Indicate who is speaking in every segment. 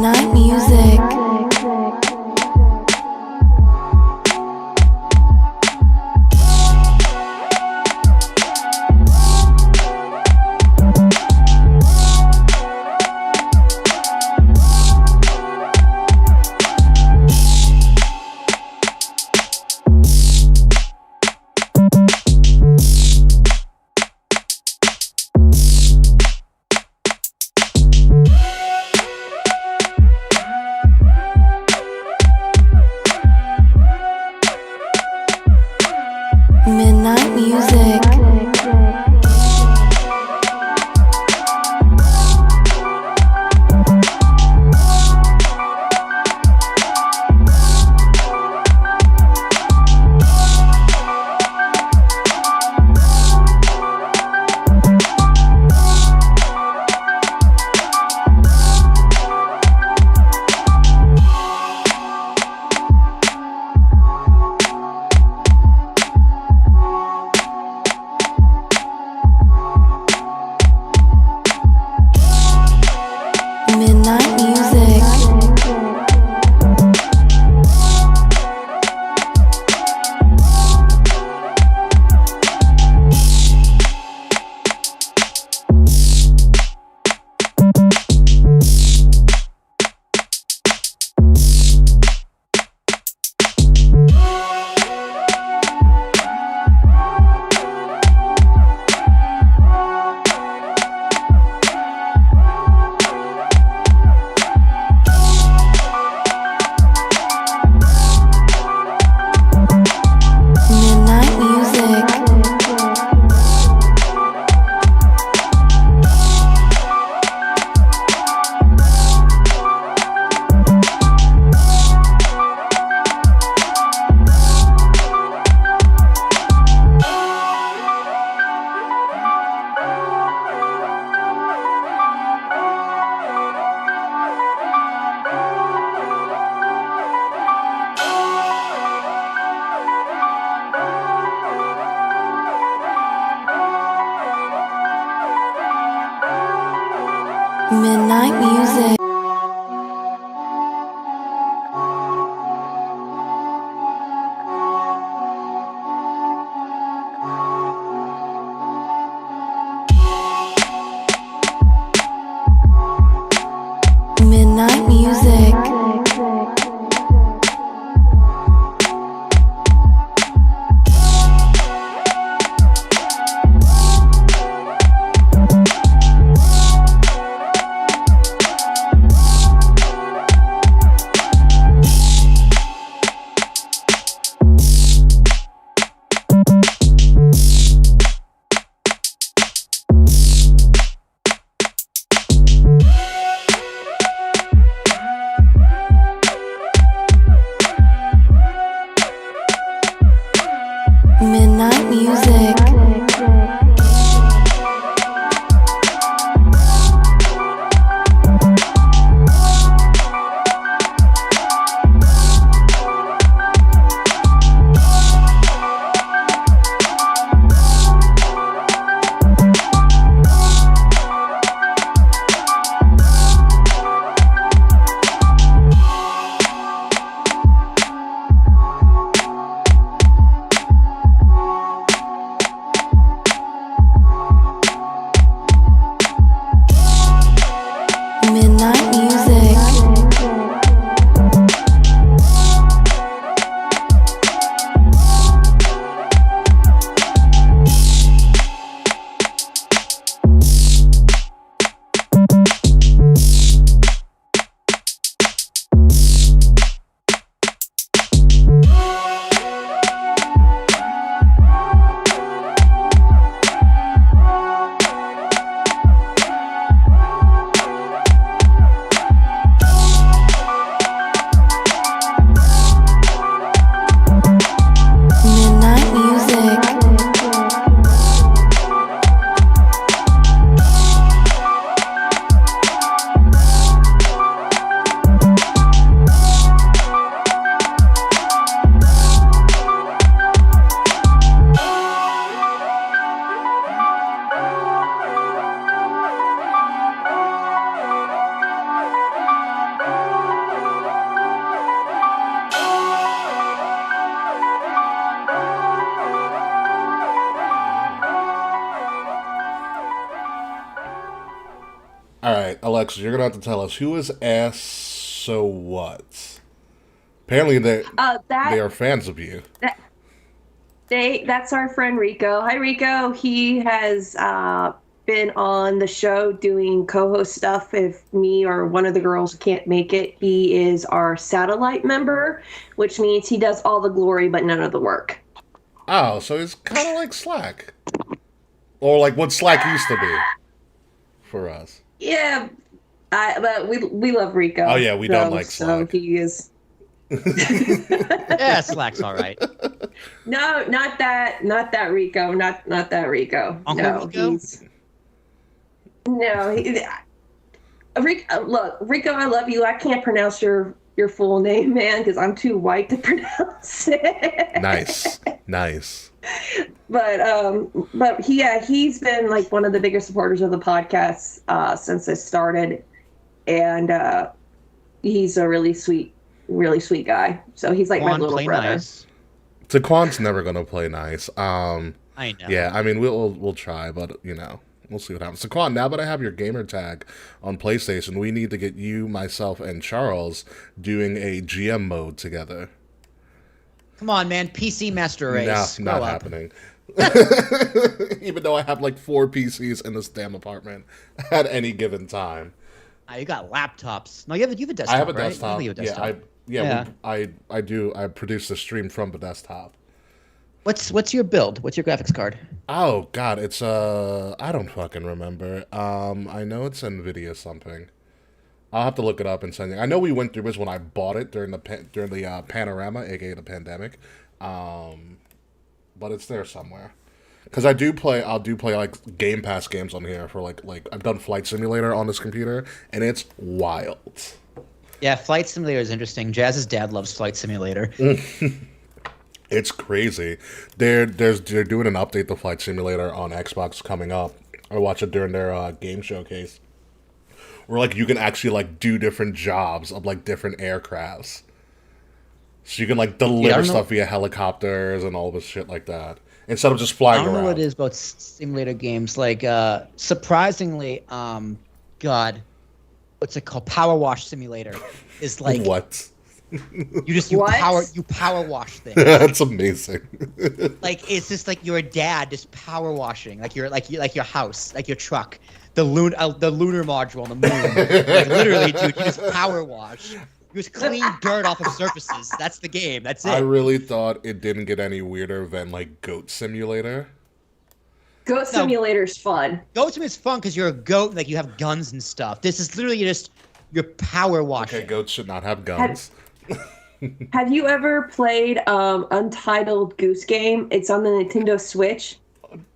Speaker 1: Midnight music. Midnight music. Midnight music. Midnight music. Midnight music. Midnight music.
Speaker 2: Alexis, you're gonna have to tell us who is Ass So What? Apparently they are fans of you.
Speaker 3: That's our friend Rico. Hi, Rico. He has been on the show doing co-host stuff. If me or one of the girls can't make it, he is our satellite member, which means he does all the glory but none of the work.
Speaker 2: Oh, so it's kind of like Slack, or like what Slack used to be for us.
Speaker 3: Yeah, but we love Rico.
Speaker 2: Oh yeah, we don't like Slack.
Speaker 3: So he is.
Speaker 4: Yeah, Slack's all right.
Speaker 3: No, not that Rico. Not that Rico.
Speaker 4: Uncle Rico?
Speaker 3: Rico, I love you. I can't pronounce your full name, man, because I'm too white to pronounce it.
Speaker 2: Nice.
Speaker 3: But he's been like one of the biggest supporters of the podcast since it started, and he's a really sweet guy. So he's like my little brother.
Speaker 4: Nice.
Speaker 2: Taquan's never gonna play nice.
Speaker 4: I know.
Speaker 2: Yeah, I mean we'll try, but we'll see what happens. Taquan, now that I have your gamer tag on PlayStation, we need to get you, myself, and Charles doing a GM mode together.
Speaker 4: Come on, man. PC Master Race.
Speaker 2: Not happening. Even though I have like 4 PCs in this damn apartment at any given time.
Speaker 4: You got laptops. No, you have a desktop.
Speaker 2: I have a
Speaker 4: right?
Speaker 2: desktop.
Speaker 4: You have a desktop.
Speaker 2: I do. I produce the stream from the desktop.
Speaker 4: What's your build? What's your graphics card?
Speaker 2: Oh God, it's I don't fucking remember. I know it's NVIDIA something. I'll have to look it up and send you. I know we went through this when I bought it during the panorama, aka the pandemic. But it's there somewhere. Because I'll do play like Game Pass games on here for like I've done Flight Simulator on this computer, and it's wild.
Speaker 4: Yeah, Flight Simulator is interesting. Jazz's dad loves Flight Simulator.
Speaker 2: It's crazy. They're doing an update to Flight Simulator on Xbox coming up. I watched it during their game showcase. Where like you can actually like do different jobs of like different aircrafts. So you can like deliver stuff via helicopters and all this shit like that. Instead of just flying around.
Speaker 4: I don't know what it is about simulator games. Like surprisingly, God, what's it called? Power Wash Simulator is like
Speaker 2: what?
Speaker 4: You power wash things.
Speaker 2: That's amazing.
Speaker 4: Like it's just like your dad just power washing, like your house, like your truck, the lunar module on the moon. Like literally, dude, you just power wash. You just clean dirt off of surfaces. That's the game. That's it.
Speaker 2: I really thought it didn't get any weirder than like Goat Simulator.
Speaker 3: Goat Simulator's fun.
Speaker 4: Goat Simulator's fun because you're a goat and like you have guns and stuff. This is literally just your power washing.
Speaker 2: Okay, goats should not have guns.
Speaker 3: Have you ever played Untitled Goose Game? It's on the Nintendo Switch.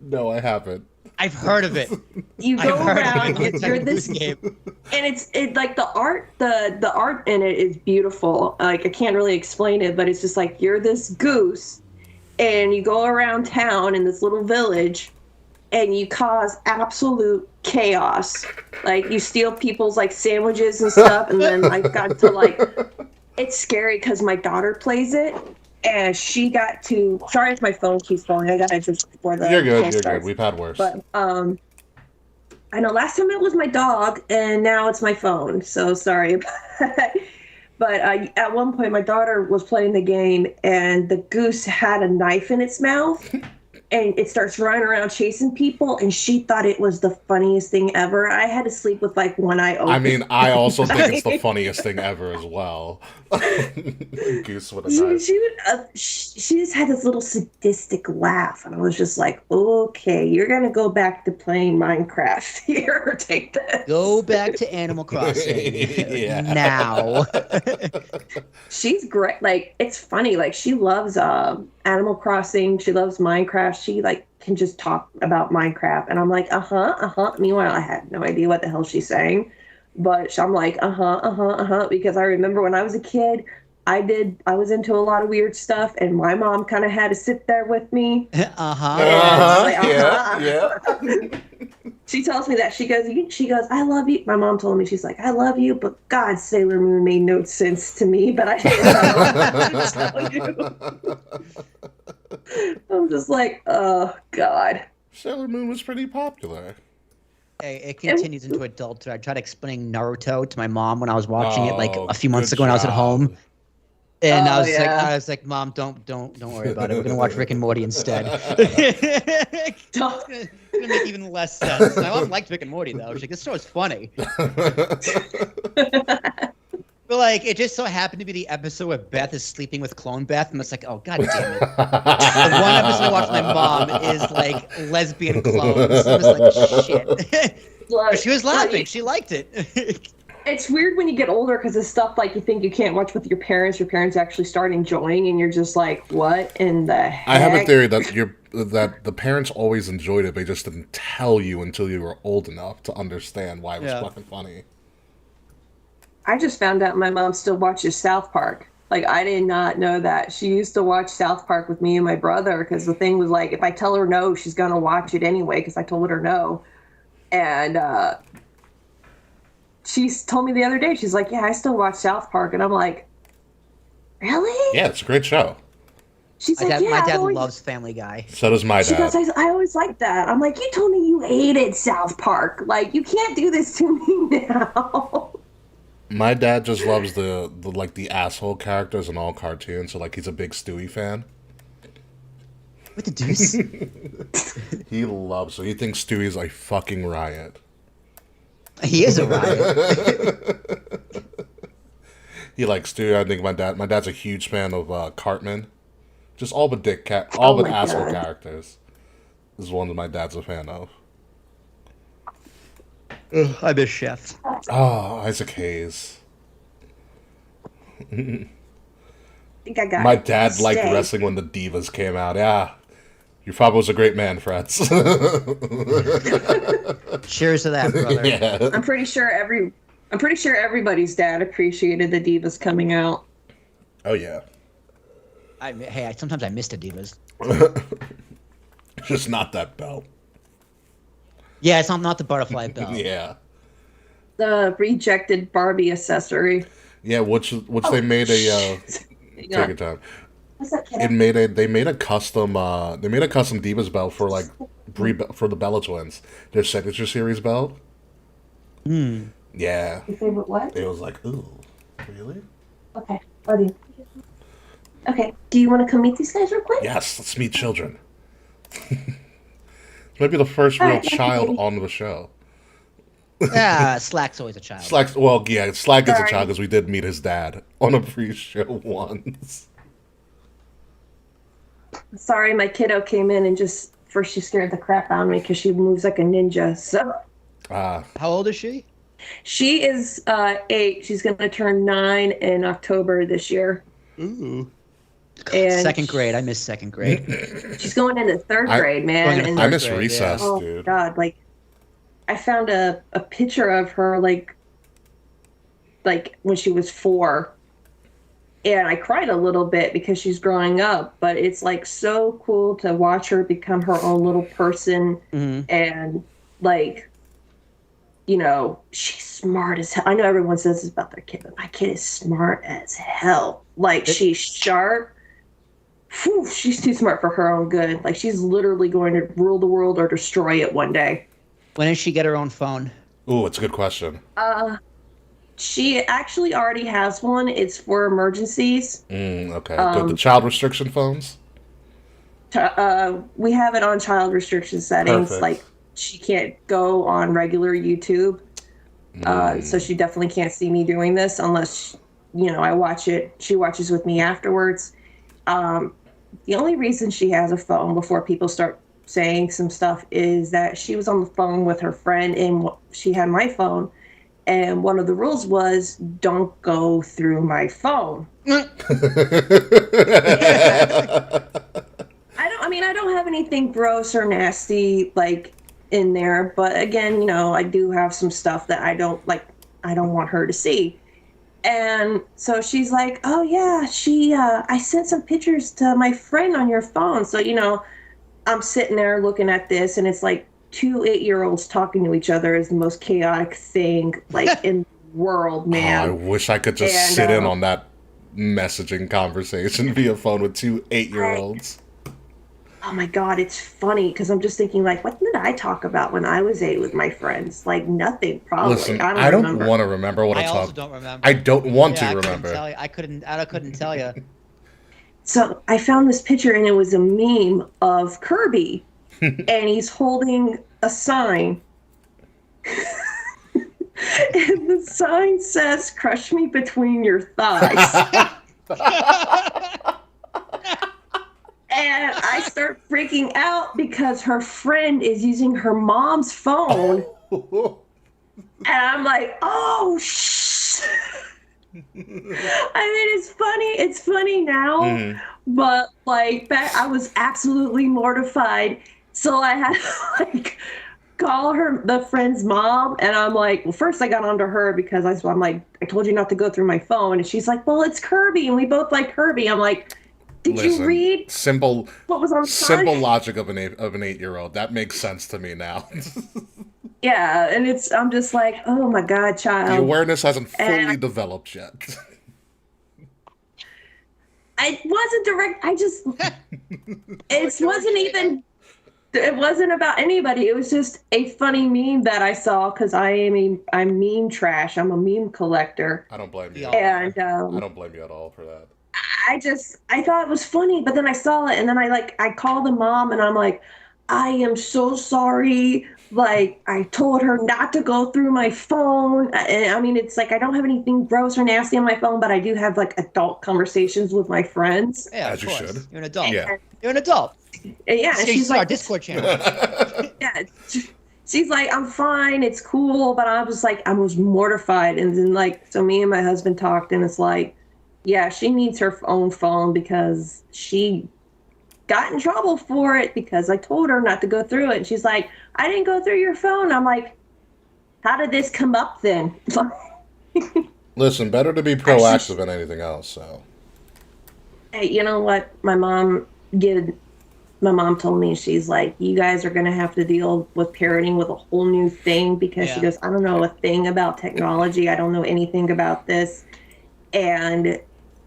Speaker 2: No, I haven't.
Speaker 4: I've heard of it.
Speaker 3: You go around, you're this game, and it's like the art in it is beautiful. Like I can't really explain it, but it's just like you're this goose, and you go around town in this little village, and you cause absolute chaos. Like you steal people's like sandwiches and stuff, and then I got to like. It's scary because my daughter plays it, and she got to. Sorry if my phone keeps falling. I got it just before the.
Speaker 2: You're good. We've had worse.
Speaker 3: But I know last time it was my dog, and now it's my phone. So sorry about that. But at one point, my daughter was playing the game, and the goose had a knife in its mouth. And it starts running around chasing people, and she thought it was the funniest thing ever. I had to sleep with like one eye open.
Speaker 2: I mean, I also think it's the funniest thing ever as well. Goose with a knife.
Speaker 3: She just had this little sadistic laugh, and I was just like, okay, you're gonna go back to playing Minecraft here. Take this.
Speaker 4: Go back to Animal Crossing now.
Speaker 3: She's great. Like, it's funny. Like, she loves Animal Crossing. She loves Minecraft. She like can just talk about Minecraft, and I'm like, Meanwhile, I had no idea what the hell she's saying, but I'm like, because I remember when I was a kid, I was into a lot of weird stuff, and my mom kind of had to sit there with me.
Speaker 2: Yeah.
Speaker 3: She tells me that she goes, I love you. My mom told me, she's like, I love you, but God, Sailor Moon made no sense to me, but I didn't tell you. I'm just like, oh God.
Speaker 2: Sailor Moon was pretty popular.
Speaker 4: It continues into adulthood. I tried explaining Naruto to my mom when I was watching it like a few months
Speaker 2: good
Speaker 4: ago when I was at home.
Speaker 2: job.
Speaker 4: And
Speaker 3: Oh,
Speaker 4: I was like, Mom, don't worry about it. We're gonna watch Rick and Morty instead. It's gonna make even less sense. My mom liked Rick and Morty though. She's like, this show is funny. But like, it just so happened to be the episode where Beth is sleeping with Clone Beth, and it's like, oh god damn it. The one episode I watched with my mom is like lesbian clones. I was like, shit. But she was laughing. She liked it.
Speaker 3: It's weird when you get older because it's stuff like you think you can't watch with your parents actually start enjoying, and you're just like, what in the heck?
Speaker 2: I have a theory that the parents always enjoyed it, they just didn't tell you until you were old enough to understand why it was fucking funny.
Speaker 3: I just found out my mom still watches South Park. Like, I did not know that. She used to watch South Park with me and my brother because the thing was like, if I tell her no, she's going to watch it anyway because I told her no. And she told me the other day, she's like, yeah, I still watch South Park. And I'm like, really?
Speaker 2: Yeah, it's a great show.
Speaker 3: She's like, yeah.
Speaker 4: My dad loves Family Guy.
Speaker 2: So does my dad.
Speaker 3: She goes, I always liked that. I'm like, you told me you hated South Park. Like, you can't do this to me now.
Speaker 2: My dad just loves the asshole characters in all cartoons, so like he's a big Stewie fan.
Speaker 4: What the deuce?
Speaker 2: He thinks Stewie's a fucking riot.
Speaker 4: He is a riot.
Speaker 2: He likes Stewie. I think my dad's a huge fan of Cartman. Just all but asshole characters. This is one that my dad's a fan of.
Speaker 4: I miss Chef.
Speaker 2: Oh, Isaac Hayes.
Speaker 3: I think I got
Speaker 2: My
Speaker 3: it.
Speaker 2: dad liked
Speaker 3: Stay.
Speaker 2: wrestling when the Divas came out. Yeah. Your father was a great man, Freds.
Speaker 4: Cheers to that, brother.
Speaker 2: Yeah.
Speaker 3: I'm pretty sure everybody's dad appreciated the Divas coming out.
Speaker 2: Oh, yeah.
Speaker 4: Sometimes I miss the Divas.
Speaker 2: Just not that belt.
Speaker 4: Yeah, it's not the butterfly belt.
Speaker 2: Yeah.
Speaker 3: The rejected Barbie accessory.
Speaker 2: Yeah, which they made a take your time.
Speaker 3: What's that, kid?
Speaker 2: They made a custom Divas belt for like for the Bella Twins. Their signature series belt. Yeah.
Speaker 3: Your favorite what?
Speaker 2: It was like, ooh, really?
Speaker 3: Okay, love you. Okay, do you want to come meet these guys real quick?
Speaker 2: Yes, let's meet children. Maybe the first real child on the show.
Speaker 4: Slack's always a child.
Speaker 2: Slack is a
Speaker 3: Sorry.
Speaker 2: child because we did meet his dad on a pre-show once.
Speaker 3: Sorry, my kiddo came in and first she scared the crap out of me because she moves like a ninja. So
Speaker 4: How old is she?
Speaker 3: she is 8. She's going to turn 9 in October this year.
Speaker 4: Ooh.
Speaker 3: And
Speaker 4: Second grade. I miss second grade.
Speaker 3: she's going into third grade, man. And
Speaker 2: I miss
Speaker 4: grade,
Speaker 2: recess,
Speaker 3: oh
Speaker 2: dude.
Speaker 3: God, like I found a picture of her like when she was 4. And I cried a little bit because she's growing up, but it's like so cool to watch her become her own little person. And like, she's smart as hell. I know everyone says this about their kid, but my kid is smart as hell. Like, she's sharp. Whew, she's too smart for her own good. Like, she's literally going to rule the world or destroy it one day.
Speaker 4: When did she get her own phone?
Speaker 2: Ooh, it's a good question.
Speaker 3: She actually already has one. It's for emergencies.
Speaker 2: Okay. The child restriction phones?
Speaker 3: We have it on child restriction settings.
Speaker 2: Perfect.
Speaker 3: Like, she can't go on regular YouTube. So she definitely can't see me doing this unless, I watch it. She watches with me afterwards. The only reason she has a phone before people start saying some stuff is that she was on the phone with her friend and she had my phone. And one of the rules was don't go through my phone. I don't have anything gross or nasty like in there, but again, I do have some stuff that I don't want her to see. And so she's like, oh yeah, I sent some pictures to my friend on your phone. So, I'm sitting there looking at this and it's like 2 8-year-olds talking to each other is the most chaotic thing like in the world, man.
Speaker 2: I wish I could just sit in on that messaging conversation via phone with 2 8-year-olds.
Speaker 3: Oh my God, it's funny because I'm just thinking, like, what did I talk about when I was 8 with my friends? Like, nothing, probably.
Speaker 2: Listen,
Speaker 3: I don't
Speaker 2: I don't
Speaker 3: remember.
Speaker 2: want to remember what I
Speaker 4: I also
Speaker 2: talked.
Speaker 4: don't remember.
Speaker 2: I don't want
Speaker 4: Yeah,
Speaker 2: to
Speaker 4: I couldn't
Speaker 2: remember.
Speaker 4: tell you. I couldn't tell you.
Speaker 3: So I found this picture and it was a meme of Kirby and he's holding a sign. And the sign says, "Crush me between your thighs." And I start freaking out because her friend is using her mom's phone. And I'm like, oh, shh. I mean, it's funny. It's funny now, but like back, I was absolutely mortified. So I had to like call the friend's mom, and I'm like, well, first I got onto her because I'm like, I told you not to go through my phone, and she's like, well, it's Kirby, and we both like Kirby. I'm like, did you read
Speaker 2: simple
Speaker 3: what was on the
Speaker 2: simple
Speaker 3: sign?
Speaker 2: logic of an 8-year-old. That makes sense to me now.
Speaker 3: Yeah, and I'm just like, oh my God,
Speaker 2: The
Speaker 3: child.
Speaker 2: awareness hasn't fully
Speaker 3: And
Speaker 2: developed yet.
Speaker 3: I wasn't direct. It wasn't about anybody. It was just a funny meme that I saw because I'm meme trash. I'm a meme collector,
Speaker 2: I don't blame you.
Speaker 4: Yeah.
Speaker 3: and
Speaker 2: I don't blame you at all for that.
Speaker 3: I thought it was funny, but then I saw it, and then I called the mom, and I'm like, I am so sorry. Like I told her not to go through my phone. I mean, it's like I don't have anything gross or nasty on my phone, but I do have like adult conversations with my friends.
Speaker 4: Yeah,
Speaker 2: As
Speaker 4: of
Speaker 2: you
Speaker 4: course.
Speaker 2: should.
Speaker 4: You're an adult.
Speaker 2: Yeah.
Speaker 4: You're an adult.
Speaker 3: And yeah, and
Speaker 4: She's
Speaker 3: she's
Speaker 4: our
Speaker 3: like,
Speaker 4: Discord channel.
Speaker 3: yeah, she's like, I'm fine, it's cool, but I was like, I was mortified, and then like, so me and my husband talked, and it's like, yeah, she needs her own phone because she got in trouble for it because I told her not to go through it. And she's like, I didn't go through your phone. I'm like, how did this come up then?
Speaker 2: Listen, better to be proactive than anything else. So
Speaker 3: Hey, you know what? My mom told me, she's like, you guys are going to have to deal with parenting with a whole new thing because she
Speaker 4: Yeah.
Speaker 3: goes, I don't know a thing about technology. I don't know anything about this. And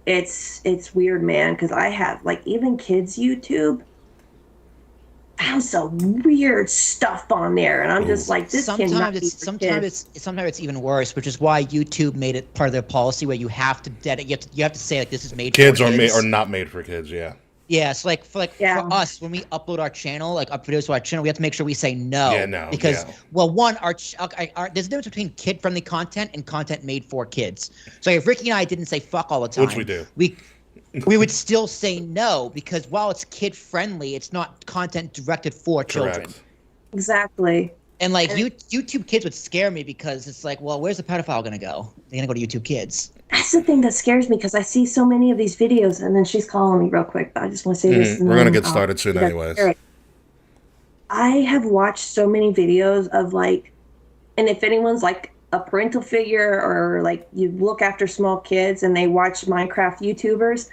Speaker 3: it's weird, man, because I have like even kids YouTube found some weird stuff on there, and I'm just like, this cannot be for kids.
Speaker 4: Sometimes it's even worse, which is why YouTube made it part of their policy where you have to you have to say like this is made
Speaker 2: kids
Speaker 4: for
Speaker 2: are
Speaker 4: kids.
Speaker 2: are not made for kids. Yeah.
Speaker 4: Yeah, so like for
Speaker 3: Yeah.
Speaker 4: us, when we upload our channel, like up videos to our channel, we have to make sure we say no.
Speaker 2: Yeah, no,
Speaker 4: Because
Speaker 2: yeah.
Speaker 4: well, one, there's a difference between kid-friendly content and content made for kids. So if Ricky and I didn't say fuck all the time,
Speaker 2: Which we do.
Speaker 4: we would still say no because while it's kid-friendly, it's not content directed for children.
Speaker 2: Correct.
Speaker 3: Exactly.
Speaker 4: And like YouTube Kids would scare me because it's like, well, where's the pedophile gonna go? They're gonna go to YouTube Kids.
Speaker 3: That's the thing that scares me because I see so many of these videos, and then she's calling me real quick, but I just want to say this. and
Speaker 2: We're gonna
Speaker 3: then
Speaker 2: get
Speaker 3: I'll-
Speaker 2: started soon,
Speaker 3: that's
Speaker 2: anyways.
Speaker 3: scary. I have watched so many videos of like, and if anyone's like a parental figure or like you look after small kids and they watch Minecraft YouTubers,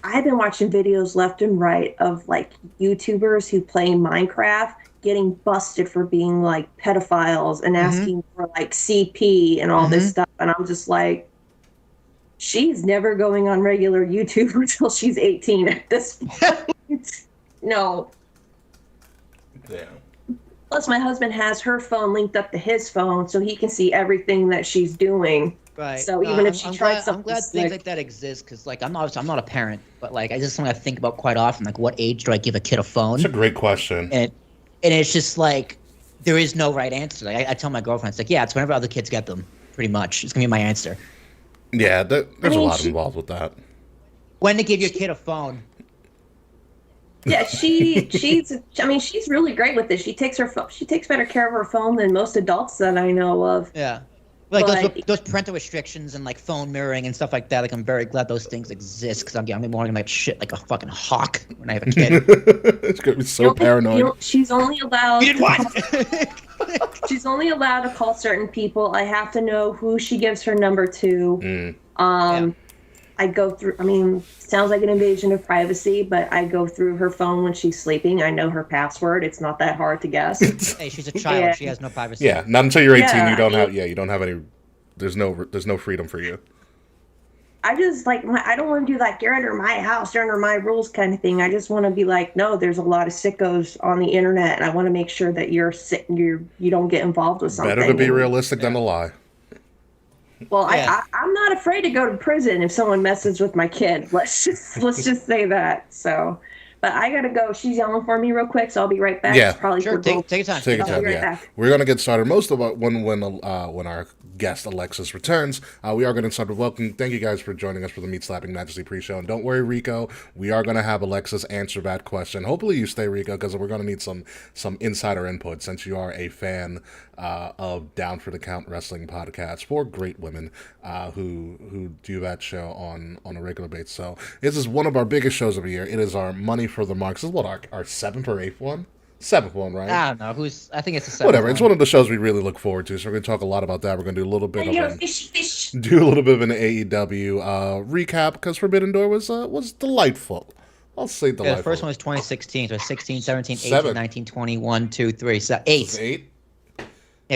Speaker 3: I've been watching videos left and right of like YouTubers who play Minecraft getting busted for being like pedophiles and asking for like CP and all this stuff. And I'm just like, she's never going on regular YouTube until she's 18 at this point. No.
Speaker 2: Yeah.
Speaker 3: Plus, my husband has her phone linked up to his phone so he can see everything that she's doing.
Speaker 4: Right.
Speaker 3: So even if she tried
Speaker 4: I'm
Speaker 3: something
Speaker 4: glad things
Speaker 3: slick-
Speaker 4: like that exist because like I'm not a parent, but like I just something I think about quite often. Like, what age do I give a kid a phone?
Speaker 2: It's a great question.
Speaker 4: And it's just like there is no right answer. Like I tell my girlfriend, it's like, yeah, it's whenever other kids get them. Pretty much, it's gonna be my answer.
Speaker 2: Yeah, there's a
Speaker 3: mean,
Speaker 2: lot involved with that.
Speaker 4: When to give your kid a phone?
Speaker 3: Yeah, she's really great with this. She takes better care of her phone than most adults that I know of.
Speaker 4: Yeah. Like
Speaker 3: But-
Speaker 4: those parental restrictions and like phone mirroring and stuff like that. Like I'm very glad those things exist because I'm more gonna like shit like a fucking hawk when I have a kid.
Speaker 2: It's gonna be so paranoid.
Speaker 3: She's only allowed.
Speaker 4: You did what?
Speaker 3: She's only allowed to call certain people. I have to know who she gives her number to. I go through. I mean, sounds like an invasion of privacy, but I go through her phone when she's sleeping. I know her password. It's not that hard to guess.
Speaker 4: Hey, she's a child.
Speaker 3: Yeah.
Speaker 4: She has no privacy.
Speaker 2: Yeah, not until you're 18.
Speaker 3: Yeah,
Speaker 2: you don't
Speaker 3: I
Speaker 2: have.
Speaker 3: mean-
Speaker 2: Yeah, you don't have any. There's no freedom for you.
Speaker 3: I just like I don't want to do like you're under my house, you're under my rules kind of thing. I just want to be like, no, there's a lot of sickos on the internet, and I want to make sure that you're sick, you don't get involved with something.
Speaker 2: Better to be
Speaker 3: and-
Speaker 2: realistic than to lie.
Speaker 3: Well,
Speaker 4: Yeah.
Speaker 3: I'm not afraid to go to prison if someone messes with my kid. Let's just say that. So, but I gotta go. She's yelling for me real quick, so I'll be right back.
Speaker 2: Yeah.
Speaker 3: It's probably
Speaker 4: Sure,
Speaker 3: for
Speaker 4: take
Speaker 3: both.
Speaker 4: your time.
Speaker 2: Take your
Speaker 3: I'll
Speaker 2: time,
Speaker 3: be right
Speaker 2: yeah.
Speaker 3: back.
Speaker 2: We're gonna get started. Most of when our guest Alexis returns, we are gonna start with welcome. Thank you guys for joining us for the Meat Slapping Majesty pre-show. And don't worry, Rico, we are gonna have Alexis answer that question. Hopefully you stay, Rico, because we're gonna need some insider input since you are a fan of Down for the Count Wrestling podcast for great women who do that show on a regular basis. So this is one of our biggest shows of the year. It is our Money for the Marks. This is what our seventh or eighth one. Seventh one, right?
Speaker 4: I don't know I think it's the seventh
Speaker 2: Whatever. It's
Speaker 4: one.
Speaker 2: one of the shows we really look forward to. So we're going to talk a lot about that. We're going to do a little bit
Speaker 3: You're a
Speaker 2: of
Speaker 3: fish.
Speaker 2: do a little bit of an AEW recap because Forbidden Door was delightful. I'll say delightful.
Speaker 4: Yeah, the first one was 2016, so 16, 17, 18,
Speaker 2: Seven.
Speaker 4: 19, 20, 1, 2, 3, so 8.
Speaker 2: Was it 8?
Speaker 4: Yeah,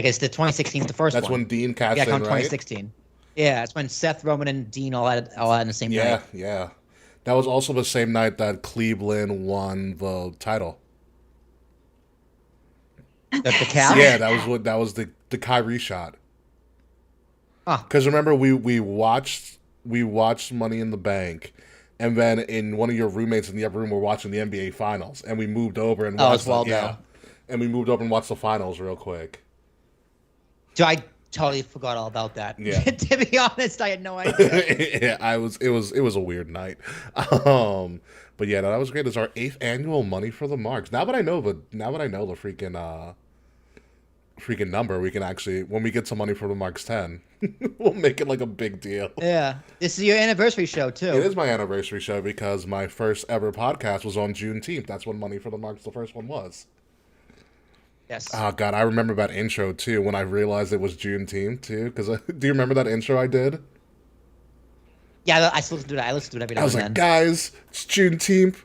Speaker 4: because the 2016 is the first
Speaker 2: That's
Speaker 4: one.
Speaker 2: when Dean cashed
Speaker 4: Yeah,
Speaker 2: in,
Speaker 4: come
Speaker 2: right?
Speaker 4: 2016. Yeah, it's when Seth, Roman, and Dean all had in the same
Speaker 2: Yeah,
Speaker 4: night.
Speaker 2: yeah. That was also the same night that Cleveland won the title.
Speaker 4: The cow?
Speaker 2: Yeah, that was the Kyrie shot.
Speaker 4: Huh.
Speaker 2: Because remember we watched Money in the Bank, and then in one of your roommates in the other room were watching the NBA Finals, and we moved over and watched and we moved over and watched the finals real quick.
Speaker 4: So I totally forgot all about that.
Speaker 2: Yeah.
Speaker 4: To be honest, I had no idea.
Speaker 2: Yeah, it was a weird night. But yeah, no, that was great. It's our 8th annual Money for the Marks. Now that I know the freaking number, we can actually, when we get some Money for the Marks 10, we'll make it like a big deal.
Speaker 4: Yeah. This is your anniversary show, too.
Speaker 2: It is my anniversary show because my first ever podcast was on Juneteenth. That's when Money for the Marks, the first one, was.
Speaker 4: Yes.
Speaker 2: Oh, God, I remember that intro, too, when I realized it was Juneteenth, too. Because do you remember that intro I did?
Speaker 4: Yeah, I still listen to that. I listen to it every now
Speaker 2: I
Speaker 4: and
Speaker 2: was
Speaker 4: then.
Speaker 2: like, guys, it's Juneteenth.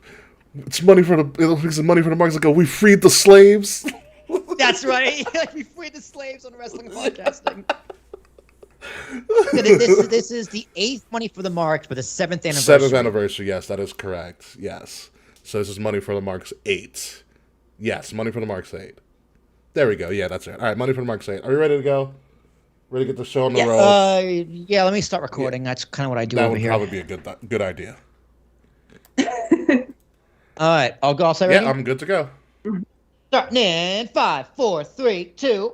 Speaker 2: It's money for the Marks. I go, we freed the slaves.
Speaker 4: That's right. Like, we freed the slaves on wrestling podcasting. This is the 8th Money for the Marks, but the 7th anniversary.
Speaker 2: 7th anniversary, yes, that is correct. Yes. So this is Money for the Marks 8. Yes, Money for the Marks 8. There we go. Yeah, that's it. All right, Money for the Marks 8. Are you ready to go? Ready to get the show on the road?
Speaker 4: Yeah, let me start recording. That's kind of what I do
Speaker 2: That
Speaker 4: over
Speaker 2: would
Speaker 4: here.
Speaker 2: probably be a good idea.
Speaker 4: All right, I'll go. All set, ready?
Speaker 2: Yeah, I'm good to go.
Speaker 4: Starting in 5, 4, 3, 2.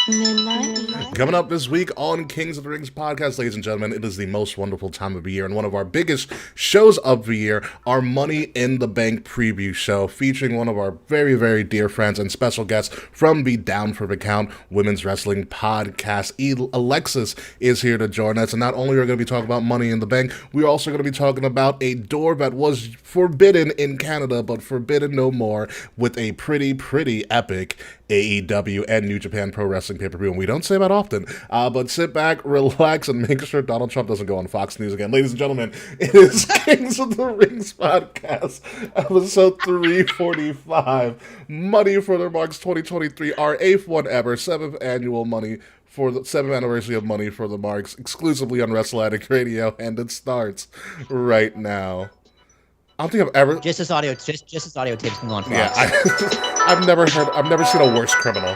Speaker 1: Midnight Music.
Speaker 2: Coming up this week on Kings of the Rings podcast, ladies and gentlemen, it is the most wonderful time of the year and one of our biggest shows of the year, our Money in the Bank preview show, featuring one of our very, very dear friends and special guests from the Down for the Count Women's Wrestling podcast. Alexis is here to join us, and not only are we going to be talking about Money in the Bank, we're also going to be talking about a door that was forbidden in Canada, but forbidden no more, with a pretty epic AEW and New Japan Pro Wrestling pay-per-view, and we don't say that often, but sit back, relax, and make sure Donald Trump doesn't go on Fox News again. Ladies and gentlemen, it is Kings of the Rings podcast, episode 345, Money for the Marks 2023, our 8th one ever, 7th annual Money for the 7th anniversary of Money for the Marks, exclusively on Wrestle Addict Radio, and it starts right now. I don't think I've ever...
Speaker 4: Just this audio tapes can go on Fox.
Speaker 2: Yeah, I've never seen a worse criminal.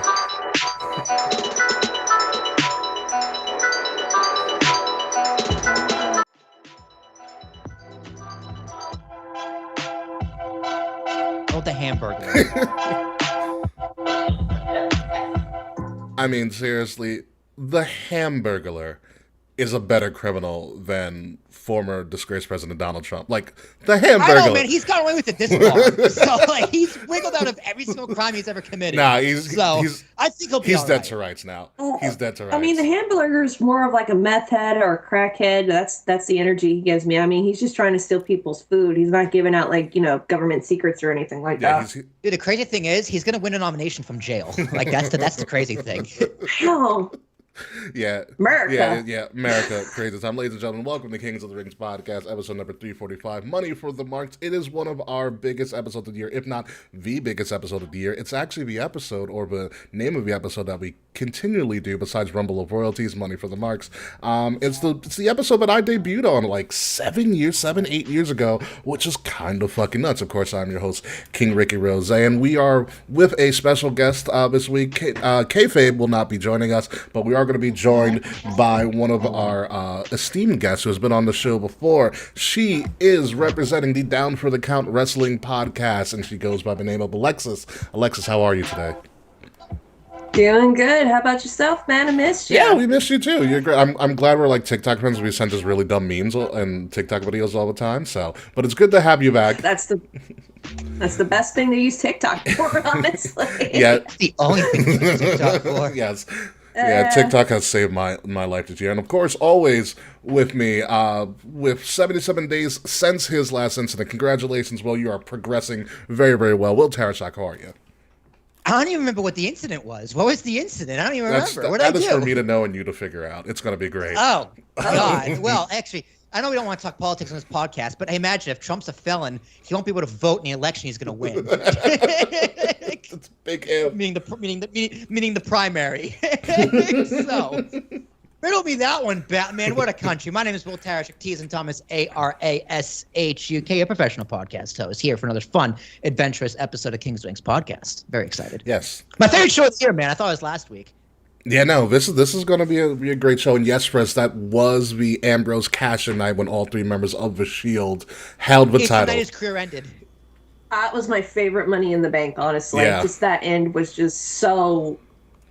Speaker 4: Oh, the hamburger.
Speaker 2: I mean, seriously, the Hamburglar is a better criminal than former disgraced President Donald Trump. Like, the Hamburglar.
Speaker 4: I know, man. He's got away with it this long. So, like, he's wiggled out of every single crime he's ever committed.
Speaker 2: Nah,
Speaker 4: I think he'll be
Speaker 2: he's
Speaker 4: all
Speaker 2: dead
Speaker 4: right.
Speaker 2: to rights now. He's dead to rights.
Speaker 3: I mean, the hamburger is more of like a meth head or a crack head. That's the energy he gives me. I mean, he's just trying to steal people's food. He's not giving out, like, government secrets or anything like that.
Speaker 4: Dude, the crazy thing is, he's gonna win a nomination from jail. Like, that's the crazy thing.
Speaker 3: Hell,
Speaker 2: Yeah.
Speaker 3: America.
Speaker 2: Yeah. America, crazy time. Ladies and gentlemen, welcome to Kings of the Rings podcast, episode number 345. Money for the Marks. It is one of our biggest episodes of the year, if not the biggest episode of the year. It's actually the episode, or the name of the episode that we continually do, besides Rumble of Royalties, Money for the Marks. It's the episode that I debuted on like 8 years ago, which is kind of fucking nuts. Of course, I'm your host, King Ricky Rose, and we are with a special guest this week. Kayfabe will not be joining us, but we are going to be joined by one of our esteemed guests who has been on the show before. She is representing the Down for the Count Wrestling podcast, and she goes by the name of Alexis. Alexis, how are you today?
Speaker 3: Doing good. How about yourself, man? I missed you.
Speaker 2: Yeah, we missed you too. You're great. I'm glad we're like TikTok friends. We send us really dumb memes and TikTok videos all the time. So, but it's good to have you back.
Speaker 3: That's the best thing to use TikTok for, honestly.
Speaker 2: Yeah,
Speaker 4: It's the only thing to use TikTok for.
Speaker 2: yes. Yeah, TikTok has saved my life this year. And of course, always with me, with 77 days since his last incident. Congratulations, Will. You are progressing very, very well. Will Tarashak, how are you?
Speaker 4: I don't even remember what the incident was. What was the incident? I don't even remember. What did I
Speaker 2: That
Speaker 4: do?
Speaker 2: is for me to know and you to figure out. It's going to be great.
Speaker 4: Oh, God. Well, actually, I know we don't want to talk politics on this podcast, but imagine if Trump's a felon, he won't be able to vote in the election he's going to win.
Speaker 2: It's big if.
Speaker 4: meaning the primary. So, riddle me that one, Batman. What a country. My name is Will Tarashuk, T as in Thomas, ARASHUK, a professional podcast host, here for another fun, adventurous episode of King's Wings podcast. Very excited.
Speaker 2: Yes.
Speaker 4: My favorite show of the year, man. I thought it was last week.
Speaker 2: Yeah, no, this is going to be a great show. And yes, Chris, that was the Ambrose cash-in night when all three members of the Shield held the
Speaker 4: It's the
Speaker 2: title.
Speaker 4: night his career ended.
Speaker 3: That was my favorite Money in the Bank, honestly.
Speaker 2: Yeah.
Speaker 3: Just that end was just so,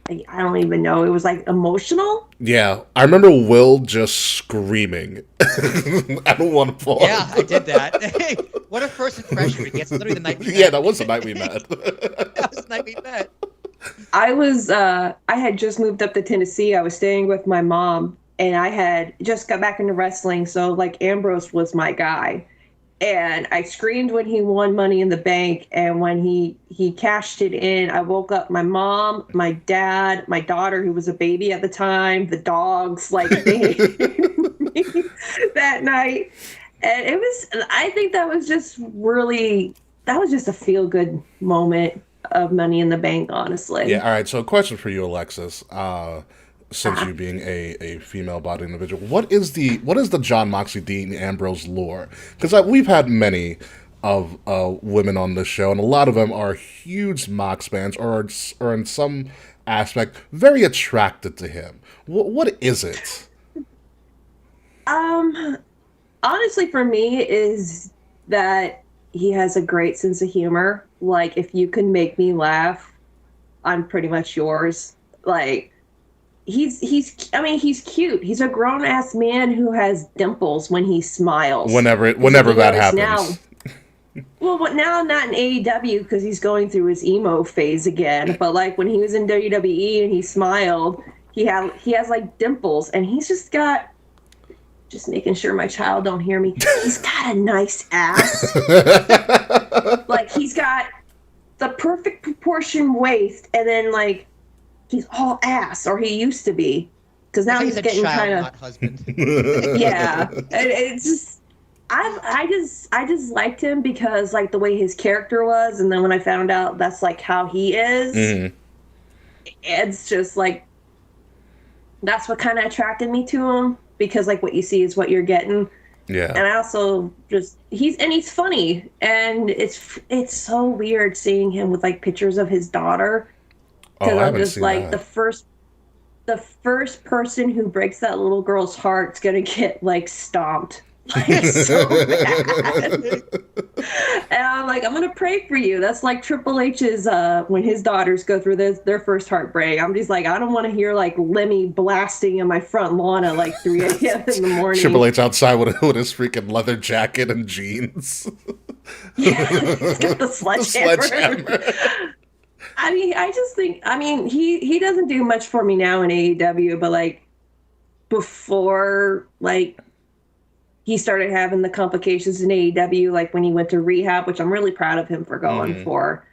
Speaker 3: I don't even know. It was like emotional.
Speaker 2: Yeah, I remember Will just screaming. I don't want to fall.
Speaker 4: Yeah, I did that. What a first impression it gets. Literally the night we met.
Speaker 2: Yeah, that was the night we met.
Speaker 4: That was the night we met.
Speaker 3: I had just moved up to Tennessee. I was staying with my mom, and I had just got back into wrestling. So like Ambrose was my guy. And I screamed when he won Money in the Bank. And when he cashed it in, I woke up my mom, my dad, my daughter, who was a baby at the time, the dogs, like they that night. And I think that was just a feel good moment of Money in the Bank, honestly.
Speaker 2: Yeah, all right, so a question for you, Alexis. Since you being a female-bodied individual, what is the John Moxley, Dean Ambrose lore? Because we've had many of women on this show, and a lot of them are huge Mox fans, or in some aspect very attracted to him. What is it?
Speaker 3: Honestly, for me, is that he has a great sense of humor. Like, if you can make me laugh, I'm pretty much yours. Like, he's cute. He's a grown ass man who has dimples when he smiles.
Speaker 2: Whenever that happens.
Speaker 3: Well, but now not in AEW because he's going through his emo phase again. But like when he was in WWE and he smiled, he has like dimples, and he's just making sure my child don't hear me. He's got a nice ass. Like he's got the perfect proportion waist, and then like he's all ass, or he used to be, because now he's getting kind of
Speaker 4: husband.
Speaker 3: Yeah. It's just I just liked him because like the way his character was, and then when I found out that's like how he is, it's just like that's what kind of attracted me to him, because like what you see is what you're getting.
Speaker 2: Yeah.
Speaker 3: And I also just he's funny, and it's so weird seeing him with like pictures of his daughter. Because I'm just like the first person who breaks that little girl's heart's gonna get like stomped. Like, so bad. And I'm like, I'm gonna pray for you. That's like Triple H's when his daughters go through their first heartbreak. I'm just like, I don't want to hear like Lemmy blasting in my front lawn at like 3 a.m. in the morning.
Speaker 2: Triple H outside with his freaking leather jacket and jeans.
Speaker 3: Yeah, he's got the sledgehammer. He doesn't do much for me now in AEW, but like before, like he started having the complications in AEW, like when he went to rehab, which I'm really proud of him for going for.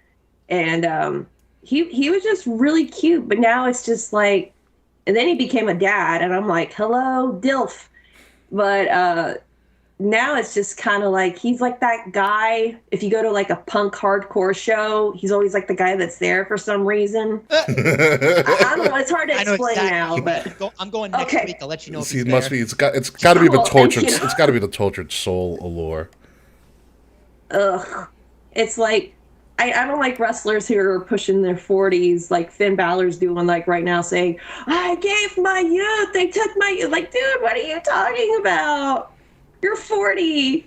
Speaker 3: And he was just really cute, but now it's just like And then he became a dad, and I'm like, hello, DILF. But now it's just kind of like he's like that guy. If you go to like a punk hardcore show, he's always like the guy that's there for some reason. I don't know. It's hard to
Speaker 4: I know
Speaker 3: explain
Speaker 4: exactly
Speaker 3: now,
Speaker 4: what you mean.
Speaker 3: but
Speaker 4: I'm going next
Speaker 3: Okay.
Speaker 4: week. I'll let you know if
Speaker 2: See,
Speaker 4: he's
Speaker 2: it must
Speaker 4: there.
Speaker 2: be. It's got to be the
Speaker 3: Cool,
Speaker 2: tortured.
Speaker 3: thank you.
Speaker 2: It's got to be the tortured soul allure.
Speaker 3: ugh, it's like I don't like wrestlers who are pushing their 40s, like Finn Balor's doing like right now, saying, "I gave my youth. They took my youth." Like, dude, what are you talking about? You're 40.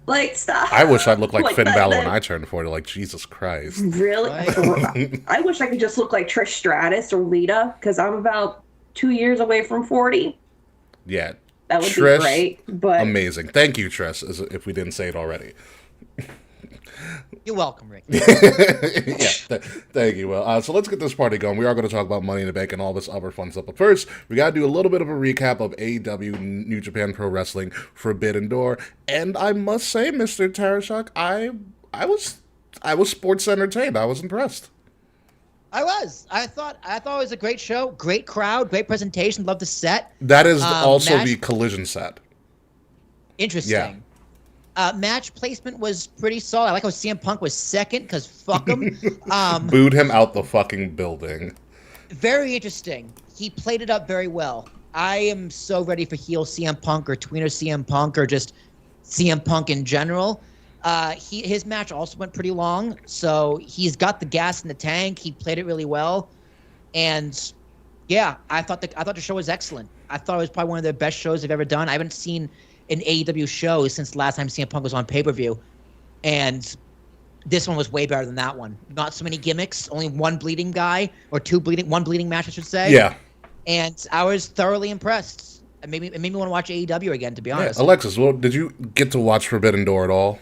Speaker 3: Like, stop.
Speaker 2: I wish I'd look like Finn
Speaker 3: that-
Speaker 2: Balor
Speaker 3: that-
Speaker 2: when I turned 40. Like, Jesus Christ.
Speaker 3: Really? I wish I could just look like Trish Stratus or Lita, because I'm about 2 years away from 40.
Speaker 2: Yeah.
Speaker 3: That would
Speaker 2: Trish,
Speaker 3: be great. But
Speaker 2: amazing. Thank you, Trish, if we didn't say it already.
Speaker 4: You're welcome, Rick.
Speaker 2: Thank you. Well, so let's get this party going. We are going to talk about Money in the Bank and all this other fun stuff. But first, we got to do a little bit of a recap of AEW New Japan Pro Wrestling Forbidden Door. And I must say, Mr. Tarashuk, I was sports entertained. I was impressed.
Speaker 4: I thought it was a great show, great crowd, great presentation. Love the set.
Speaker 2: That is also
Speaker 4: match-
Speaker 2: the collision set.
Speaker 4: Interesting.
Speaker 2: Yeah.
Speaker 4: Match placement was pretty solid. I like how CM Punk was second because fuck him.
Speaker 2: Booed him out the fucking building.
Speaker 4: Very interesting. He played it up very well. I am so ready for heel CM Punk or tweener CM Punk or just CM Punk in general. His match also went pretty long, so he's got the gas in the tank. He played it really well, and yeah, I thought the show was excellent. I thought it was probably one of the best shows they've ever done. I haven't seen an AEW show since the last time CM Punk was on pay-per-view, and this one was way better than that one. Not so many gimmicks, only one bleeding guy or one bleeding match, I should say.
Speaker 2: Yeah.
Speaker 4: And I was thoroughly impressed. It made me want to watch AEW again, to be honest.
Speaker 2: Alexis, well, did you get to watch Forbidden Door at all?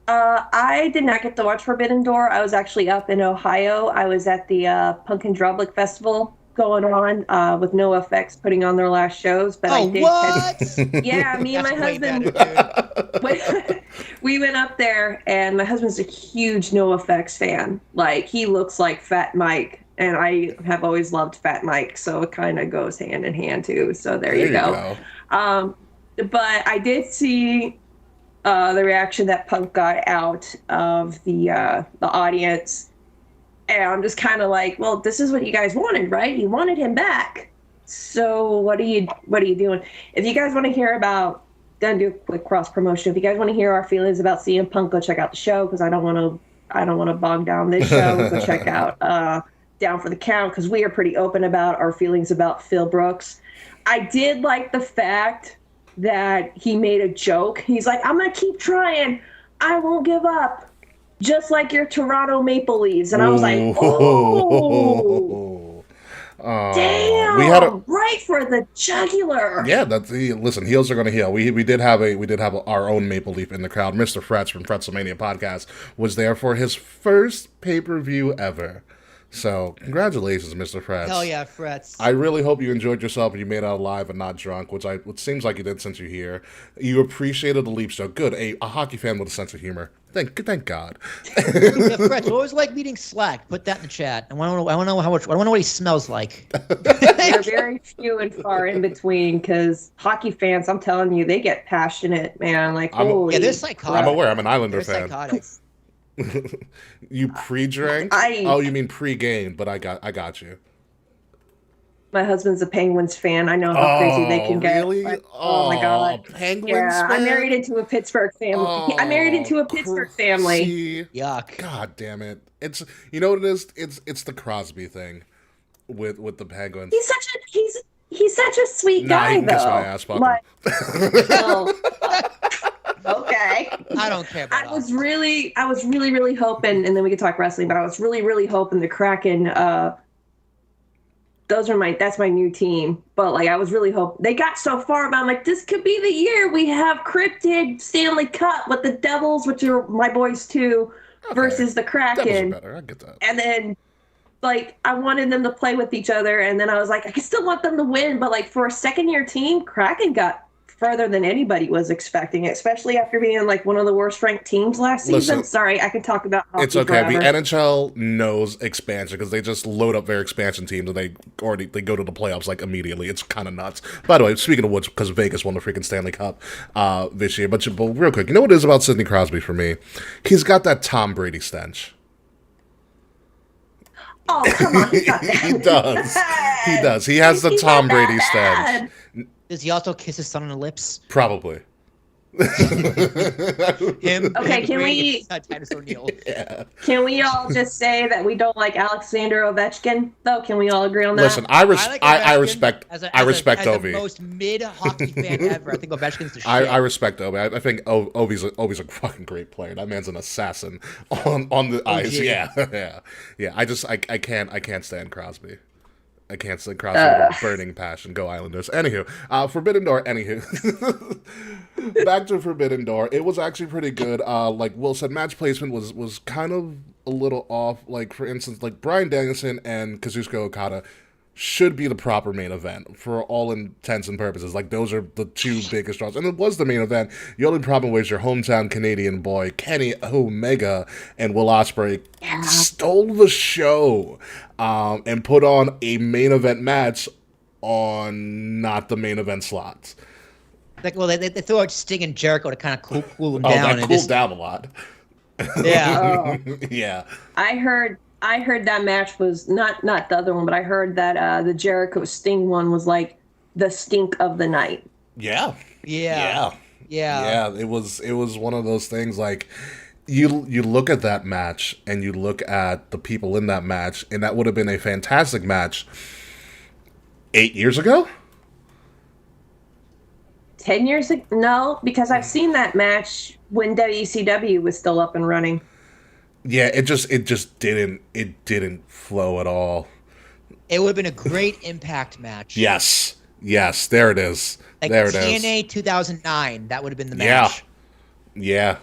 Speaker 3: I did not get to watch Forbidden Door. I was actually up in Ohio. I was at the Punk and Drublic Festival going on with NoFX putting on their last shows. But I did
Speaker 4: what?
Speaker 3: yeah, me and my
Speaker 4: That's way
Speaker 3: husband,
Speaker 4: better, dude.
Speaker 3: we went up there, and my husband's a huge NoFX fan. Like, he looks like Fat Mike, and I have always loved Fat Mike, so it kind of goes hand in hand, too. So there you go. But I did see the reaction that Punk got out of the audience. And I'm just kind of like, well, this is what you guys wanted, right? You wanted him back. So what are you doing? If you guys want to hear about, gonna do a quick cross promotion. If you guys want to hear our feelings about CM Punk, go check out the show, because I don't want to bog down this show. Go check out Down for the Count, because we are pretty open about our feelings about Phil Brooks. I did like the fact that he made a joke. He's like, I'm gonna keep trying. I won't give up. Just like your Toronto Maple Leafs. And I was like, oh, damn,
Speaker 2: we had
Speaker 3: right for the jugular.
Speaker 2: Yeah, listen, heels are going to heal. We did have our own Maple Leaf in the crowd. Mr. Frets from Fretzelmania Podcast was there for his first pay-per-view ever. So, congratulations, Mr. Frets.
Speaker 4: Hell yeah, Frets.
Speaker 2: I really hope you enjoyed yourself and you made it out alive and not drunk, which seems like you did since you're here. You appreciated the Leaf show. Good. A hockey fan with a sense of humor. Thank God.
Speaker 4: Yeah, Frets, what was it like meeting Slack? Put that in the chat. I want to know what he smells like.
Speaker 3: They're very few and far in between, because hockey fans, I'm telling you, they get passionate, man. Like, holy.
Speaker 4: Yeah, they're psychotic.
Speaker 2: I'm aware. I'm an Islander
Speaker 4: They're
Speaker 2: fan.
Speaker 4: psychotic.
Speaker 2: You pre-drank? Oh, you mean pre-game, but I got you.
Speaker 3: My husband's a Penguins fan. I know how crazy they can get.
Speaker 2: Really?
Speaker 3: But, oh my God.
Speaker 2: Penguins
Speaker 3: Yeah,
Speaker 2: fan?
Speaker 3: I'm married into a Pittsburgh family. I'm married into a Pittsburgh family.
Speaker 2: See?
Speaker 4: Yuck.
Speaker 2: God damn it! It's you know what it is. It's the Crosby thing with the Penguins.
Speaker 3: He's such a sweet guy,
Speaker 2: he can
Speaker 3: though.
Speaker 2: kiss my ass, fuck
Speaker 3: Like,
Speaker 2: him.
Speaker 3: well, okay.
Speaker 4: I don't care about
Speaker 3: I was really hoping, and then we could talk wrestling, but I was really hoping the Kraken, that's my new team. But like, I was really hoping they got so far, but I'm like, this could be the year we have cryptid Stanley Cup with the Devils, which are my boys too, versus the Kraken.
Speaker 2: Devils are better. I get that.
Speaker 3: And then, like, I wanted them to play with each other, and then I was like, I still want them to win, but like for a second-year team, Kraken got further than anybody was expecting, especially after being like one of the worst ranked teams last season.
Speaker 2: Listen,
Speaker 3: Sorry, I could talk about hockey
Speaker 2: it's okay.
Speaker 3: forever.
Speaker 2: The NHL knows expansion because they just load up their expansion teams and they go to the playoffs like immediately. It's kind of nuts. By the way, speaking of which, because Vegas won the freaking Stanley Cup this year, but real quick, you know what it is about Sidney Crosby for me? He's got that Tom Brady stench.
Speaker 3: Oh, come on. He's not
Speaker 2: He
Speaker 3: that
Speaker 2: does. He
Speaker 3: bad.
Speaker 2: does. He has the
Speaker 3: He's
Speaker 2: Tom
Speaker 3: not that
Speaker 2: Brady stench.
Speaker 3: bad.
Speaker 4: Does he also kiss his son on the lips?
Speaker 2: Probably.
Speaker 4: Him.
Speaker 3: Okay,
Speaker 4: him
Speaker 3: can
Speaker 4: agreeing
Speaker 3: we-
Speaker 4: against Titus O'Neil.
Speaker 2: Yeah.
Speaker 3: Can we all just say that we don't like Alexander Ovechkin, though? Can we all agree on that?
Speaker 2: Listen, I
Speaker 4: like
Speaker 2: I
Speaker 4: Ovechkin
Speaker 2: respect
Speaker 4: as a-
Speaker 2: I
Speaker 4: as a-
Speaker 2: respect
Speaker 4: as
Speaker 2: Ovi.
Speaker 4: the most mid hockey fan ever. I think Ovechkin's the shit.
Speaker 2: I respect Ovi. I think Ovi's a fucking great player. That man's an assassin on the ice. Yeah. I can't stand Crosby. I can't stand Crosby with a burning passion. Go Islanders. Anywho, Forbidden Door. Back to Forbidden Door. It was actually pretty good. Like Will said, match placement was kind of a little off. Like for instance, like Bryan Danielson and Kazuchika Okada should be the proper main event for all intents and purposes. Like those are the two biggest draws, and it was the main event. The only problem was your hometown Canadian boy Kenny Omega and Will Ospreay stole the show and put on a main event match on not the main event slots.
Speaker 4: Like, well, they threw out Sting and Jericho to kind of cool them
Speaker 2: Oh,
Speaker 4: down.
Speaker 2: that
Speaker 4: and
Speaker 2: cooled down a lot.
Speaker 4: Yeah.
Speaker 3: Oh.
Speaker 2: Yeah.
Speaker 3: I heard that match was not the other one, but I heard that the Jericho Sting one was like the stink of the night.
Speaker 2: Yeah.
Speaker 4: Yeah.
Speaker 2: Yeah, it was one of those things like you look at that match and you look at the people in that match, and that would have been a fantastic match 8 years ago.
Speaker 3: 10 years ago? No, because I've seen that match when WCW was still up and running.
Speaker 2: Yeah, it just didn't flow at all.
Speaker 4: It would have been a great Impact match.
Speaker 2: Yes, there it is.
Speaker 4: Like
Speaker 2: there it
Speaker 4: TNA
Speaker 2: is.
Speaker 4: 2009, that would have been the match.
Speaker 2: Yeah.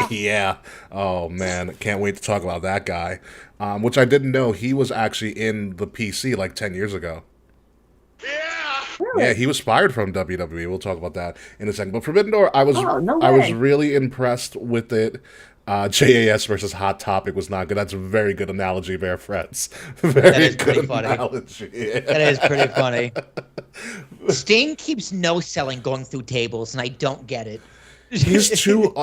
Speaker 2: Yeah. Oh man, can't wait to talk about that guy. Which I didn't know he was actually in the PC like 10 years ago.
Speaker 3: Really?
Speaker 2: Yeah, he was fired from WWE. We'll talk about that in a second. But Forbidden Door, I was
Speaker 3: no
Speaker 2: I was
Speaker 3: way.
Speaker 2: really impressed with it. JAS versus Hot Topic was not good. That's a very good analogy there, friends. Very
Speaker 4: is pretty
Speaker 2: good
Speaker 4: funny.
Speaker 2: analogy.
Speaker 4: That is pretty funny. Sting keeps no-selling going through tables, and I don't get it.
Speaker 2: He's too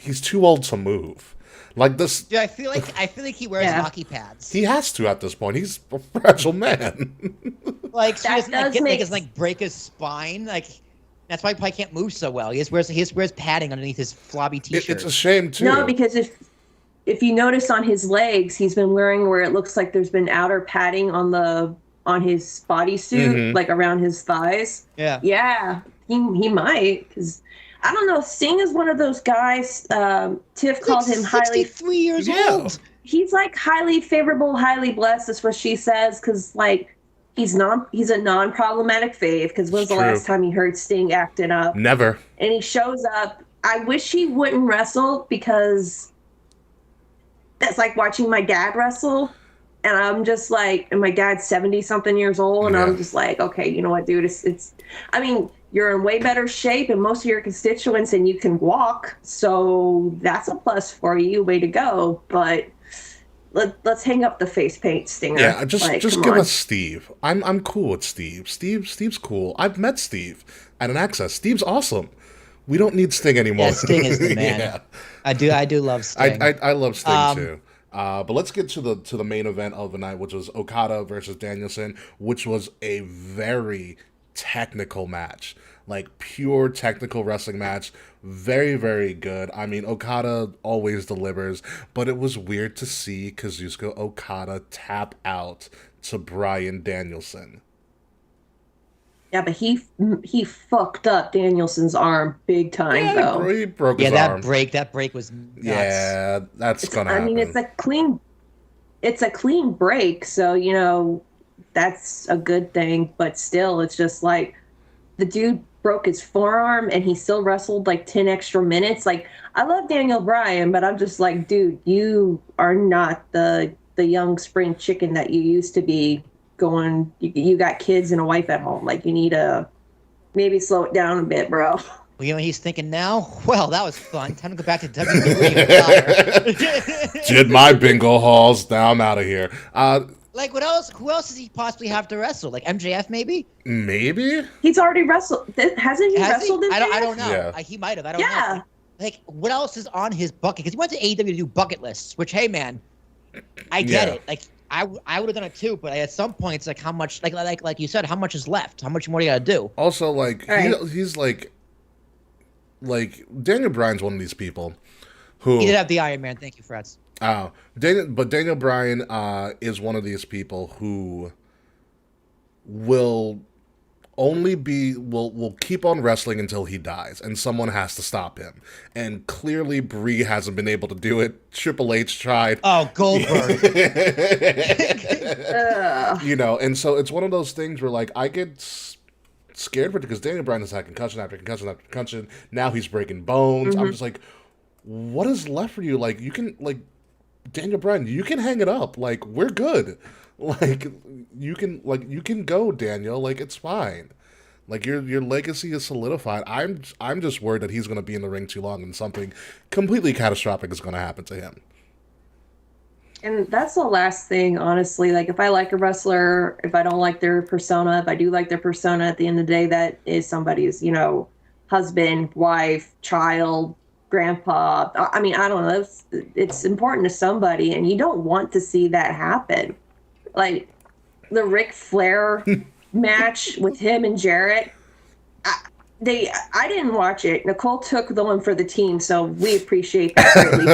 Speaker 2: he's too old to move. Like this,
Speaker 4: Yeah, I feel like he wears
Speaker 3: Yeah.
Speaker 4: hockey pads.
Speaker 2: he has to at this point. He's a fragile man.
Speaker 4: Like so he
Speaker 3: That
Speaker 4: doesn't
Speaker 3: does
Speaker 4: get,
Speaker 3: make
Speaker 4: doesn't like break his spine. Like that's why he probably can't move so well. He wears padding underneath his floppy t-shirt.
Speaker 2: It's a shame too.
Speaker 3: No, because if you notice on his legs, he's been wearing where it looks like there's been outer padding on his bodysuit, like around his thighs.
Speaker 4: Yeah.
Speaker 3: Yeah, he might, because I don't know. Sting is one of those guys. Tiff called him highly.
Speaker 4: 63 years
Speaker 2: Yeah.
Speaker 4: old.
Speaker 3: He's like highly favorable, highly blessed. Is what she says, because like he's a non-problematic fave. Because when's the
Speaker 2: True.
Speaker 3: last time you heard Sting acting up?
Speaker 2: Never.
Speaker 3: And he shows up. I wish he wouldn't wrestle, because that's like watching my dad wrestle. And I'm just like, and my dad's 70 something years old. And
Speaker 2: Yeah.
Speaker 3: I'm just like, okay, you know what, dude? It's, I mean, you're in way better shape and most of your constituents, and you can walk. So that's a plus for you. Way to go. But let's hang up the face paint, Stinger.
Speaker 2: Yeah, just
Speaker 3: come
Speaker 2: give
Speaker 3: on.
Speaker 2: us Steve. I'm cool with Steve. Steve's cool. I've met Steve at an Access. Steve's awesome. We don't need Sting anymore.
Speaker 4: Yeah, Sting is the man.
Speaker 2: Yeah.
Speaker 4: I do love Sting.
Speaker 2: I love Sting too. But let's get to the main event of the night, which was Okada versus Danielson, which was a very technical match, like pure technical wrestling match. Very, very good. I mean, Okada always delivers, but it was weird to see Kazuchika Okada tap out to Bryan Danielson.
Speaker 3: Yeah, but he fucked up Danielson's arm big time, though.
Speaker 2: He broke his
Speaker 4: that
Speaker 2: arm.
Speaker 4: break was nuts.
Speaker 2: Yeah, that's gonna happen.
Speaker 3: I mean, it's a clean break, so you know that's a good thing. But still, it's just like the dude broke his forearm and he still wrestled like 10 extra minutes. Like, I love Daniel Bryan, but I'm just like, dude, you are not the young spring chicken that you used to be. You got kids and a wife at home. Like, you need to maybe slow it down a bit, bro.
Speaker 4: Well, you know what he's thinking now? Well, that was fun. Time to go back to WWE and retire.
Speaker 2: Did my bingo halls. Now I'm out of here.
Speaker 4: Like, what else? Who else does he possibly have to wrestle? Like MJF, maybe?
Speaker 2: Maybe.
Speaker 3: He's already wrestled. Hasn't he wrestled in
Speaker 4: I don't know.
Speaker 2: Yeah.
Speaker 4: He might have. I don't know.
Speaker 3: Yeah.
Speaker 4: Like, what else is on his bucket? Because he went to AEW to do bucket lists, which, hey, man, I get
Speaker 2: Yeah.
Speaker 4: it. Like, I would have done it too, but at some point, it's like how much, like you said, how much is left? How much more do you got to do?
Speaker 2: Also, like
Speaker 3: Right.
Speaker 2: he's like Daniel Bryan's one of these people who
Speaker 4: He did have the Iron Man. Thank you, Freds.
Speaker 2: Daniel Bryan is one of these people who will will keep on wrestling until he dies, and someone has to stop him. And clearly, Brie hasn't been able to do it. Triple H tried.
Speaker 4: Oh, Goldberg.
Speaker 2: You know, and so it's one of those things where, like, I get scared for it because Daniel Bryan has had concussion after concussion after concussion. Now he's breaking bones. I'm just like, what is left for you? Like, you can, like, Daniel Bryan, you can hang it up. Like, we're good. Like, you can go, Daniel. Like, it's fine. Like, your legacy is solidified. I'm just worried that he's going to be in the ring too long and something completely catastrophic is going to happen to him.
Speaker 3: And that's the last thing, honestly. Like, if I like a wrestler, if I don't like their persona, if I do like their persona, at the end of the day, that is somebody's, husband, wife, child, grandpa. I mean, I don't know. It's important to somebody, and you don't want to see that happen. Like, the Ric Flair match with him and Jarrett. I didn't watch it. Nicole took the one for the team, so we appreciate that greatly.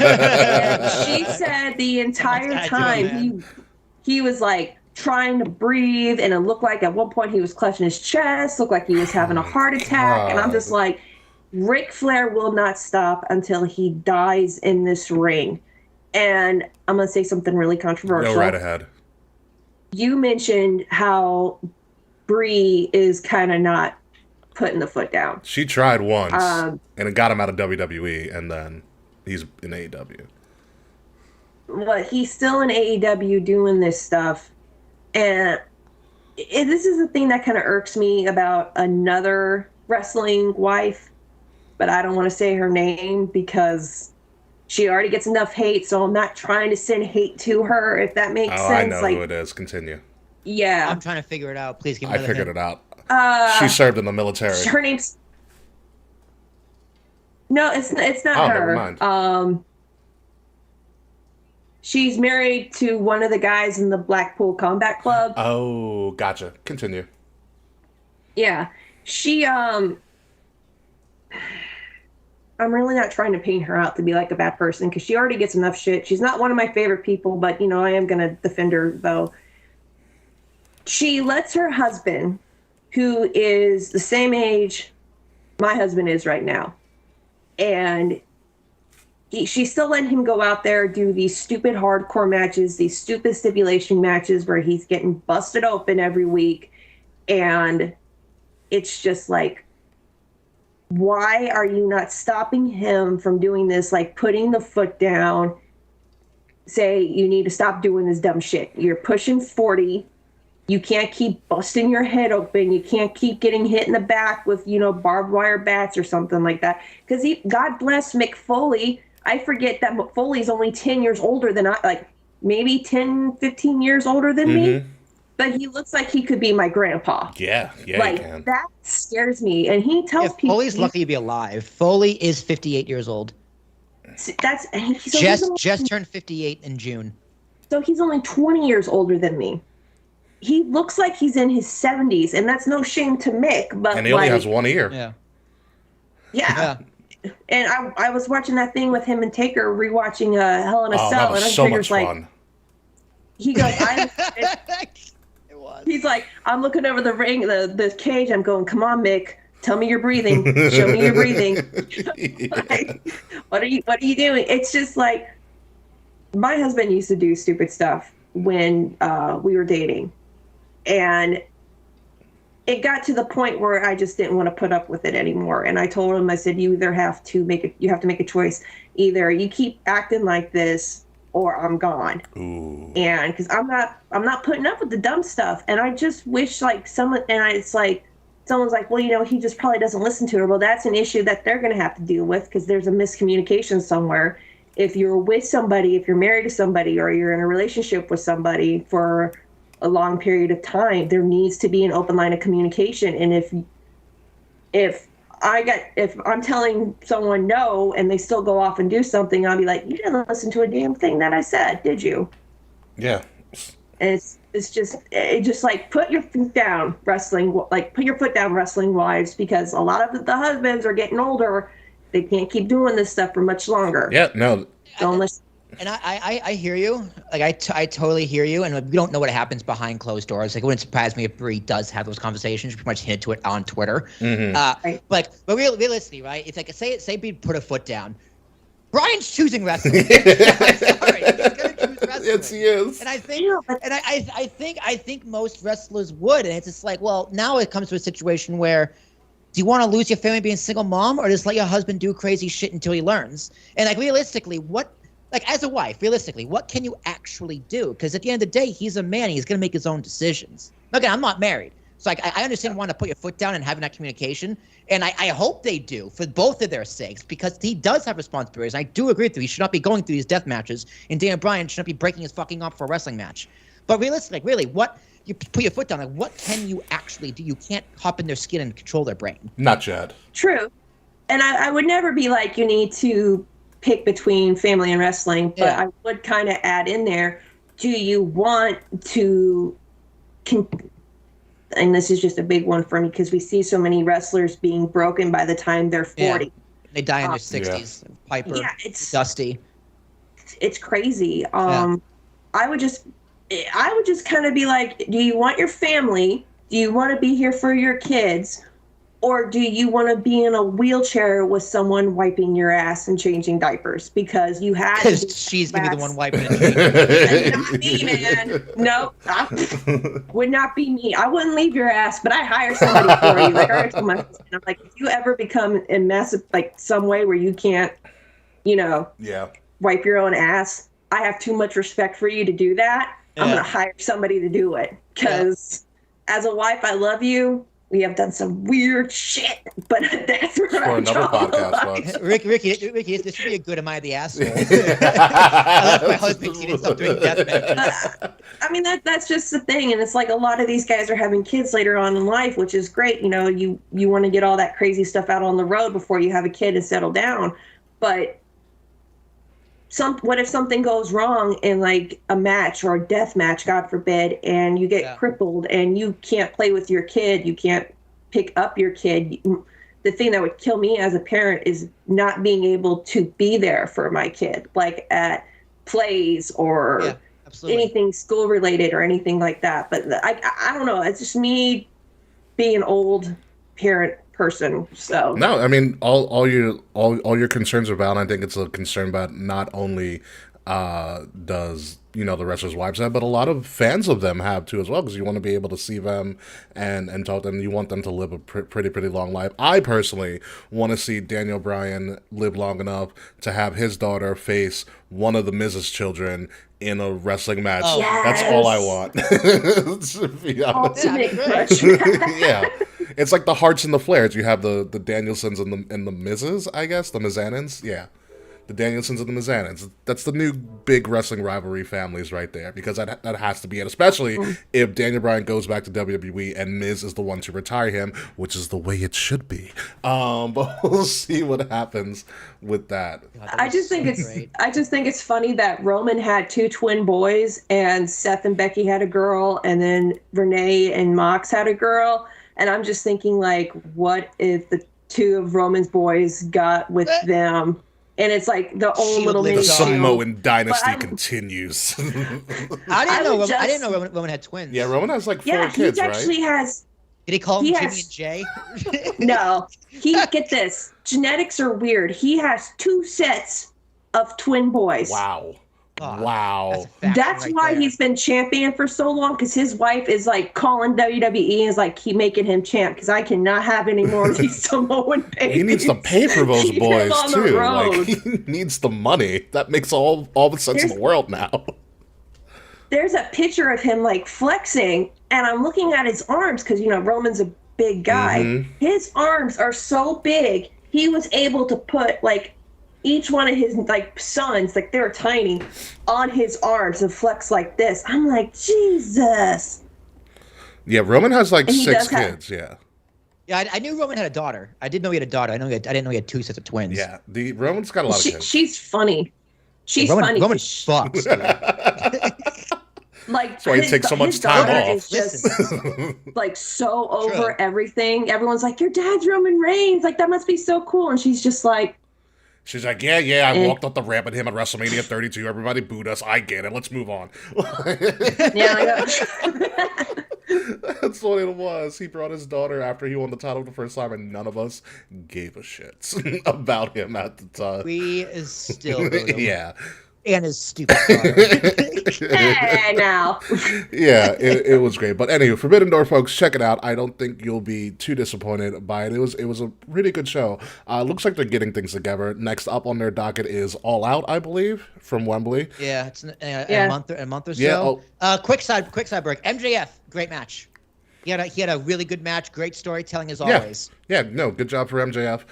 Speaker 3: And she said the entire time he was like trying to breathe, and it looked like at one point he was clutching his chest, looked like he was having a heart attack, and I'm just like, Ric Flair will not stop until he dies in this ring. And I'm gonna say something really controversial.
Speaker 2: Go right ahead.
Speaker 3: You mentioned how Brie is kind of not putting the foot down.
Speaker 2: She tried once, and it got him out of WWE, and then he's in AEW.
Speaker 3: But he's still in AEW doing this stuff. And this is the thing that kind of irks me about another wrestling wife, but I don't want to say her name because she already gets enough hate, so I'm not trying to send hate to her, if that makes sense.
Speaker 2: I know who it is. Continue.
Speaker 3: Yeah.
Speaker 4: I'm trying to figure it out. Please give me
Speaker 2: I
Speaker 4: another
Speaker 2: figured
Speaker 4: hint.
Speaker 2: it out. She served in the military.
Speaker 3: Her name's... No, it's not
Speaker 2: Oh,
Speaker 3: her.
Speaker 2: never mind.
Speaker 3: She's married to one of the guys in the Blackpool Combat Club.
Speaker 2: Oh, gotcha. Continue.
Speaker 3: Yeah. She, I'm really not trying to paint her out to be like a bad person because she already gets enough shit. She's not one of my favorite people, but, I am going to defend her, though. She lets her husband, who is the same age my husband is right now, and she still let him go out there, do these stupid hardcore matches, these stupid stipulation matches where he's getting busted open every week. And it's just like, why are you not stopping him from doing this? Like, putting the foot down, say, you need to stop doing this dumb shit. You're pushing 40. You can't keep busting your head open. You can't keep getting hit in the back with, barbed wire bats or something like that. Because God bless Mick Foley. I forget that Mick Foley's only 10 years older than maybe 10, 15 years older than me. But he looks like he could be my grandpa.
Speaker 2: Yeah, he can.
Speaker 3: That scares me. And he tells people...
Speaker 4: Foley's lucky to be alive. Foley is 58 years old. Just turned 58 in June.
Speaker 3: So he's only 20 years older than me. He looks like he's in his 70s, and that's no shame to Mick. But
Speaker 2: And he only has one ear.
Speaker 4: Yeah.
Speaker 3: Yeah. And I was watching that thing with him and Taker, rewatching Hell in a Cell,
Speaker 2: that was
Speaker 3: and
Speaker 2: so
Speaker 3: Taker's
Speaker 2: much
Speaker 3: like,
Speaker 2: fun.
Speaker 3: he goes,
Speaker 4: It was.
Speaker 3: he's like, I'm looking over the ring, the cage. I'm going, come on, Mick, tell me you're breathing. Show me you're breathing. Like, what are you doing? It's just like, my husband used to do stupid stuff when we were dating, and it got to the point where I just didn't want to put up with it anymore. And I told him, I said, you have to make a choice. Either you keep acting like this or I'm gone.
Speaker 2: Ooh.
Speaker 3: And because I'm not putting up with the dumb stuff. And I just wish it's like someone's like, well, he just probably doesn't listen to her. Well, that's an issue that they're going to have to deal with because there's a miscommunication somewhere. If you're with somebody, if you're married to somebody, or you're in a relationship with somebody for a long period of time, there needs to be an open line of communication. And if I'm telling someone no and they still go off and do something, I'll be like, you didn't listen to a damn thing that I said, did you?
Speaker 2: Yeah.
Speaker 3: And it's just like, put your foot down, wrestling wives, because a lot of the husbands are getting older. They can't keep doing this stuff for much longer.
Speaker 2: Yeah, no.
Speaker 3: Don't listen.
Speaker 4: And I hear you. Like I totally hear you. And we don't know what happens behind closed doors. Like it wouldn't surprise me if Brie does have those conversations. She pretty much hinted to it on Twitter.
Speaker 3: Right.
Speaker 4: But realistically, right? It's like say Brie put a foot down. Brian's choosing wrestling. I'm sorry, he's gonna choose wrestling.
Speaker 2: Yes, he is.
Speaker 4: And I think most wrestlers would. And it's just like, well, now it comes to a situation where, do you want to lose your family being a single mom, or just let your husband do crazy shit until he learns? And like realistically, as a wife, realistically, what can you actually do? Because at the end of the day, he's a man. He's going to make his own decisions. Again, I'm not married. So like, I understand wanting to put your foot down and having that communication. And I hope they do for both of their sakes, because he does have responsibilities. I do agree with you. He should not be going through these death matches. And Daniel Bryan should not be breaking his fucking arm for a wrestling match. But realistically, really, you put your foot down, like, what can you actually do? You can't hop in their skin and control their brain.
Speaker 2: Not Chad.
Speaker 3: True. And I would never be like, you need to pick between family and wrestling, but I would kind of add in there, do you want to, and this is just a big one for me because we see so many wrestlers being broken by the time they're 40.
Speaker 4: Yeah. They die in their 60s. Yeah. Piper, Dusty.
Speaker 3: It's crazy. I would just kind of be like, do you want your family? Do you want to be here for your kids? Or do you want to be in a wheelchair with someone wiping your ass and changing diapers? Because you had to.
Speaker 4: Because she's going to be the one wiping it.
Speaker 3: Not me, man. Nope. Would not be me. I wouldn't leave your ass, but I hire somebody for you. Like, I told my husband, I'm like, if you ever become in massive, like, some way where you can't, wipe your own ass, I have too much respect for you to do that. I'm going to hire somebody to do it. Because as a wife, I love you. We have done some weird shit, but that's where
Speaker 2: for another podcast.
Speaker 4: Ricky, this should be a good "Am I the asshole?" I left my husband. He didn't stop doing death matches.
Speaker 3: I mean, that's just the thing, and it's like a lot of these guys are having kids later on in life, which is great. You want to get all that crazy stuff out on the road before you have a kid and settle down, but. What if something goes wrong in like a match or a death match, God forbid, and you get crippled and you can't play with your kid, you can't pick up your kid. The thing that would kill me as a parent is not being able to be there for my kid, like at plays or anything school related or anything like that. But I don't know. It's just me being an old parent person. So
Speaker 2: no, I mean all your concerns are valid. I think it's a concern about not only does the wrestlers' wives have, but a lot of fans of them have too as well, because you want to be able to see them and talk to them. You want them to live a pretty long life. I personally want to see Daniel Bryan live long enough to have his daughter face one of the Miz's children in a wrestling match.
Speaker 3: Oh,
Speaker 2: that's all I want. To be honest. Yeah. It's like the Hearts and the Flairs. You have the Danielsons and the Miz's, I guess, the Mizanins. Yeah, the Danielsons and the Mizanins. That's the new big wrestling rivalry families right there, because that has to be it. Especially if Daniel Bryan goes back to WWE and Miz is the one to retire him, which is the way it should be. But we'll see what happens with that.
Speaker 4: God,
Speaker 3: I just think it's funny that Roman had 2 twin boys, and Seth and Becky had a girl, and then Renee and Mox had a girl. And I'm just thinking, like, what if the 2 of Roman's boys got with them? And it's like the old little mini.
Speaker 2: The Samoan dynasty continues.
Speaker 4: I didn't know Roman had twins.
Speaker 2: Yeah, Roman has like 4 kids,
Speaker 3: he actually has.
Speaker 4: Did he call them Jimmy and Jay?
Speaker 3: No. Get this. Genetics are weird. He has 2 sets of twin boys.
Speaker 2: Wow.
Speaker 4: Oh,
Speaker 2: wow.
Speaker 3: That's why he's been champion for so long, because his wife is like calling WWE and is like, keep making him champ, because I cannot have any more of these Samoan babies.
Speaker 2: He needs to pay for those boys too. Like, he needs the money. That makes all the sense in the world now. There's
Speaker 3: a picture of him like flexing, and I'm looking at his arms, because Roman's a big guy. His arms are so big. He was able to put like each one of his like sons, like they're tiny, on his arms and flex like this. I'm like, Jesus.
Speaker 2: Yeah, Roman has like
Speaker 3: And he
Speaker 2: 6
Speaker 3: does have-
Speaker 2: kids. Yeah,
Speaker 4: Yeah, I knew Roman had a daughter. I didn't know he had a daughter. I didn't know he had 2 sets of twins.
Speaker 2: yeah. The Roman's got a lot of kids.
Speaker 3: She's funny. She's
Speaker 4: Roman,
Speaker 3: funny.
Speaker 4: Roman
Speaker 3: 'cause
Speaker 4: fucks. Dude.
Speaker 3: like
Speaker 2: That's why he takes so much
Speaker 3: his
Speaker 2: time
Speaker 3: daughter
Speaker 2: off.
Speaker 3: is just like so over
Speaker 4: True.
Speaker 3: everything. Everyone's like, your dad's Roman Reigns. Like that must be so cool. And she's just like,
Speaker 2: She's like, yeah, I walked up the ramp with him at WrestleMania 32. Everybody booed us. I get it. Let's move on.
Speaker 3: yeah.
Speaker 2: That's what it was. He brought his daughter after he won the title the first time, and none of us gave a shit about him at the time.
Speaker 4: We is still booed him.
Speaker 2: Yeah.
Speaker 4: And his stupid daughter.
Speaker 3: Hey, now.
Speaker 2: Yeah, it was great. But anyway, Forbidden Door, folks, check it out. I don't think you'll be too disappointed by it. It was a really good show. Looks like they're getting things together. Next up on their docket is All Out, I believe, from Wembley.
Speaker 4: Yeah, it's a month or so.
Speaker 2: Yeah,
Speaker 4: Quick side break. MJF, great match. He had a really good match. Great storytelling as always.
Speaker 2: Yeah, no, good job for MJF.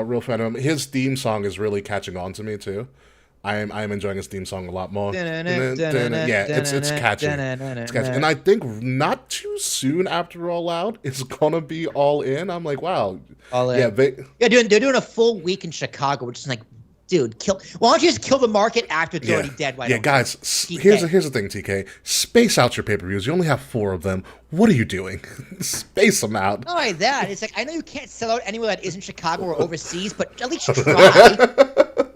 Speaker 2: Real fan of him. His theme song is really catching on to me too. I am enjoying his theme song a lot more. Yeah, it's catchy. It's catchy. And I think not too soon after All Out, it's gonna be All In. I'm like, wow.
Speaker 4: All In.
Speaker 2: Yeah,
Speaker 4: they're doing a full week in Chicago, which is like, dude, why don't you just kill the market after it's already dead?
Speaker 2: Yeah, guys, here's the thing, TK. Space out your pay-per-views. You only have 4 of them. What are you doing? Space them out.
Speaker 4: Not only that, it's like, I know you can't sell out anywhere that isn't Chicago or overseas, but at least try.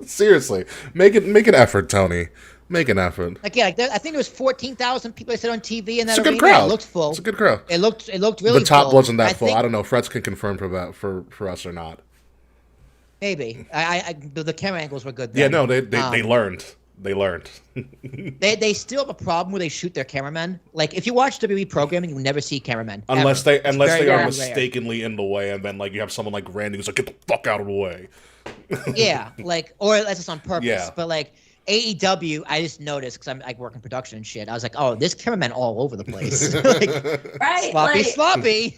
Speaker 2: Seriously, make an effort, Tony. Make an effort.
Speaker 4: Like, yeah, I think there was 14,000 people I said on TV in that
Speaker 2: It's a good
Speaker 4: arena.
Speaker 2: crowd.
Speaker 4: It looked full.
Speaker 2: It's a good crowd.
Speaker 4: It looked really
Speaker 2: The top
Speaker 4: full.
Speaker 2: wasn't that full. I don't know. Freds can confirm for that for us or not.
Speaker 4: Maybe. The camera angles were good.
Speaker 2: Yeah,
Speaker 4: Then.
Speaker 2: no, they learned. They learned.
Speaker 4: They still have a problem where they shoot their cameramen. Like, if you watch WWE programming, you never see cameramen.
Speaker 2: Unless
Speaker 4: ever.
Speaker 2: they are
Speaker 4: rare.
Speaker 2: mistakenly in the way, and then like you have someone like Randy who's like, get the fuck out of the way.
Speaker 4: Yeah, like, or that's just on purpose.
Speaker 2: Yeah.
Speaker 4: But like AEW, I just noticed because I'm like working production and shit. I was like, oh, this cameraman all over the place. Like,
Speaker 3: Right.
Speaker 4: sloppy.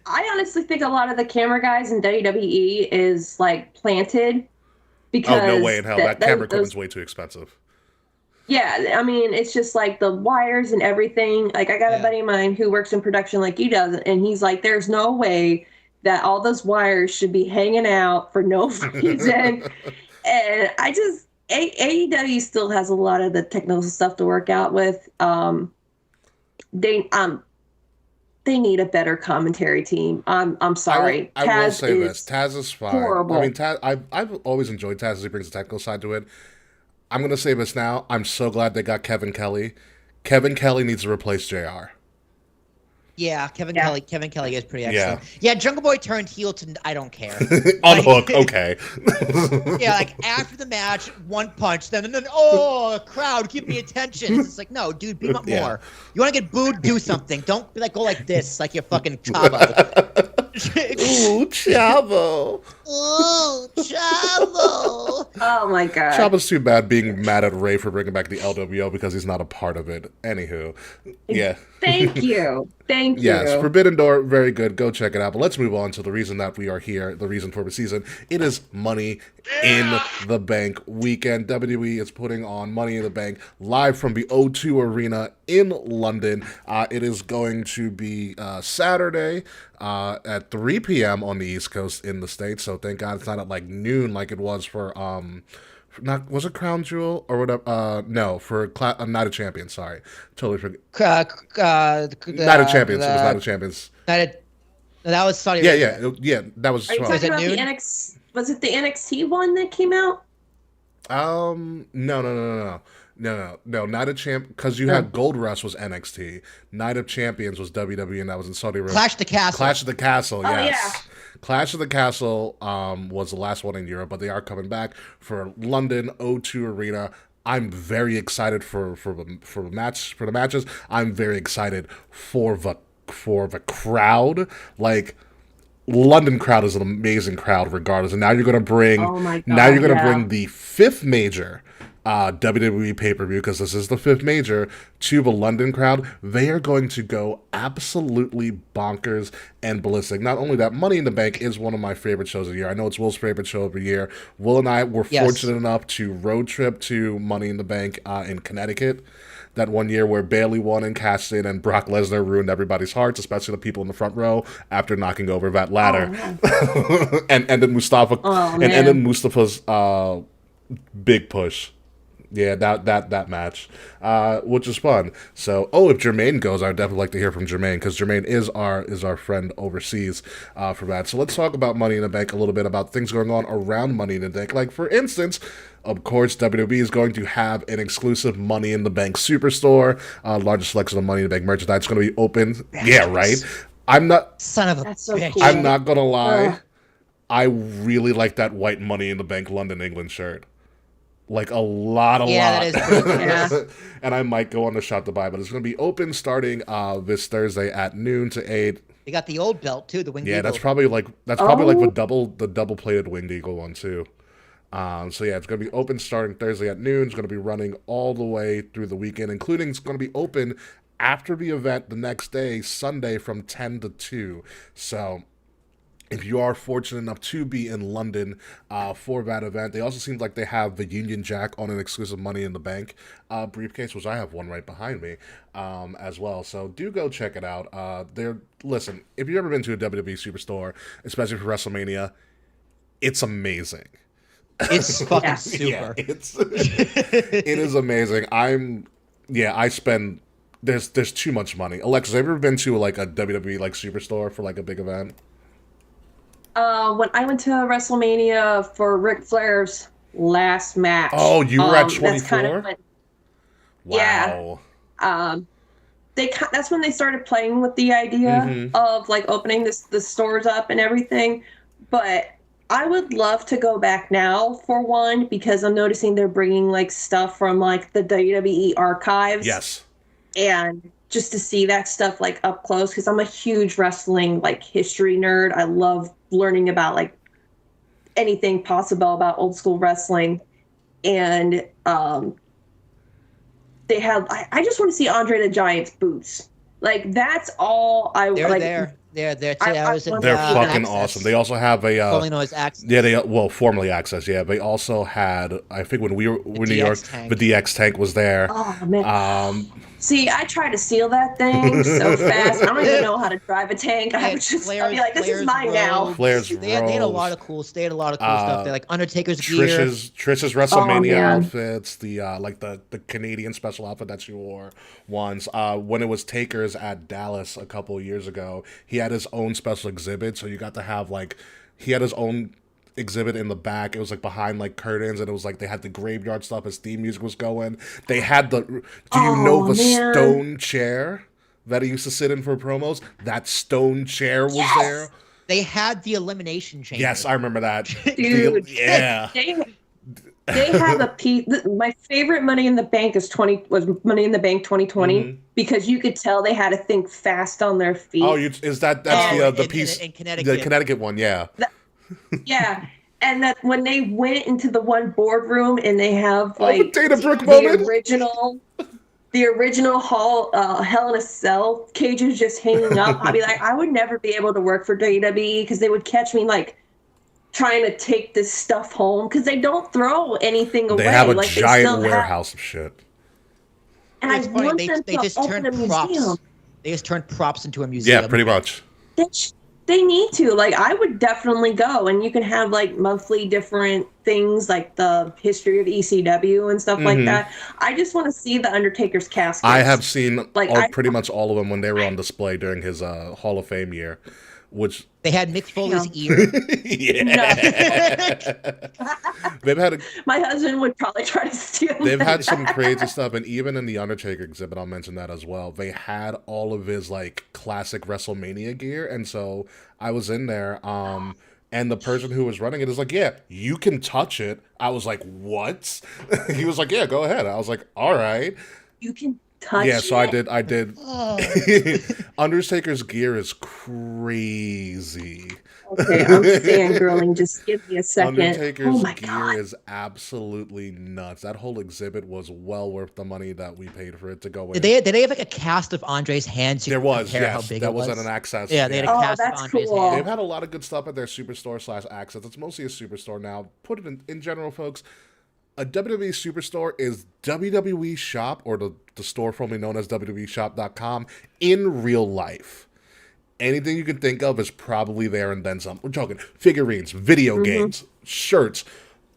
Speaker 3: I honestly think a lot of the camera guys in WWE is like planted because
Speaker 2: Oh, no way in hell. That camera equipment's way too expensive.
Speaker 3: Yeah, I mean, it's just like the wires and everything. Like, I got a buddy of mine who works in production like you does, and he's like, there's no way that all those wires should be hanging out for no reason. And I just, AEW still has a lot of the technical stuff to work out with. They need a better commentary team. I'm sorry.
Speaker 2: I will say this. Taz is fine.
Speaker 3: Horrible.
Speaker 2: I mean, Taz, I've always enjoyed Taz as he brings the technical side to it. I'm going to say this now. I'm so glad they got Kevin Kelly. Kevin Kelly needs to replace JR.
Speaker 4: Yeah, Kevin Kelly is pretty excellent. Yeah, Jungle Boy turned heel to I don't care.
Speaker 2: Unhook, okay.
Speaker 4: Yeah, like after the match, one punch, then crowd, give me attention. It's like, no, dude, beat him up more. You want to get booed? Do something. Don't be like, go like this, like you're fucking Chavo.
Speaker 2: Ooh, Chavo.
Speaker 4: Ooh, Chavo.
Speaker 3: Oh my god.
Speaker 2: Chavo's too bad being mad at Ray for bringing back the LWO because he's not a part of it. Anywho, yeah.
Speaker 3: Thank you. Thank you.
Speaker 2: Yes, Forbidden Door, very good. Go check it out. But let's move on to the reason that we are here, the reason for the season. It is Money in the Bank weekend. WWE is putting on Money in the Bank live from the O2 Arena in London. It is going to be Saturday at 3 p.m. on the East Coast in the States. So thank God it's not at like noon like it was for was it Crown Jewel or whatever? No, for Night of Champions. Sorry, totally forget. Night of Champions. It was Night of Champions.
Speaker 4: That was Saudi
Speaker 2: Arabia. Yeah. That was.
Speaker 3: Are you talking about the NXT? Was it the NXT one that came out?
Speaker 2: No. Night of Champ, because you had Gold Rush was NXT. Night of Champions was WWE, and that was in Saudi Arabia.
Speaker 4: Clash of the Castle.
Speaker 2: Yes.
Speaker 3: Yeah.
Speaker 2: Clash of the Castle was the last one in Europe, but they are coming back for London O2 Arena. I'm very excited for the matches. I'm very excited for the crowd. Like, London crowd is an amazing crowd regardless. And now you're going to bring bring the fifth major WWE pay-per-view, because this is the 5th major, to the London crowd, they are going to go absolutely bonkers and ballistic. Not only that, Money in the Bank is one of my favorite shows of the year. I know it's Will's favorite show of the year. Will and I were fortunate enough to road trip to Money in the Bank in Connecticut. That one year where Bailey won and cashed in, and Brock Lesnar ruined everybody's hearts, especially the people in the front row, after knocking over that ladder, and then Mustafa's big push. Yeah, that match, which is fun. So, if Jermaine goes, I'd definitely like to hear from Jermaine, because Jermaine is our friend overseas for that. So let's talk about Money in the Bank a little bit, about things going on around Money in the Bank. Like, for instance, of course, WWE is going to have an exclusive Money in the Bank superstore, largest selection of Money in the Bank merchandise. It's going to be open. Yeah, right. I'm not.
Speaker 4: Son of a
Speaker 3: That's so
Speaker 4: bitch.
Speaker 3: cool.
Speaker 2: I'm not gonna lie. I really like that white Money in the Bank London, England shirt. Like a lot.
Speaker 4: That is pretty cool.
Speaker 3: Yeah.
Speaker 2: And I might go on the shop to buy, but it's going to be open starting this Thursday at noon to 8.
Speaker 4: They got the old belt too, the Winged Eagle.
Speaker 2: That's probably like the double plated Winged Eagle one too. So yeah, it's going to be open starting Thursday at noon. It's going to be running all the way through the weekend, including it's going to be open after the event the next day, Sunday, from 10 to 2. So if you are fortunate enough to be in London for that event, they also seem like they have the Union Jack on an exclusive Money in the Bank briefcase, which I have one right behind me as well. So do go check it out. Listen, if you've ever been to a WWE Superstore, especially for WrestleMania, it's amazing.
Speaker 4: It's fucking super.
Speaker 2: Yeah, it is amazing. I spend. There's too much money. Alexis, have you ever been to like a WWE like Superstore for like a big event?
Speaker 3: When I went to WrestleMania for Ric Flair's last match.
Speaker 2: Oh, you were at 24?
Speaker 3: That's kind of when,
Speaker 2: wow.
Speaker 3: Yeah. That's when they started playing with the idea of like opening the stores up and everything. But I would love to go back now for one, because I'm noticing they're bringing like stuff from like the WWE archives.
Speaker 2: Yes.
Speaker 3: And just to see that stuff like up close, because I'm a huge wrestling like history nerd. I love learning about like anything possible about old school wrestling. And they have. I just want to see Andre the Giant's boots. Like that's all I.
Speaker 4: They're
Speaker 3: like,
Speaker 4: there. They're there.
Speaker 3: I
Speaker 2: They're fucking awesome. They also have a
Speaker 4: formerly known as Access.
Speaker 2: Yeah, formerly Access. Yeah, they also had. I think when we were in New York,
Speaker 4: tank.
Speaker 2: the DX tank was there.
Speaker 3: Oh man. See, I try to steal that thing so fast. I don't even know how to drive a tank. I would just I'd be like, this is mine now.
Speaker 2: Flair's
Speaker 4: They had a lot of cool. They had a lot of cool stuff. They like Undertaker's
Speaker 2: Trish's WrestleMania
Speaker 3: man.
Speaker 2: outfits. The like the Canadian special outfit that she wore once. When it was Taker's at Dallas a couple of years ago, he had his own special exhibit. So you got to have like he had his own exhibit in the back. It was like behind like curtains, and it was like they had the graveyard stuff as theme music was going. They had the stone chair that he used to sit in for promos? That stone chair was there.
Speaker 4: They had the elimination chamber.
Speaker 2: Yes, I remember that.
Speaker 3: Dude,
Speaker 2: yeah.
Speaker 3: They have a piece. My favorite Money in the Bank was Money in the Bank 2020 because you could tell they had to think fast on their feet.
Speaker 2: Oh, that's the piece
Speaker 4: in Connecticut.
Speaker 2: The Connecticut one, yeah.
Speaker 3: Yeah, and that when they went into the one boardroom and they have like
Speaker 2: Dana Brooke moment.
Speaker 3: the original Hell in a Cell cages just hanging up. I'd be like, I would never be able to work for WWE because they would catch me like trying to take this stuff home because they don't throw anything away.
Speaker 2: They have a
Speaker 3: like,
Speaker 2: giant warehouse of shit.
Speaker 3: And I want them
Speaker 4: they
Speaker 3: to
Speaker 4: just
Speaker 3: open
Speaker 4: turned
Speaker 3: a
Speaker 4: props.
Speaker 3: museum.
Speaker 4: They just turned props into a museum.
Speaker 2: Yeah, pretty much.
Speaker 3: They need to. Like, I would definitely go, and you can have like monthly different things, like the history of ECW and stuff like that. I just want to see the Undertaker's casket.
Speaker 2: I have seen
Speaker 3: like
Speaker 2: pretty much all of them when they were on display during his Hall of Fame year, which
Speaker 4: they had Mick Foley's ear.
Speaker 2: They've had
Speaker 3: my husband would probably try to steal.
Speaker 2: They've had some crazy stuff, and even in the Undertaker exhibit, I'll mention that as well. They had all of his like classic WrestleMania gear, and so I was in there, and the person who was running it is like, "Yeah, you can touch it." I was like, "What?" He was like, "Yeah, go ahead." I was like, "All right."
Speaker 3: You can touch.
Speaker 2: Yeah, so
Speaker 3: it?
Speaker 2: I did. Undertaker's gear is crazy.
Speaker 3: Okay, I'm fangirling. Just give me a second.
Speaker 2: Undertaker's
Speaker 3: Oh my
Speaker 2: gear
Speaker 3: god.
Speaker 2: is absolutely nuts. That whole exhibit was well worth the money that we paid for it to go in.
Speaker 4: Did they have like a cast of Andre's hands?
Speaker 2: There was,
Speaker 4: compare how
Speaker 2: yes.
Speaker 4: big
Speaker 2: That
Speaker 4: it
Speaker 2: was on an Access.
Speaker 4: Yeah, they had a
Speaker 3: Oh,
Speaker 4: cast of
Speaker 3: that's
Speaker 4: Andre's
Speaker 3: cool.
Speaker 2: They've
Speaker 4: hands.
Speaker 2: had a lot of good stuff at their Superstore / Access. It's mostly a Superstore now. Put it in general, folks. A WWE Superstore is WWE Shop, or the store formerly known as WWEshop.com, in real life. Anything you can think of is probably there and then some. We're talking figurines, video games, shirts,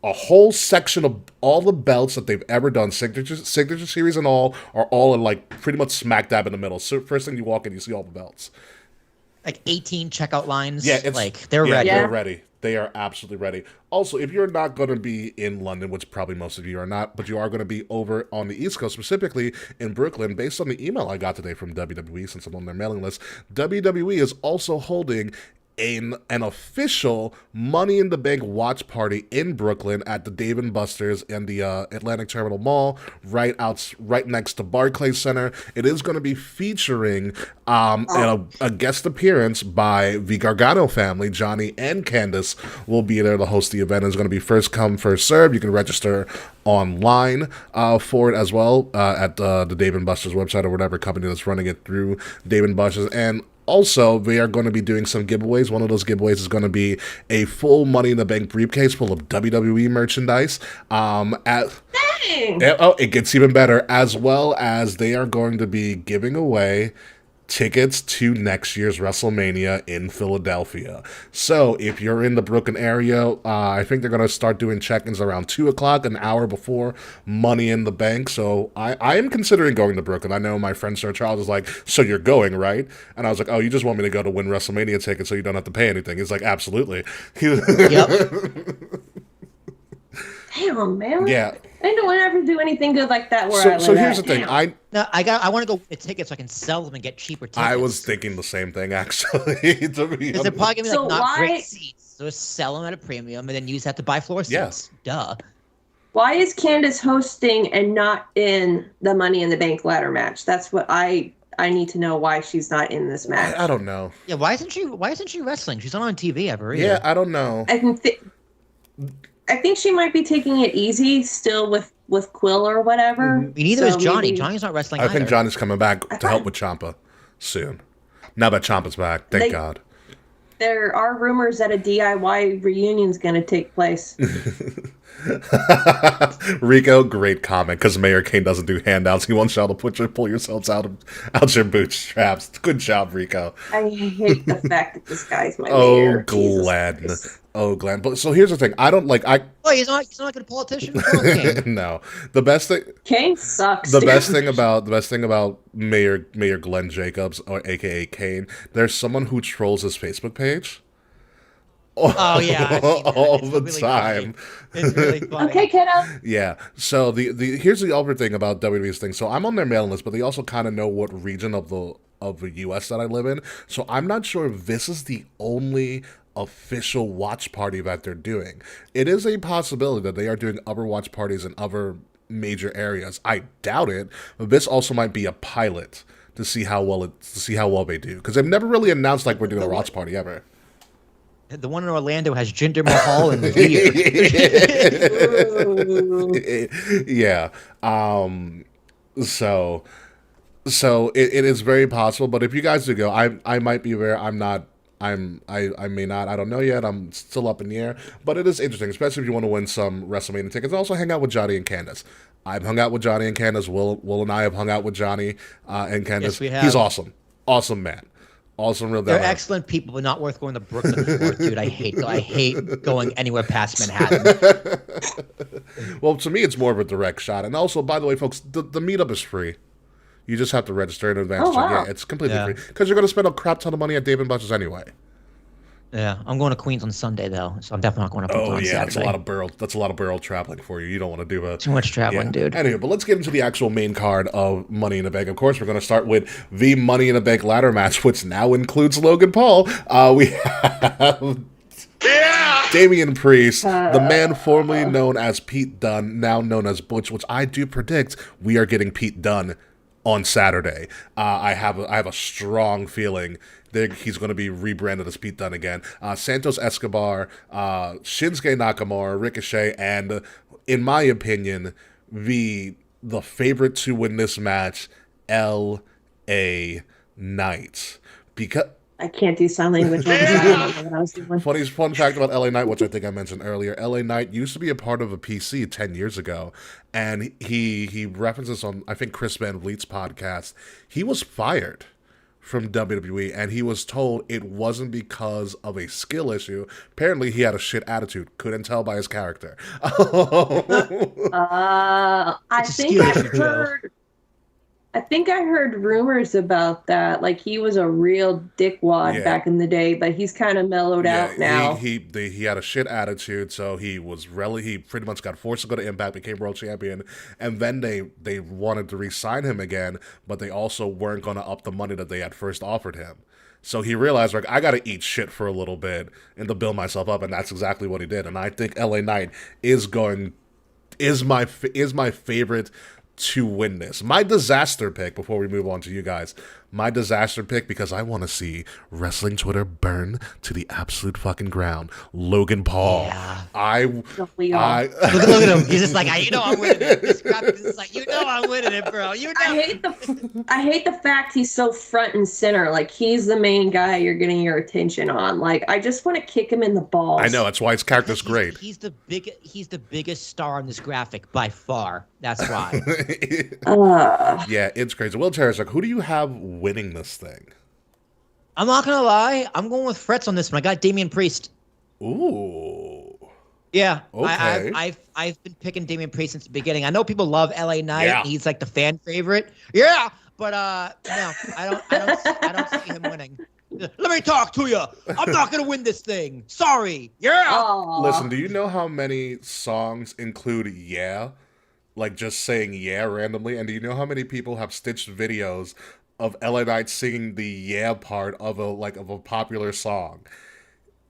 Speaker 2: a whole section of all the belts that they've ever done, signature series and all, are all in like pretty much smack dab in the middle. So first thing you walk in, you see all the belts.
Speaker 4: Like 18 checkout lines.
Speaker 2: Yeah, it's
Speaker 4: like they're ready.
Speaker 2: They're ready. They are absolutely ready. Also, if you're not going to be in London, which probably most of you are not, but you are going to be over on the East Coast, specifically in Brooklyn, based on the email I got today from WWE, since I'm on their mailing list, WWE is also holding an official Money in the Bank watch party in Brooklyn at the Dave & Buster's in the Atlantic Terminal Mall, right next to Barclays Center. It is going to be featuring a guest appearance by the Gargano family. Johnny and Candace will be there to host the event. It's going to be first come, first serve. You can register online for it as well at the Dave & Buster's website, or whatever company that's running it through Dave & Buster's. And also, they are going to be doing some giveaways. One of those giveaways is going to be a full Money in the Bank briefcase full of WWE merchandise. It gets even better, as well as they are going to be giving away tickets to next year's WrestleMania in Philadelphia. So if you're in the Brooklyn area, I think they're going to start doing check-ins around 2 o'clock, an hour before Money in the Bank. So I am considering going to Brooklyn. I know my friend Sir Charles is like, so you're going, right? And I was like, oh, you just want me to go to win WrestleMania tickets so you don't have to pay anything. He's like, absolutely.
Speaker 4: Yep.
Speaker 3: Damn, man.
Speaker 2: Yeah.
Speaker 3: I don't ever do anything good like that where I live.
Speaker 2: So here's the thing.
Speaker 3: Damn.
Speaker 4: I want to go get tickets so I can sell them and get cheaper tickets.
Speaker 2: I was thinking the same thing, actually. To be
Speaker 4: Because they're probably gonna be
Speaker 3: So
Speaker 4: like not
Speaker 3: why-
Speaker 4: great seats. So sell them at a premium and then use that to buy floor seats. Duh.
Speaker 3: Why is Candace hosting and not in the Money in the Bank ladder match? That's what I need to know, why she's not in this match.
Speaker 2: I don't know.
Speaker 4: Yeah, why isn't she wrestling? She's not on TV ever either.
Speaker 2: Yeah, I don't know.
Speaker 3: I think she might be taking it easy still with Quill or whatever.
Speaker 4: And neither is
Speaker 3: So
Speaker 4: Johnny.
Speaker 3: maybe-
Speaker 4: Johnny's not wrestling
Speaker 2: I
Speaker 4: either.
Speaker 2: think Johnny's coming back to help with Ciampa soon. Now that Ciampa's back, thank God.
Speaker 3: There are rumors that a DIY reunion is going to take place.
Speaker 2: Rico, great comment, because Mayor Kane doesn't do handouts. He wants y'all to pull yourselves out your bootstraps. Good job, Rico.
Speaker 3: I hate the fact that this guy's my
Speaker 2: Oh,
Speaker 3: mayor. Jesus
Speaker 2: Glenn.
Speaker 3: Christ.
Speaker 2: Oh, Glenn. But so here's the thing.
Speaker 4: Oh, he's not a good politician. Come on, Kane.
Speaker 2: No. The best thing
Speaker 3: Kane sucks.
Speaker 2: The
Speaker 3: dude.
Speaker 2: best thing about Mayor Glenn Jacobs, or AKA Kane, there's someone who trolls his Facebook page.
Speaker 4: Oh yeah, I've seen that.
Speaker 2: All
Speaker 4: It's
Speaker 2: the
Speaker 4: really
Speaker 2: time.
Speaker 4: funny. It's really funny.
Speaker 3: Okay, kiddo.
Speaker 2: Yeah. So the here's the other thing about WWE's thing. So I'm on their mailing list, but they also kind of know what region of the US that I live in. So I'm not sure if this is the only official watch party that they're doing. It is a possibility that they are doing other watch parties in other major areas. I doubt it, but this also might be a pilot to see how well they do, because they've never really announced like we're doing a watch party ever.
Speaker 4: The one in Orlando has Jinder Mahal and Veer.
Speaker 2: Yeah. So it is very possible. But if you guys do go, I might be there. I'm not. I may not. I don't know yet. I'm still up in the air. But it is interesting, especially if you want to win some WrestleMania tickets. Also, hang out with Johnny and Candace. I've hung out with Johnny and Candace. Will and I have hung out with Johnny and Candace.
Speaker 4: Yes, we have.
Speaker 2: He's awesome. Awesome man. Awesome, real
Speaker 4: They're
Speaker 2: down.
Speaker 4: excellent people, but not worth going to Brooklyn for, dude. I hate going anywhere past Manhattan.
Speaker 2: Well, to me, it's more of a direct shot. And also, by the way, folks, the meetup is free. You just have to register in advance.
Speaker 3: Oh, wow.
Speaker 2: Yeah, it's completely
Speaker 4: Yeah.
Speaker 2: free. Because you're going to spend a crap ton of money at Dave & Buster's anyway.
Speaker 4: Yeah, I'm going to Queens on Sunday though, so I'm definitely not going to Brooklyn
Speaker 2: Oh,
Speaker 4: on
Speaker 2: yeah,
Speaker 4: Saturday.
Speaker 2: that's a lot of borough traveling for you. You don't want to do that.
Speaker 4: Too much traveling, dude.
Speaker 2: Anyway, but let's get into the actual main card of Money in the Bank. Of course, we're going to start with the Money in the Bank ladder match, which now includes Logan Paul. We have Damian Priest, the man formerly known as Pete Dunne, now known as Butch, which I do predict we are getting Pete Dunne on Saturday. I have a strong feeling that he's going to be rebranded as Pete Dunne again. Santos Escobar, Shinsuke Nakamura, Ricochet, and in my opinion, the favorite to win this match, L.A. Knight, because.
Speaker 3: I can't do sign language. I don't know what I was doing.
Speaker 2: Fun fact about LA Knight, which I think I mentioned earlier. LA Knight used to be a part of a PC 10 years ago, and he references on, I think, Chris Van Vliet's podcast. He was fired from WWE, and he was told it wasn't because of a skill issue. Apparently, he had a shit attitude. Couldn't tell by his character.
Speaker 3: I think I heard rumors about that. Like, he was a real dickwad back in the day, but he's kind of mellowed out now.
Speaker 2: He had a shit attitude, so he pretty much got forced to go to Impact, became world champion, and then they wanted to re-sign him again, but they also weren't going to up the money that they had first offered him. So he realized, like, I got to eat shit for a little bit and to build myself up, and that's exactly what he did. And I think LA Knight is my favorite to win this. My disaster pick, before we move on to you guys, my disaster pick, because I want to see wrestling Twitter burn to the absolute fucking ground, Logan Paul.
Speaker 4: Yeah.
Speaker 3: Look
Speaker 4: at him. He's just like, I'm winning it. This crap is just like, I'm winning it, bro.
Speaker 3: I hate the fact he's so front and center. Like, he's the main guy you're getting your attention on. Like, I just want to kick him in the balls.
Speaker 2: I know, that's why his character's great.
Speaker 4: He's the biggest star on this graphic by far. That's why.
Speaker 2: Yeah, it's crazy. Will Terrace, like, who do you have winning this thing?
Speaker 4: I'm not gonna lie. I'm going with Fretz on this one. I got Damian Priest.
Speaker 2: Ooh.
Speaker 4: Yeah.
Speaker 2: Okay.
Speaker 4: I've been picking Damian Priest since the beginning. I know people love LA Knight.
Speaker 2: Yeah.
Speaker 4: He's like the fan favorite. Yeah. But no, I don't see him winning. Let me talk to you. I'm not gonna win this thing. Sorry. Yeah.
Speaker 3: Aww.
Speaker 2: Listen, do you know how many songs include yeah? Like just saying yeah randomly? And do you know how many people have stitched videos of LA Knight singing the yeah part of a popular song?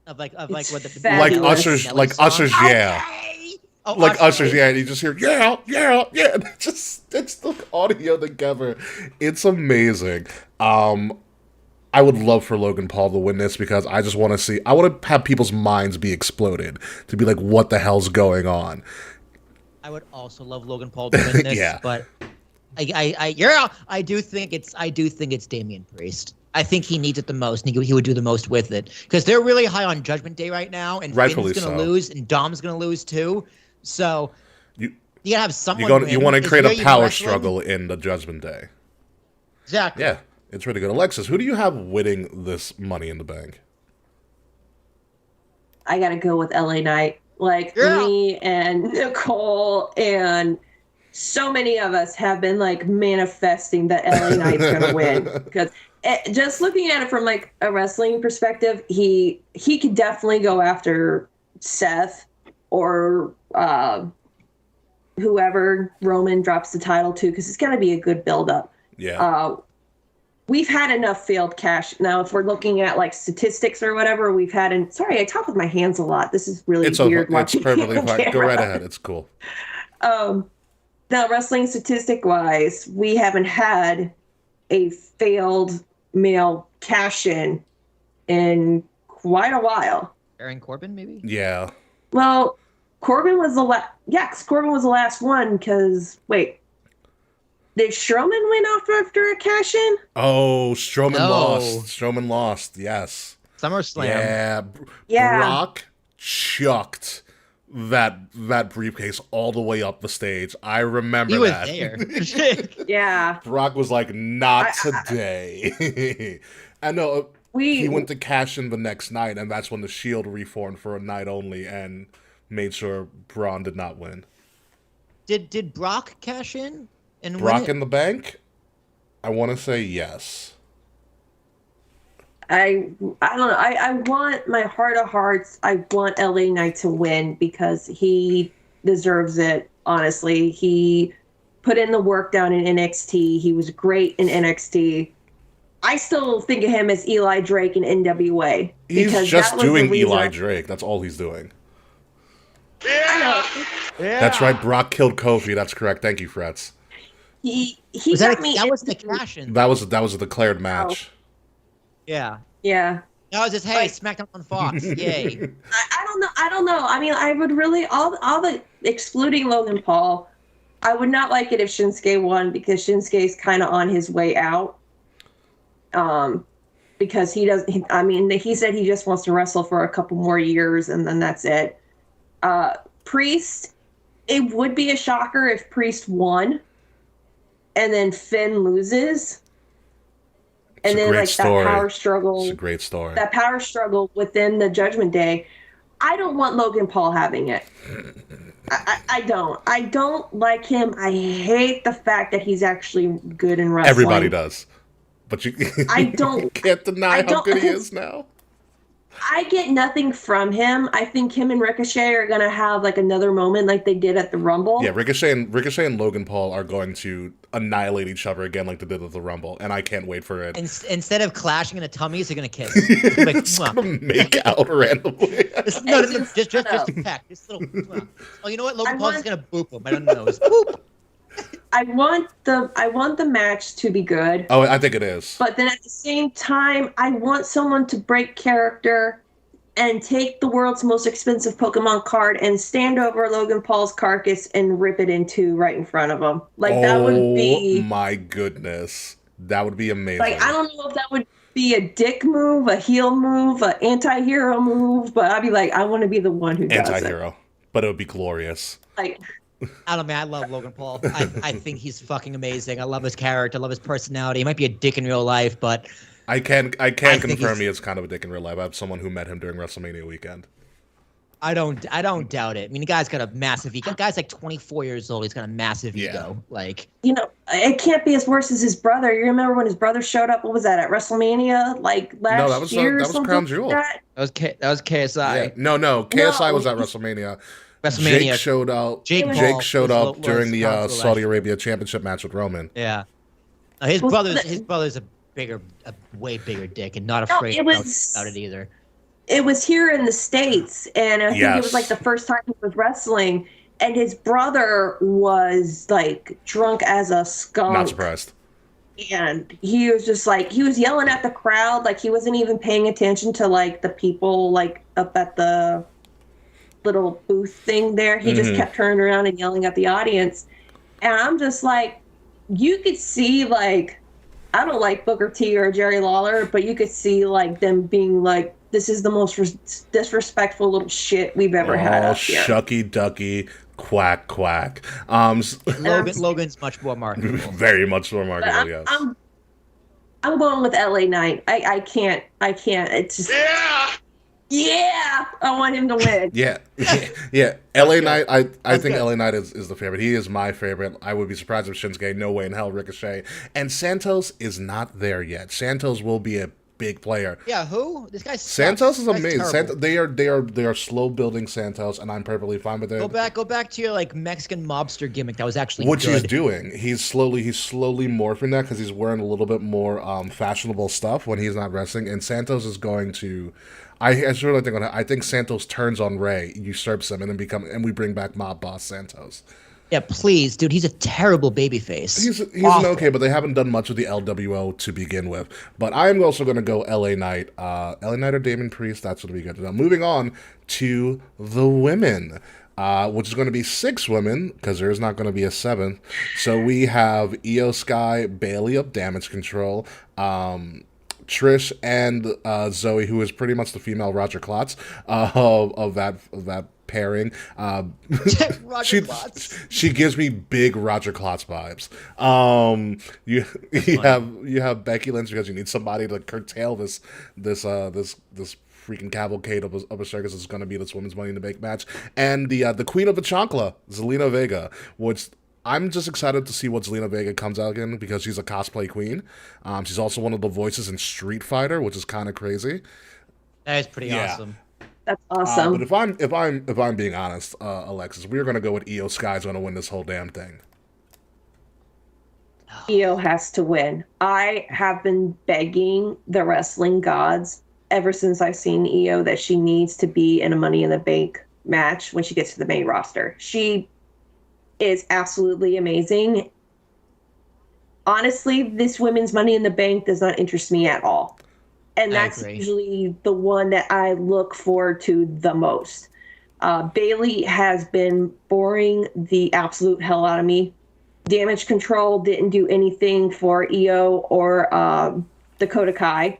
Speaker 4: Of what the
Speaker 3: fabulous.
Speaker 2: Usher's yeah.
Speaker 4: Oh,
Speaker 2: Like Usher's yeah, and you just hear yeah, and it's the audio together. It's amazing. I would love for Logan Paul to win this because I just want to have people's minds be exploded to be like, what the hell's going on?
Speaker 4: I would also love Logan Paul to win this,
Speaker 2: Yeah.
Speaker 4: but I do think it's Damian Priest. I think he needs it the most, and he would do the most with it because they're really high on Judgment Day right now, and
Speaker 2: Rightfully
Speaker 4: Finn's going to
Speaker 2: so.
Speaker 4: lose, and Dom's going to lose too. So you gotta have someone.
Speaker 2: You want to
Speaker 4: It's
Speaker 2: create a
Speaker 4: really
Speaker 2: power
Speaker 4: wrestling.
Speaker 2: struggle in the Judgment Day.
Speaker 4: Exactly.
Speaker 2: Yeah, it's really good. Alexis, who do you have winning this Money in the Bank?
Speaker 3: I gotta go with LA Knight. Like, me and Nicole and so many of us have been like manifesting that LA Knight's gonna win because just looking at it from like a wrestling perspective, he could definitely go after Seth or whoever Roman drops the title to because it's gonna be a good build up.
Speaker 2: Yeah.
Speaker 3: We've had enough failed cash. Now, if we're looking at like statistics or whatever, sorry, I talk with my hands a lot. This is really weird.
Speaker 2: It's perfectly fine. Go right ahead. It's cool.
Speaker 3: Now, wrestling statistic wise, we haven't had a failed male cash in quite a while.
Speaker 4: Baron Corbin, maybe?
Speaker 2: Yeah.
Speaker 3: Well, Corbin was the last. Yeah, 'cause Corbin was the last one. Because wait, did Strowman win after a cash in?
Speaker 2: Oh, Strowman
Speaker 4: No.
Speaker 2: lost. Strowman lost. Yes.
Speaker 4: SummerSlam.
Speaker 3: Yeah.
Speaker 2: Brock chucked that briefcase all the way up the stage. I remember
Speaker 4: He was
Speaker 2: that.
Speaker 4: there.
Speaker 3: Yeah.
Speaker 2: Brock was like, not today. I know. He went to cash in the next night, and that's when the Shield reformed for a night only and made sure Braun did not win.
Speaker 4: Did Brock cash in and
Speaker 2: Brock
Speaker 4: win it?
Speaker 2: in the bank? I want to say yes.
Speaker 3: I don't know. I want my heart of hearts. I want LA Knight to win because he deserves it. Honestly, he put in the work down in NXT. He was great in NXT. I still think of him as Eli Drake in NWA.
Speaker 2: He's just doing Eli Drake. That's all he's doing.
Speaker 3: I know.
Speaker 2: That's right. Brock killed Kofi. That's correct. Thank you, Fretz.
Speaker 3: he
Speaker 4: Was
Speaker 3: got me.
Speaker 4: that was the cash in?
Speaker 2: That was a declared match.
Speaker 4: Yeah.
Speaker 3: Yeah.
Speaker 4: That was just, hey, SmackDown on Fox. Yay.
Speaker 3: I don't know. I mean, I would really all the excluding Logan Paul. I would not like it if Shinsuke won because Shinsuke's kind of on his way out. Because he does. I mean, he said he just wants to wrestle for a couple more years and then that's it. Priest. It would be a shocker if Priest won, and then Finn loses. And then like
Speaker 2: story.
Speaker 3: that power struggle.
Speaker 2: It's a great story.
Speaker 3: That power struggle within the Judgment Day. I don't want Logan Paul having it. I don't. I don't like him. I hate the fact that he's actually good in wrestling.
Speaker 2: Everybody does. But you can't deny how good he is now.
Speaker 3: I get nothing from him. I think him and Ricochet are gonna have like another moment like they did at the Rumble.
Speaker 2: Yeah, Ricochet and Logan Paul are going to annihilate each other again like they did at the Rumble, and I can't wait for it.
Speaker 4: Instead of clashing in the tummies, they're gonna kiss. Like,
Speaker 2: It's gonna make out randomly.
Speaker 4: just a peck. Just little. Oh, you know what? Logan Paul's just gonna boop him. I don't know. Just boop.
Speaker 3: I want the match to be good.
Speaker 2: Oh, I think it is.
Speaker 3: But then at the same time, I want someone to break character and take the world's most expensive Pokemon card and stand over Logan Paul's carcass and rip it in two right in front of him. Like that would be.
Speaker 2: Oh my goodness, that would be amazing.
Speaker 3: Like I don't know if that would be a dick move, a heel move, an anti-hero move, but I'd be like, I want to be the one who does
Speaker 2: anti-hero, but it would be glorious.
Speaker 3: Like.
Speaker 4: I don't know, man. I love Logan Paul. I think he's fucking amazing. I love his character. I love his personality. He might be a dick in real life, but
Speaker 2: I can confirm he is kind of a dick in real life. I have someone who met him during WrestleMania weekend.
Speaker 4: I don't doubt it. I mean, the guy's got a massive ego. The guy's like 24 years old. He's got a massive ego. Like,
Speaker 3: you know, it can't be as worse as his brother. You remember when his brother showed up? What was that at WrestleMania? Like last year?
Speaker 2: That was Crown Jewel.
Speaker 4: That was KSI.
Speaker 2: Yeah. No, KSI was at WrestleMania.
Speaker 4: WrestleMania.
Speaker 2: Jake showed up during the Saudi Arabia Championship match with Roman.
Speaker 4: Yeah. No, his brother's a way bigger dick and not afraid about it either.
Speaker 3: It was here in the States, and I think it was like the first time he was wrestling, and his brother was like drunk as a skunk.
Speaker 2: Not surprised.
Speaker 3: And he was just like, he was yelling at the crowd, like he wasn't even paying attention to like the people like up at the little booth thing there. He just kept turning around and yelling at the audience. And I'm just like, you could see like, I don't like Booker T or Jerry Lawler, but you could see like them being like, this is the most disrespectful little shit we've ever had up here.
Speaker 2: Shucky ducky, quack quack.
Speaker 4: Logan's much more marketable.
Speaker 2: Very much more marketable, yes.
Speaker 3: I'm going with LA Knight. I can't. It's just Yeah, I want him to win.
Speaker 2: Yeah. LA Knight, I think LA Knight is the favorite. He is my favorite. I would be surprised if Shinsuke, no way in hell, Ricochet. And Santos is not there yet. Santos will be a big player.
Speaker 4: Yeah, who? This guy sucks.
Speaker 2: Santos is amazing. They are slow building Santos, and I'm perfectly fine with it.
Speaker 4: Go back to your like Mexican mobster gimmick. That was actually
Speaker 2: which
Speaker 4: good.
Speaker 2: he's doing. He's slowly morphing that because he's wearing a little bit more fashionable stuff when he's not wrestling. And Santos is going to. I think Santos turns on Ray, usurps him, and we bring back Mob Boss Santos.
Speaker 4: Yeah, please, dude. He's a terrible babyface.
Speaker 2: He's an okay, but they haven't done much of the LWO to begin with. But I'm also going to go LA Knight. LA Knight or Damon Priest, that's going to be good. Now, moving on to the women, which is going to be 6 women, because there is not going to be a 7th. So we have Io Sky, Bailey of Damage Control, Trish and Zoe, who is pretty much the female Roger Klotz of that pairing. She gives me big Roger Klotz vibes. You have Becky Lynch because you need somebody to curtail this freaking cavalcade of a circus is going to be this women's Money in the Bank match, and the queen of the chancla, Zelina Vega, which I'm just excited to see what Zelina Vega comes out in because she's a cosplay queen. She's also one of the voices in Street Fighter, which is kind of crazy.
Speaker 4: That is pretty awesome.
Speaker 3: That's awesome.
Speaker 2: But if I'm being honest, Alexis, we're gonna go with Io Sky's gonna win this whole damn thing.
Speaker 3: Io has to win. I have been begging the wrestling gods ever since I've seen Io that she needs to be in a Money in the Bank match when she gets to the main roster. She is absolutely amazing. honestly, this women's Money in the Bank does not interest me at all. And
Speaker 4: I
Speaker 3: that's
Speaker 4: agree.
Speaker 3: usually the one that I look forward to the most. Bailey has been boring the absolute hell out of me. Damage Control didn't do anything for Io or Dakota Kai.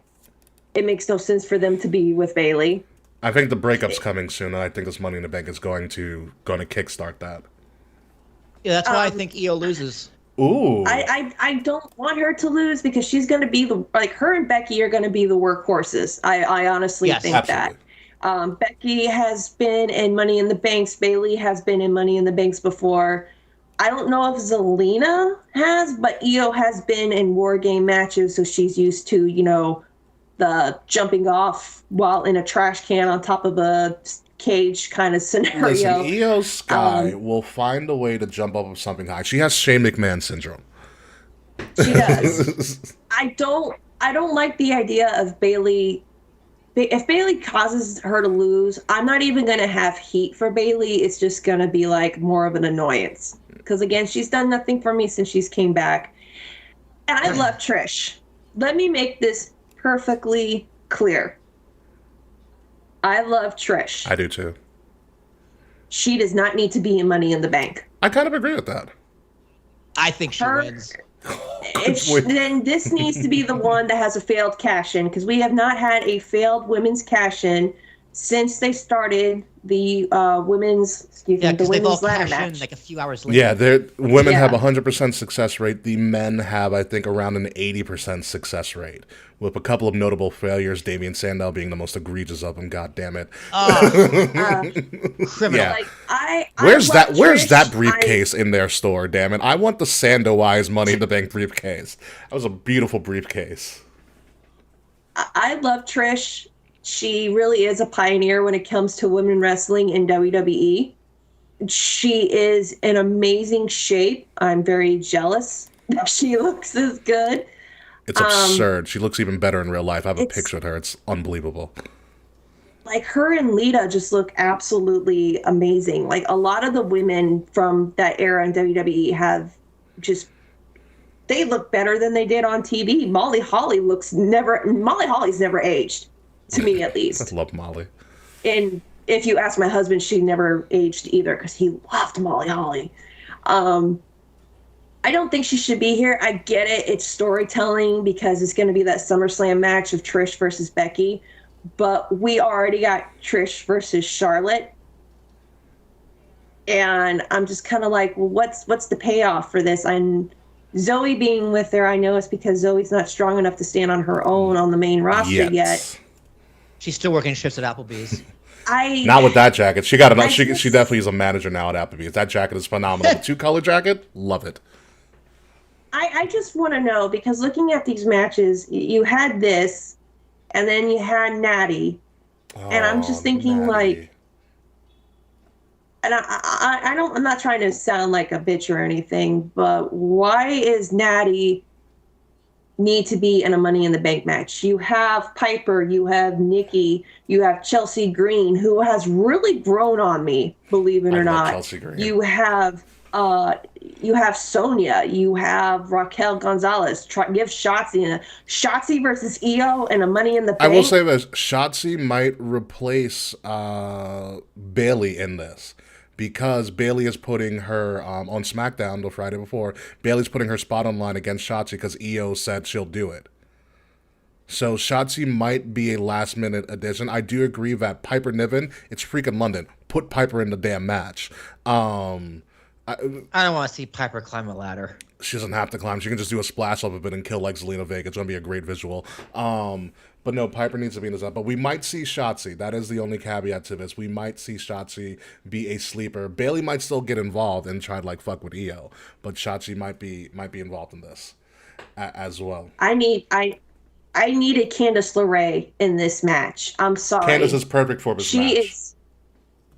Speaker 3: It makes no sense for them to be with Bailey.
Speaker 2: I think the breakup's coming soon, and I think this Money in the Bank is going to kickstart that.
Speaker 4: Yeah, that's why I think Io loses.
Speaker 2: Ooh.
Speaker 3: I don't want her to lose because she's going to be her and Becky are going to be the workhorses. I honestly
Speaker 4: Yes,
Speaker 3: think
Speaker 2: absolutely.
Speaker 3: that. Becky has been in Money in the Banks. Bailey has been in Money in the Banks before. I don't know if Zelina has, but Io has been in War Game matches, so she's used to, the jumping off while in a trash can on top of a cage kind of scenario.
Speaker 2: Listen, Io Sky will find a way to jump up of something high. She has Shane McMahon syndrome.
Speaker 3: She does. I don't like the idea of Bailey. If Bailey causes her to lose, I'm not even going to have heat for Bailey. It's just going to be like more of an annoyance. Because again, she's done nothing for me since she's came back. And I love Trish. Let me make this perfectly clear. I love Trish.
Speaker 2: I do too.
Speaker 3: She does not need to be in Money in the Bank.
Speaker 2: I kind of agree with that.
Speaker 4: I think she wins.
Speaker 3: Then this needs to be the one that has a failed cash-in, because we have not had a failed women's cash-in since they started the women's
Speaker 4: Yeah,
Speaker 3: the
Speaker 4: because they've all
Speaker 3: women's ladder
Speaker 4: cashed in
Speaker 3: match.
Speaker 4: like a few hours later.
Speaker 2: Yeah, women
Speaker 3: Yeah.
Speaker 2: have a 100% success rate. The men have, I think, around an 80% success rate, with a couple of notable failures. Damian Sandow being the most egregious of them. God damn it!
Speaker 4: Criminal.
Speaker 2: Yeah.
Speaker 3: Like I
Speaker 2: Where's
Speaker 3: love
Speaker 2: that? Where's
Speaker 3: Trish.
Speaker 2: that briefcase in their store? Damn it! I want the Sandow-wise Money in the Bank briefcase. That was a beautiful briefcase.
Speaker 3: I love Trish. She really is a pioneer when it comes to women wrestling in WWE. She is in amazing shape. I'm very jealous that she looks as good.
Speaker 2: It's absurd. She looks even better in real life. I have a
Speaker 3: It's-
Speaker 2: picture of her. It's unbelievable.
Speaker 3: Like her and Lita just look absolutely amazing. Like a lot of the women from that era in WWE have just, they look better than they did on TV. Molly Holly's never aged, to me at
Speaker 2: I
Speaker 3: least.
Speaker 2: love Molly.
Speaker 3: And if you ask my husband, she never aged either because he loved Molly Holly. I don't think she should be here. I get it. It's storytelling because it's going to be that SummerSlam match of Trish versus Becky. But we already got Trish versus Charlotte. And I'm just kind of like, well, what's the payoff for this? And Zoe being with her, I know it's because Zoe's not strong enough to stand on her own on the main roster yet.
Speaker 4: She's still working shifts at Applebee's.
Speaker 2: Not with that jacket. She got enough.
Speaker 3: I
Speaker 2: She
Speaker 3: just-
Speaker 2: definitely is a manager now at Applebee's. That jacket is phenomenal. The 2-color jacket, love it.
Speaker 3: I just want to know, because looking at these matches, you had this, and then you had Natty, and I'm just thinking
Speaker 2: Natty.
Speaker 3: like, and I'm not trying to sound like a bitch or anything, but why is Natty need to be in a Money in the Bank match? You have Piper, you have Nikki, you have Chelsea Green, who has really grown on me, believe it
Speaker 2: I
Speaker 3: or
Speaker 2: love
Speaker 3: not.
Speaker 2: Chelsea Green.
Speaker 3: You have Sonya, you have Raquel Gonzalez. Give Shotzi versus Io and a Money in the Bank.
Speaker 2: I will say this: Shotzi might replace Bailey in this, because Bailey is putting her on SmackDown the Friday before. Bailey's putting her spot online against Shotzi because Io said she'll do it. So Shotzi might be a last-minute addition. I do agree that Piper Niven, it's freaking London. Put Piper in the damn match.
Speaker 4: I don't want to see Piper climb a ladder.
Speaker 2: She doesn't have to climb. She can just do a splash off of it and kill like Zelina Vega. It's going to be a great visual. But no, Piper needs to be in this up. But we might see Shotzi. That is the only caveat to this. We might see Shotzi be a sleeper. Bailey might still get involved and try to like fuck with Io, but Shotzi might be involved in this as well.
Speaker 3: I needed Candice LeRae in this match. I'm sorry.
Speaker 2: Candice is perfect for this match.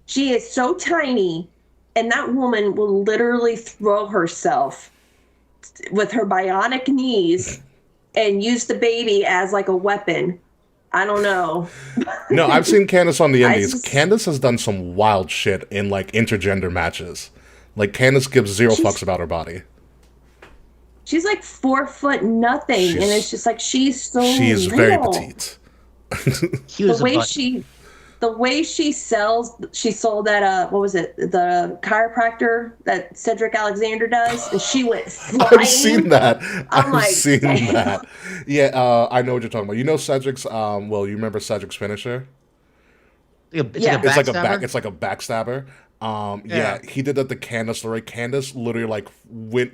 Speaker 3: She is so tiny, and that woman will literally throw herself with her bionic knees and use the baby as like a weapon. I don't know.
Speaker 2: No, I've seen Candice on the
Speaker 3: I
Speaker 2: indies.
Speaker 3: just-
Speaker 2: Candice has done some wild shit in like intergender matches. Like Candice gives zero fucks about her body.
Speaker 3: she's like 4 foot nothing, and it's just like she's so
Speaker 2: She is
Speaker 3: little.
Speaker 2: very petite.
Speaker 4: He was
Speaker 3: The way she sold that what was it, the chiropractor that Cedric Alexander does, and she went flying.
Speaker 2: I've seen that.
Speaker 3: I'm like, damn.
Speaker 2: that. Yeah, I know what you're talking about. You know Cedric's well, you remember Cedric's finisher?
Speaker 4: It's
Speaker 3: Yeah.
Speaker 2: It's like a backstabber. Yeah, he did that to Candice LeRae. Candice literally like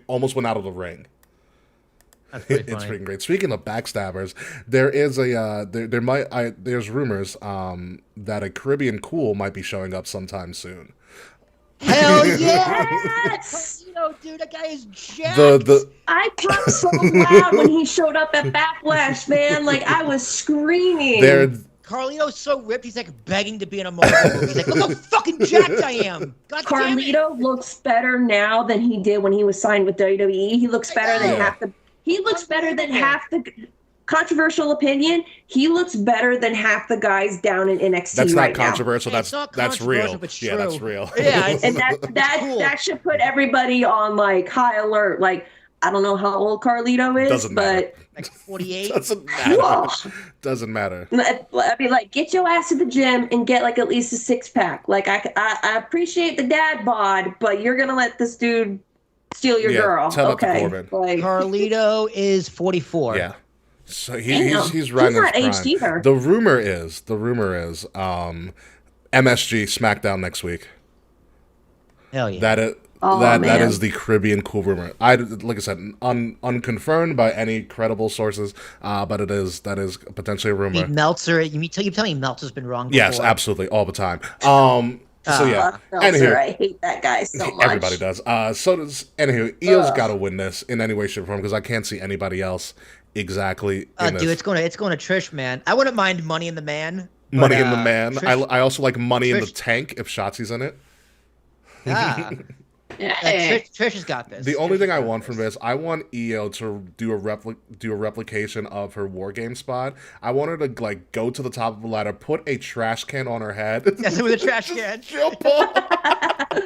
Speaker 2: almost went out of the ring.
Speaker 4: That's pretty
Speaker 2: It's
Speaker 4: funny.
Speaker 2: freaking great. Speaking of backstabbers, there is there's rumors that a Caribbean Cool might be showing up sometime soon.
Speaker 4: Hell yeah!
Speaker 3: Yes!
Speaker 4: Carlito, dude, that guy is jacked.
Speaker 3: I clapped so loud when he showed up at Backlash, man. Like, I was screaming.
Speaker 4: Carlito's so ripped, he's like begging to be in a Marvel movie. He's like, look how fucking jacked I am. God damn it.
Speaker 3: Carlito looks better now than he did when he was signed with WWE. He looks better than half the. He looks better than half the. Controversial opinion. He looks better than half the guys down in NXT
Speaker 2: That's
Speaker 3: right
Speaker 2: not controversial.
Speaker 4: Hey, it's not
Speaker 2: That's real.
Speaker 4: controversial, but
Speaker 2: Yeah,
Speaker 4: true.
Speaker 2: that's real.
Speaker 4: Yeah, it's,
Speaker 3: now. And
Speaker 4: cool.
Speaker 3: that should put everybody on like high alert. Like, I don't know how old Carlito is,
Speaker 2: Doesn't matter.
Speaker 3: but
Speaker 4: like 48.
Speaker 2: Doesn't matter. Doesn't matter.
Speaker 3: I mean, like, get your ass to the gym and get like at least a 6-pack. Like, I appreciate the dad bod, but you're gonna let this dude steal your girl.
Speaker 2: Tell that to
Speaker 3: Okay,
Speaker 2: Corbin.
Speaker 3: like,
Speaker 4: Carlito is 44.
Speaker 2: Yeah. So
Speaker 3: Damn.
Speaker 2: he's right in
Speaker 3: He's not
Speaker 2: his
Speaker 3: aged
Speaker 2: prime.
Speaker 3: either.
Speaker 2: The rumor is MSG SmackDown next week.
Speaker 4: Hell yeah.
Speaker 2: That
Speaker 3: man.
Speaker 2: is the Caribbean Cool rumor. Like I said, unconfirmed by any credible sources, but that is potentially a rumor.
Speaker 4: Meltzer, you tell me Meltzer's been wrong before?
Speaker 2: Yes, absolutely, all the time. So yeah.
Speaker 3: Meltzer, I hate that guy so much.
Speaker 2: Everybody does. So does Io's got to win this in any way, shape, or form because I can't see anybody else exactly. In
Speaker 4: Dude,
Speaker 2: this.
Speaker 4: it's going to Trish, man. I wouldn't mind Money in the Man.
Speaker 2: Money in the Man.
Speaker 4: Trish,
Speaker 2: I also like Money in the
Speaker 4: Trish-
Speaker 2: Tank if Shotzi's in it.
Speaker 4: Trish has got this.
Speaker 2: The only
Speaker 4: Trish
Speaker 2: thing I
Speaker 4: has got
Speaker 2: want from this, I want Io to do a replication of her War Game spot. I want her to like go to the top of the ladder, put a trash can on her head.
Speaker 4: Yes, with a trash can.
Speaker 2: Jump off.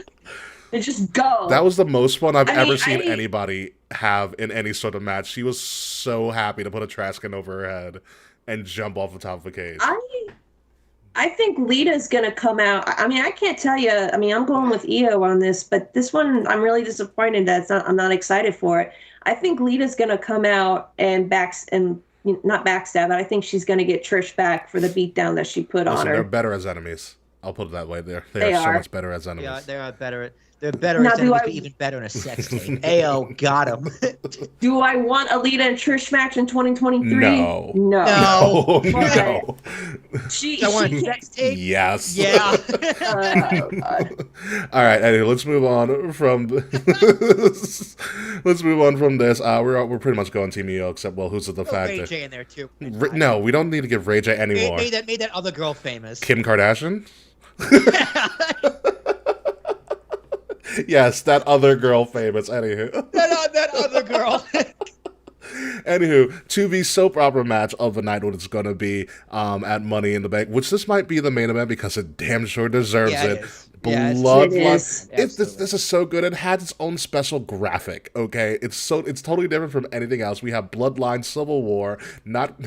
Speaker 3: And just go.
Speaker 2: That was the most fun I've
Speaker 3: I
Speaker 2: ever
Speaker 3: mean,
Speaker 2: seen anybody have in any sort of match. She was so happy to put a trash can over her head and jump off the top of a cage.
Speaker 3: I think Lita's gonna come out. I mean, I can't tell you. I mean, I'm going with Io on this, but this one I'm really disappointed that I'm not excited for it. I think Lita's gonna come out and not backstab, but I think she's gonna get Trish back for the beatdown that she put on
Speaker 2: They're
Speaker 3: her.
Speaker 2: better as enemies. I'll put it that way.
Speaker 3: They
Speaker 2: are so
Speaker 3: are.
Speaker 2: much better as enemies.
Speaker 4: Yeah, they are better. They're better
Speaker 3: Now,
Speaker 4: as
Speaker 3: do
Speaker 4: enemies,
Speaker 3: I-
Speaker 4: but even better in a sex tape. Ayo, got him.
Speaker 3: Do I want a Lita and Trish match in 2023?
Speaker 2: No.
Speaker 3: No.
Speaker 2: Oh,
Speaker 3: But
Speaker 2: no.
Speaker 4: I want a
Speaker 3: She
Speaker 4: sex tape.
Speaker 2: Yes.
Speaker 4: Yeah.
Speaker 3: oh, God.
Speaker 2: All right, anyway, let's move on from this. Let's move on from this. We're pretty much going Team EO, except who's the
Speaker 4: Throw
Speaker 2: fact
Speaker 4: Ray
Speaker 2: that
Speaker 4: J in there too.
Speaker 2: no, we don't need to give Ray J any more.
Speaker 4: Made that other girl famous.
Speaker 2: Kim Kardashian. Yes, that other girl famous. Anywho,
Speaker 4: that other girl.
Speaker 2: anywho, to the soap opera match of the night, what it's going to be at Money in the Bank, which this might be the main event because it damn sure deserves
Speaker 4: Yeah,
Speaker 2: it.
Speaker 4: it is. Yeah, it's-
Speaker 2: Bloodline.
Speaker 3: It is.
Speaker 2: This is so good. It has its own special graphic. Okay, it's totally different from anything else. We have Bloodline Civil War, not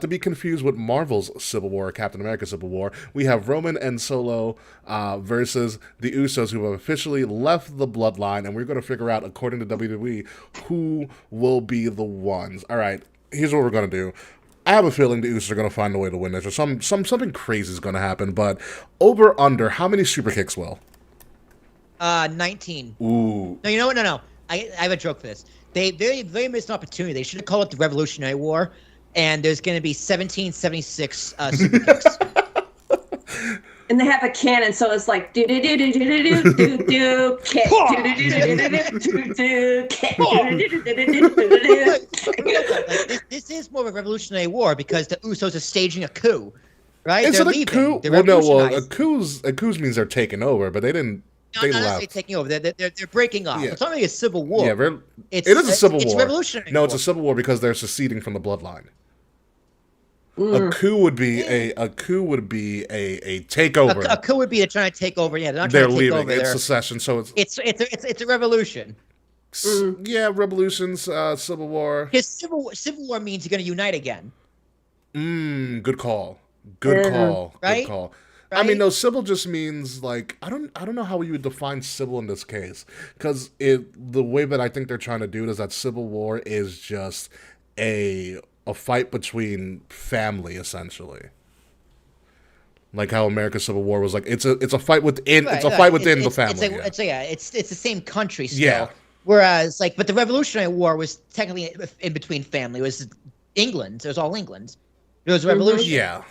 Speaker 2: to be confused with Marvel's Civil War, or Captain America Civil War. We have Roman and Solo versus the Usos, who have officially left the Bloodline, and we're going to figure out, according to WWE, who will be the ones. All right, here's what we're going to do. I have a feeling the Usos are going to find a way to win this, or something crazy is going to happen. But over under, how many super kicks will?
Speaker 4: 19.
Speaker 2: Ooh,
Speaker 4: No, you know what? No. I have a joke for this. They missed an opportunity. They should have called it the Revolutionary War, and there's going to be 1776 super kicks.
Speaker 3: And they have a cannon, so it's like do do do do do do do do kick do do do do do do do kick do do do do do
Speaker 4: Like, this is more of a Revolutionary War because the Usos are staging a coup, right?
Speaker 2: is
Speaker 4: They're
Speaker 2: it a
Speaker 4: leaving.
Speaker 2: coup?
Speaker 4: They're
Speaker 2: Well, no. Well, a
Speaker 4: revolutionized.
Speaker 2: coup means they're taking over, but they didn't.
Speaker 4: No,
Speaker 2: They
Speaker 4: not necessarily
Speaker 2: left.
Speaker 4: taking over. They're breaking off.
Speaker 2: Yeah.
Speaker 4: It's not really a civil war.
Speaker 2: Yeah,
Speaker 4: It
Speaker 2: is a civil war.
Speaker 4: It's revolutionary.
Speaker 2: No, it's
Speaker 4: war.
Speaker 2: a civil war because they're seceding from the bloodline. A coup would be a takeover.
Speaker 4: A coup would be they're trying to take over. Yeah, they're not
Speaker 2: They're
Speaker 4: trying to take
Speaker 2: leaving.
Speaker 4: over.
Speaker 2: It's
Speaker 4: They're-
Speaker 2: secession, so it's
Speaker 4: it's a revolution.
Speaker 2: Yeah, revolutions, Civil War.
Speaker 4: Because Civil War means you're going to unite again,
Speaker 2: Good call. Good
Speaker 3: Yeah.
Speaker 2: call. Good
Speaker 4: Right?
Speaker 2: call. I
Speaker 4: right?
Speaker 2: mean, no, civil just means like I don't know how you would define civil in this case because the way that I think they're trying to do it is that civil war is just a fight between family essentially, like how America's Civil War was like it's a fight within
Speaker 4: Right,
Speaker 2: it's a
Speaker 4: right.
Speaker 2: fight within the family.
Speaker 4: It's the same country still.
Speaker 2: Yeah.
Speaker 4: Whereas, like, but the Revolutionary War was technically in between family. It was England. It was all England. It was a revolution.
Speaker 2: Yeah,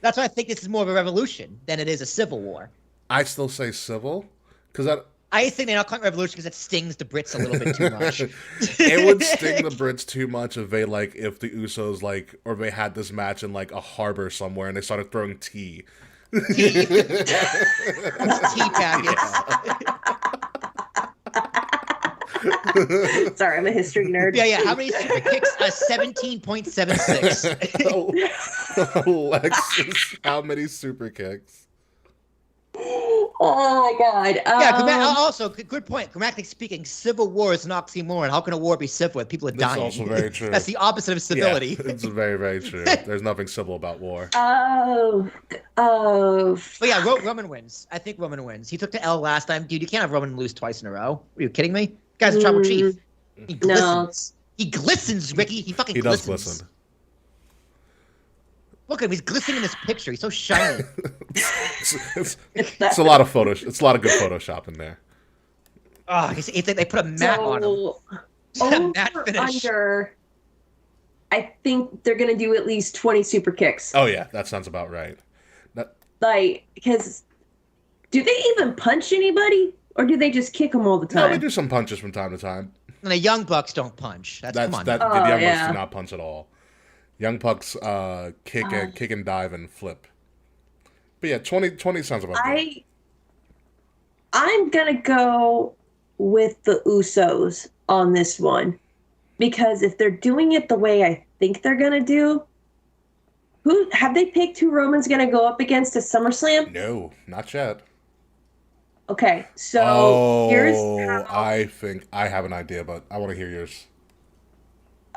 Speaker 4: That's why I think this is more of a revolution than it is a civil war.
Speaker 2: I still say civil because that
Speaker 4: I think they're not calling it revolution because it stings the Brits a little bit too much.
Speaker 2: it would sting the Brits too much if they if the Usos or they had this match in like a harbor somewhere and they started throwing tea.
Speaker 4: Tea packets.
Speaker 3: Sorry, I'm a history nerd.
Speaker 4: Yeah. How many super kicks? 17.76.
Speaker 2: Alexis, how many super kicks?
Speaker 3: Oh my god.
Speaker 4: Also, good point. Grammatically speaking, civil war is an oxymoron. How can a war be civil if people are
Speaker 2: That's
Speaker 4: dying?
Speaker 2: also very true.
Speaker 4: That's the opposite of civility.
Speaker 2: Yeah, it's very, very true. There's nothing civil about war.
Speaker 4: But yeah, Roman wins. I think Roman wins. He took the L last time. Dude, you can't have Roman lose twice in a row. Are you kidding me? Guy's a tribal chief. He glistens. He glistens, Ricky. He fucking glistens.
Speaker 2: He does glisten.
Speaker 4: Look at him. He's glistening in this picture. He's so shiny.
Speaker 2: It's a lot of It's a lot of good Photoshop in there.
Speaker 4: Oh, it's like they put a mat on him.
Speaker 3: Over
Speaker 4: Matte finish.
Speaker 3: under, I think they're gonna do at least 20 super kicks.
Speaker 2: Oh yeah, that sounds about right.
Speaker 3: Like, because do they even punch anybody, or do they just kick them all the
Speaker 2: No,
Speaker 3: time?
Speaker 2: they do some punches from time to time.
Speaker 4: And the Young Bucks don't punch. Come on.
Speaker 2: The
Speaker 3: Oh,
Speaker 2: Young Bucks
Speaker 3: yeah.
Speaker 2: do not punch at all. Young Bucks kick and dive and flip. But yeah, 20 sounds about good.
Speaker 3: I'm gonna go with the Usos on this one, because if they're doing it the way I think they're gonna do, who have they picked who Roman's gonna go up against at SummerSlam?
Speaker 2: No, not yet.
Speaker 3: Okay, so here's how.
Speaker 2: I think I have an idea, but I want to hear yours.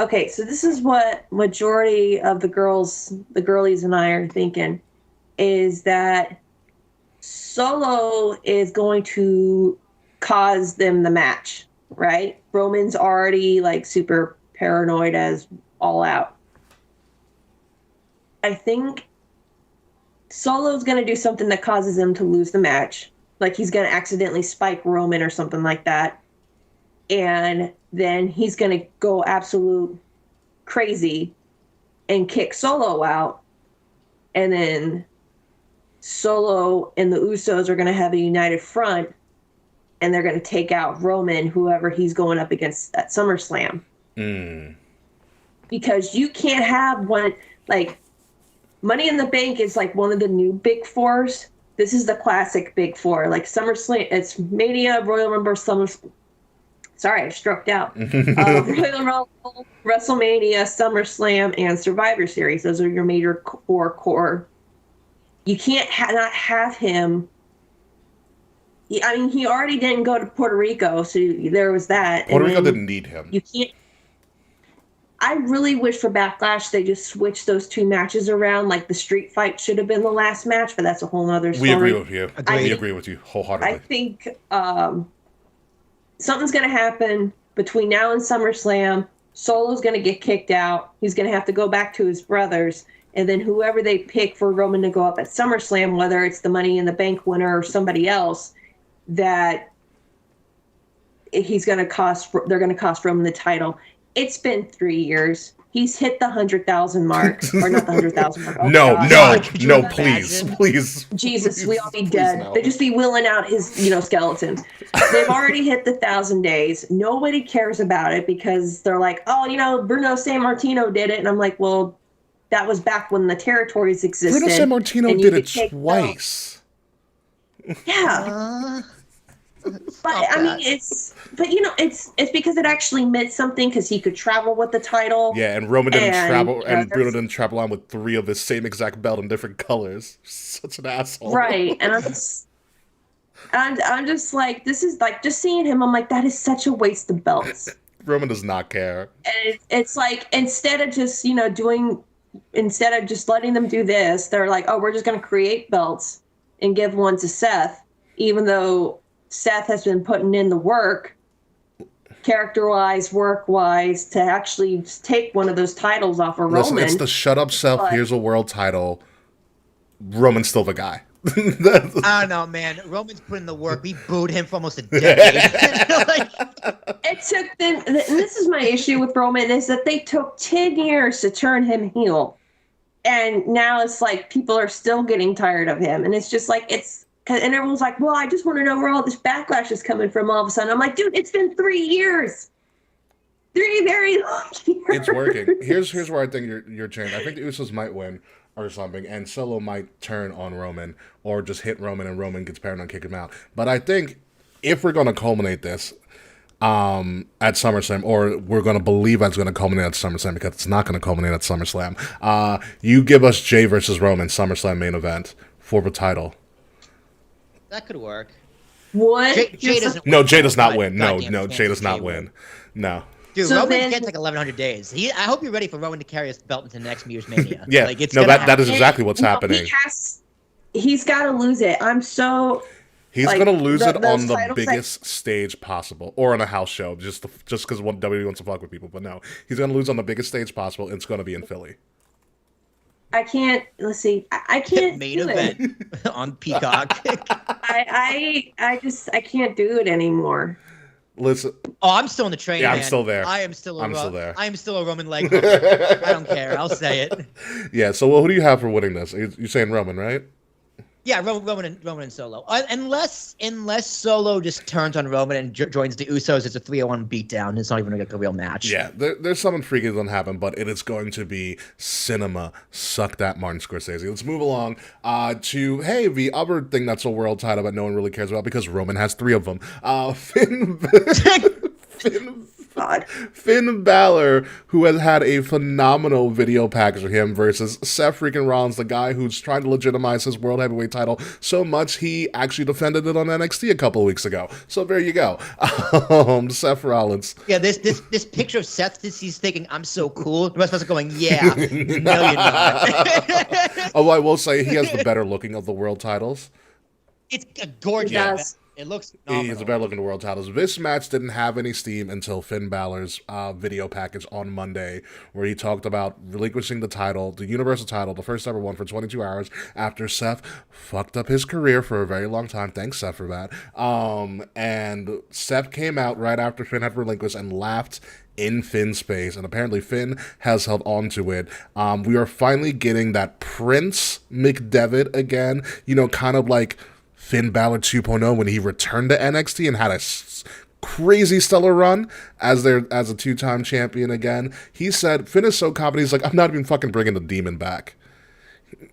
Speaker 3: Okay, so this is what majority of the girlies and I are thinking, is that Solo is going to cause them the match, right? Roman's already like super paranoid as all out. I think Solo's going to do something that causes him to lose the match. Like he's going to accidentally spike Roman or something like that. And then he's going to go absolute crazy and kick Solo out. And then Solo and the Usos are going to have a united front, and they're going to take out Roman, whoever he's going up against at SummerSlam. Because you can't have one, like, Money in the Bank is like one of the new big fours. This is the classic big four. Like SummerSlam, it's Mania, Royal Rumble, Sorry, I stroked out. Royal Rumble, WrestleMania, SummerSlam, and Survivor Series. Those are your major core. You can't not have him. I mean, he already didn't go to Puerto Rico, so there was that.
Speaker 2: Puerto Rico didn't need him.
Speaker 3: You can't. I really wish for Backlash they just switched those two matches around. Like the street fight should have been the last match, but that's a whole other story.
Speaker 2: We agree with you.
Speaker 4: Agreed.
Speaker 2: We agree with you wholeheartedly.
Speaker 3: I think something's going to happen between now and SummerSlam. Solo's going to get kicked out. He's going to have to go back to his brothers. And then whoever they pick for Roman to go up at SummerSlam, whether it's the Money in the Bank winner or somebody else, that they're going to cost Roman the title. It's been 3 years. He's hit the 100,000 mark, or not the 100,000 mark. Oh
Speaker 2: no,
Speaker 3: God.
Speaker 2: please.
Speaker 3: Jesus, we all be dead.
Speaker 2: no.
Speaker 3: They just be wheeling out his, skeleton. They've already hit the 1,000 days. Nobody cares about it because they're like, oh, Bruno Sammartino did it, and I'm like, well, that was back when the territories existed.
Speaker 2: Bruno Sammartino did it twice.
Speaker 3: Yeah. But I mean, it's because it actually meant something because he could travel with the title.
Speaker 2: Yeah, and Roman didn't travel, and Bruno didn't travel on with 3 of the same exact belt in different colors. Such an asshole.
Speaker 3: Right, and I'm just like, this is like, just seeing him, I'm like, that is such a waste of belts.
Speaker 2: Roman does not care.
Speaker 3: And it's like, instead of just, instead of just letting them do this, they're like, oh, we're just going to create belts and give one to Seth, even though Seth has been putting in the work, character-wise, work-wise, to actually take one of those titles off of
Speaker 2: Listen,
Speaker 3: Roman.
Speaker 2: it's the shut up Seth,
Speaker 3: But-
Speaker 2: here's a world title. Roman's still the guy.
Speaker 4: I don't know, man. Roman's put in the work. We booed him for almost a decade. Like,
Speaker 3: It took them, and this is my issue with Roman, is that they took 10 years to turn him heel. And now it's like people are still getting tired of him. And it's just like, and everyone's like, well, I just want to know where all this backlash is coming from all of a sudden. I'm like, dude, it's been 3 years. 3 very long years.
Speaker 2: It's working. Here's where I think you're changing. I think the Usos might win or something, and Solo might turn on Roman or just hit Roman, and Roman gets paranoid and kick him out. But I think if we're going to culminate this at SummerSlam, or we're going to believe it's going to culminate at SummerSlam, because it's not going to culminate at SummerSlam, you give us Jay versus Roman SummerSlam main event for the title.
Speaker 4: that could work.
Speaker 3: What?
Speaker 4: Jay doesn't.
Speaker 2: No, Jay does not
Speaker 4: God-
Speaker 2: win. No,
Speaker 4: goddamn
Speaker 2: no,
Speaker 4: chance
Speaker 2: Jay does not
Speaker 4: Jay
Speaker 2: win. No.
Speaker 4: Dude,
Speaker 3: So
Speaker 4: Roman
Speaker 3: then-
Speaker 4: gets like 1,100 days. I hope you're ready for Roman to carry his belt into the next Year's Mania.
Speaker 2: Yeah,
Speaker 4: Like, it's
Speaker 2: no,
Speaker 4: gonna
Speaker 2: that is
Speaker 4: happen.
Speaker 2: exactly what's
Speaker 3: No,
Speaker 2: happening.
Speaker 3: He's got to lose it. I'm so.
Speaker 2: He's
Speaker 3: like,
Speaker 2: gonna lose it
Speaker 3: those
Speaker 2: on the
Speaker 3: titles,
Speaker 2: biggest stage possible, or on a house show, just because WWE wants to fuck with people. But no, he's gonna lose on the biggest stage possible, and it's gonna be in Philly.
Speaker 3: I can't. Let's see. I can't
Speaker 4: main
Speaker 3: do it.
Speaker 4: event on Peacock.
Speaker 3: I can't do it anymore.
Speaker 2: Listen,
Speaker 4: Oh, I'm still on the train.
Speaker 2: Yeah, I'm
Speaker 4: man.
Speaker 2: still there.
Speaker 4: I am still.
Speaker 2: I'm still there.
Speaker 4: I am still a Roman leg. I don't care. I'll say it.
Speaker 2: yeah. So, well, who do you have for winning this? You're saying Roman, right?
Speaker 4: Yeah, Roman and Solo. Unless Solo just turns on Roman and joins the Usos, it's a 3-on-1 beatdown. It's not even a real match.
Speaker 2: Yeah, there's something freaky that's gonna happen, but it is going to be cinema. Suck that, Martin Scorsese. Let's move along to the other thing that's a world title that no one really cares about because Roman has 3 of them. Finn Balor, who has had a phenomenal video package for him versus Seth freaking Rollins, the guy who's trying to legitimize his World Heavyweight title so much he actually defended it on NXT a couple of weeks ago. So there you go. Seth Rollins.
Speaker 4: Yeah, this picture of Seth, he's thinking, I'm so cool. The rest of us are going, yeah. No, you're not.
Speaker 2: Although I will say he has the better looking of the world titles.
Speaker 4: It's gorgeous.
Speaker 3: Yes.
Speaker 4: It looks
Speaker 2: He
Speaker 4: phenomenal.
Speaker 2: has a better looking world titles. This match didn't have any steam until Finn Balor's video package on Monday, where he talked about relinquishing the title, the Universal title, the first ever one, for 22 hours after Seth fucked up his career for a very long time. Thanks, Seth, for that. And Seth came out right after Finn had relinquished and laughed in Finn's face, and apparently Finn has held on to it. We are finally getting that Prince McDevitt again, kind of like Finn Balor 2.0 when he returned to NXT and had a crazy stellar run as a 2-time champion again. He said, Finn is so confident, he's like, I'm not even fucking bringing the demon back.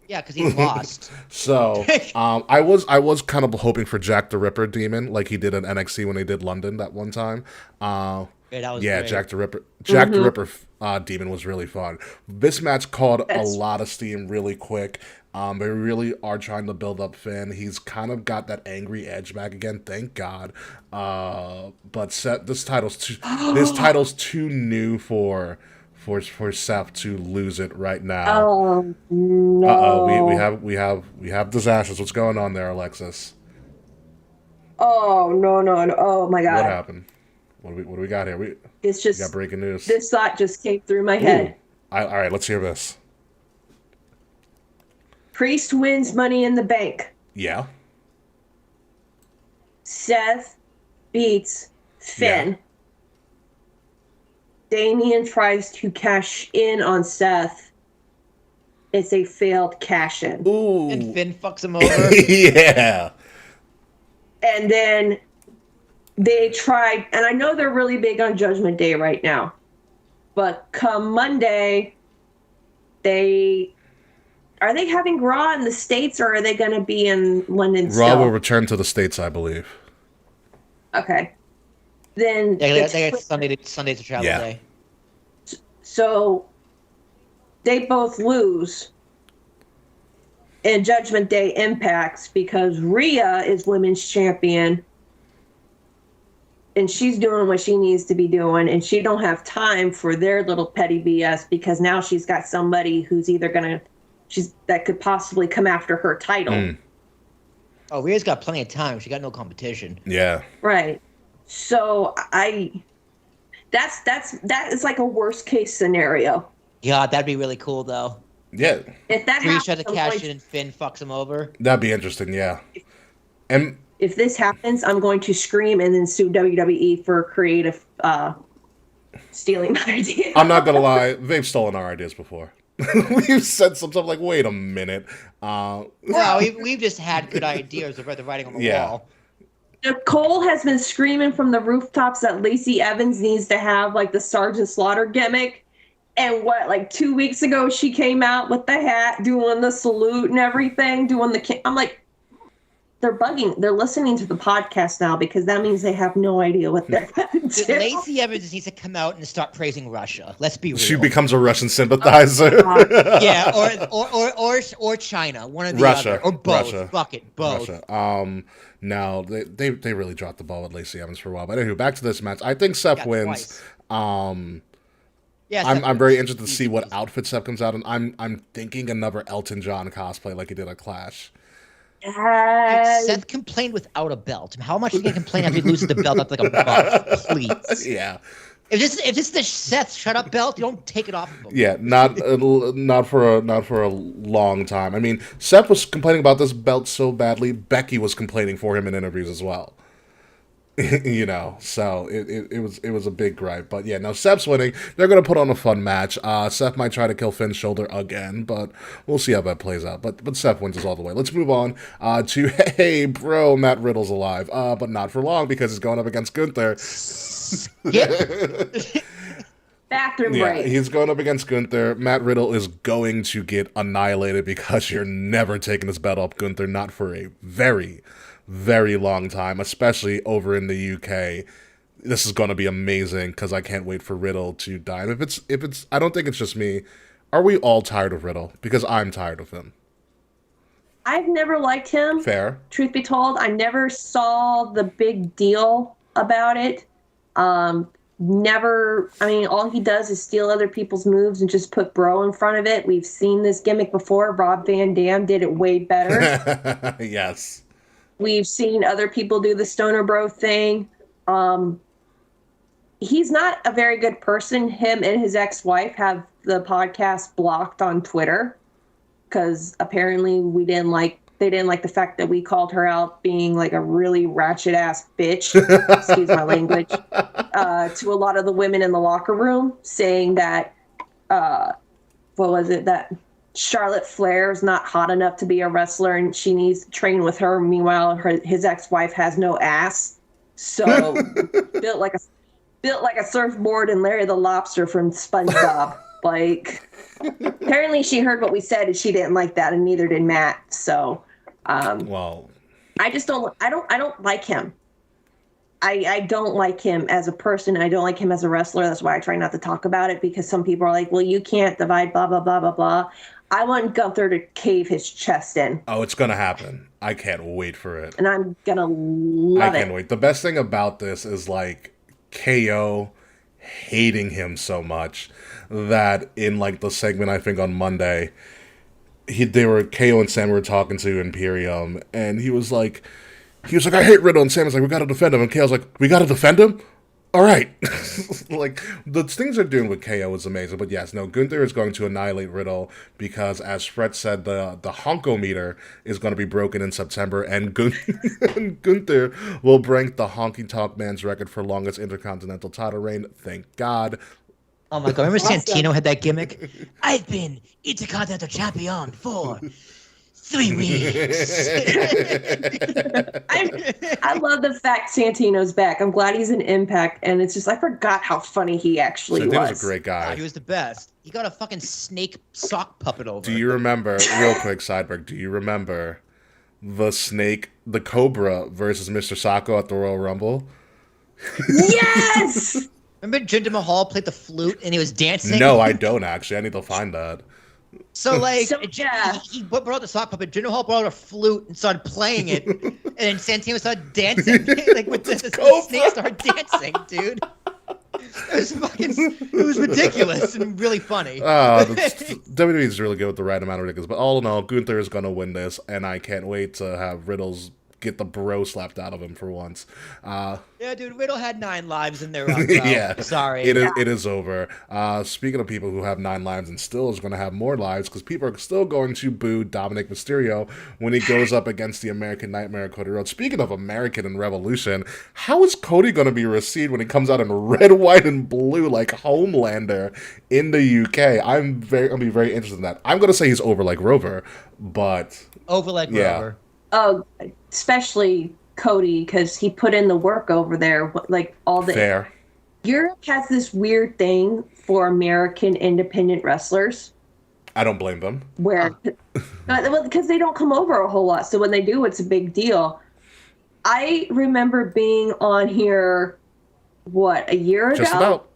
Speaker 4: Yeah, because he lost.
Speaker 2: So, I was kind of hoping for Jack the Ripper demon, like he did in NXT when they did London that one time.
Speaker 4: Yeah, that was
Speaker 2: Yeah,
Speaker 4: great.
Speaker 2: Jack the Ripper demon was really fun. This match caught a lot of steam really quick. They really are trying to build up Finn. He's kind of got that angry edge back again, thank God. But this title's too new for Seth to lose it right now.
Speaker 3: Oh no!
Speaker 2: We have disasters. What's going on there, Alexis?
Speaker 3: Oh no! Oh my God!
Speaker 2: What happened? What do we got here?
Speaker 3: It's just
Speaker 2: We got breaking news.
Speaker 3: this thought just came through my head.
Speaker 2: All right, let's hear this.
Speaker 3: Priest wins Money in the Bank.
Speaker 2: Yeah.
Speaker 3: Seth beats Finn. Damien tries to cash in on Seth. It's a failed cash in.
Speaker 2: Ooh.
Speaker 4: And Finn fucks him over.
Speaker 2: Yeah.
Speaker 3: And then they tried, and I know they're really big on Judgment Day right now, but come Monday, are they having Raw in the States, or are they going to be in London
Speaker 2: Raw
Speaker 3: still?
Speaker 2: will return to the States, I believe.
Speaker 3: Okay. Then
Speaker 4: They get Sunday to travel
Speaker 2: Yeah.
Speaker 4: day.
Speaker 3: so they both lose. in Judgment Day impacts because Rhea is women's champion and she's doing what she needs to be doing, and she don't have time for their little petty BS because now she's got somebody who's either that could possibly come after her title.
Speaker 4: Oh, Rhea's got plenty of time. She got no competition.
Speaker 2: Yeah.
Speaker 3: Right. So that is like a worst case scenario.
Speaker 4: Yeah, that'd be really cool though.
Speaker 2: Yeah.
Speaker 3: If that
Speaker 4: Rhea
Speaker 3: happens,
Speaker 4: tries to cash in and Finn fucks him over.
Speaker 2: That'd be interesting, yeah. And
Speaker 3: if this happens, I'm going to scream and then sue WWE for creative stealing my idea.
Speaker 2: I'm not gonna lie, they've stolen our ideas before. We've said some stuff like, wait a minute.
Speaker 4: Well, we've just had good ideas about the writing on the wall.
Speaker 3: Nicole has been screaming from the rooftops that Lacey Evans needs to have like the Sergeant Slaughter gimmick. And like 2 weeks ago, she came out with the hat, doing the salute and everything, doing the. I'm like, they're bugging. They're listening to the podcast now because that means they have no idea what they're going to do.
Speaker 4: Lacey Evans needs to come out and start praising Russia. Let's be real.
Speaker 2: She becomes a Russian sympathizer.
Speaker 4: Yeah, or China, one or the
Speaker 2: Russia,
Speaker 4: other, or both.
Speaker 2: Russia,
Speaker 4: Fuck it, both.
Speaker 2: Russia. No, they really dropped the ball with Lacey Evans for a while. But anyway, back to this match. I think Seth wins.
Speaker 4: Yeah,
Speaker 2: I'm very interested to see what outfit Seth comes out in. I'm thinking another Elton John cosplay like he did at Clash.
Speaker 4: Seth complained without a belt. How much is he gonna complain after he loses the belt after like a month? Please.
Speaker 2: Yeah.
Speaker 4: If it's the Seth shut up belt, you don't take it off of him.
Speaker 2: Yeah, not for a long time. I mean, Seth was complaining about this belt so badly. Becky was complaining for him in interviews as well. You know, so it was a big gripe. But yeah, now Seth's winning. They're gonna put on a fun match. Seth might try to kill Finn's shoulder again, but we'll see how that plays out. But Seth wins us all the way. Let's move on to hey bro, Matt Riddle's alive, but not for long because he's going up against Gunther.
Speaker 3: Bathroom
Speaker 2: Yeah,
Speaker 3: break.
Speaker 2: he's going up against Gunther. Matt Riddle is going to get annihilated because you're never taking this belt off Gunther, not for a very, very long time, especially over in the UK. This is going to be amazing because I can't wait for Riddle to die. And if it's, I don't think it's just me. Are we all tired of Riddle? Because I'm tired of him.
Speaker 3: I've never liked him.
Speaker 2: Fair.
Speaker 3: Truth be told, I never saw the big deal about it. All he does is steal other people's moves and just put bro in front of it. We've seen this gimmick before. Rob Van Dam did it way better.
Speaker 2: Yes.
Speaker 3: We've seen other people do the stoner bro thing. He's not a very good person. Him and his ex-wife have the podcast blocked on Twitter because apparently they didn't like the fact that we called her out being like a really ratchet ass bitch, excuse my language, to a lot of the women in the locker room, saying that, that Charlotte Flair is not hot enough to be a wrestler and she needs to train with her. Meanwhile, his ex-wife has no ass. So built like a surfboard and Larry the Lobster from SpongeBob. Like, apparently she heard what we said and she didn't like that, and neither did Matt. So,
Speaker 2: Well,
Speaker 3: I don't like him. I don't like him as a person. I don't like him as a wrestler. That's why I try not to talk about it, because some people are like, well, you can't divide blah, blah, blah, blah, blah. I want Gunther to cave his chest in.
Speaker 2: oh, it's going to happen. I can't wait for it.
Speaker 3: And I'm going to love it.
Speaker 2: I can't wait. The best thing about this is like KO hating him so much that in like the segment, I think on Monday, KO and Sam were talking to Imperium, and he was like, I hate Riddle, and Sam was like, we gotta defend him, and KO's like, we gotta defend him? All right. Like, the things they're doing with KO is amazing, but yes, no, Gunther is going to annihilate Riddle because, as Fred said, the Honko meter is going to be broken in September, and Gunther will break the Honky Tonk Man's record for longest Intercontinental title reign. Thank God.
Speaker 4: Oh my god, remember Santino had that gimmick? I've been Intercontinental Champion for 3 weeks.
Speaker 3: I love the fact Santino's back. I'm glad he's in Impact, and it's just, I forgot how funny he actually was.
Speaker 2: He was a great guy.
Speaker 4: Oh, he was the best. He got a fucking snake sock puppet over.
Speaker 2: Do you remember, real quick sidebar, do you remember the snake, the Cobra versus Mr. Sacco at the Royal Rumble?
Speaker 3: Yes!
Speaker 4: Remember Jinder Mahal played the flute and he was dancing?
Speaker 2: No, I don't actually. I need to find that.
Speaker 4: So like,
Speaker 3: So, yeah.
Speaker 4: he brought out the sock puppet. Jinder Mahal brought out a flute and started playing it, and then Santino started dancing, like with the snake started dancing, dude. It was ridiculous and really funny.
Speaker 2: WWE is really good with the right amount of ridiculous. But all in all, Gunther is going to win this, and I can't wait to have Riddles get the bro slapped out of him for once.
Speaker 4: Yeah, dude, Riddle had 9 lives and they're up, bro.
Speaker 2: Yeah,
Speaker 4: Sorry.
Speaker 2: It is over. Speaking of people who have 9 lives and still is going to have more lives, because people are still going to boo Dominic Mysterio when he goes up against the American Nightmare Cody Rhodes. Speaking of American and Revolution, how is Cody going to be received when he comes out in red, white, and blue like Homelander in the UK? I'm going to be very interested in that. I'm going to say he's over like Rover, but
Speaker 4: Over like Rover.
Speaker 3: Oh, especially Cody, because he put in the work over there. Like all the
Speaker 2: fair.
Speaker 3: Europe has this weird thing for American independent wrestlers.
Speaker 2: I don't blame them.
Speaker 3: Where, because they don't come over a whole lot. So when they do, it's a big deal. I remember being on here, a year ago?
Speaker 2: Just about.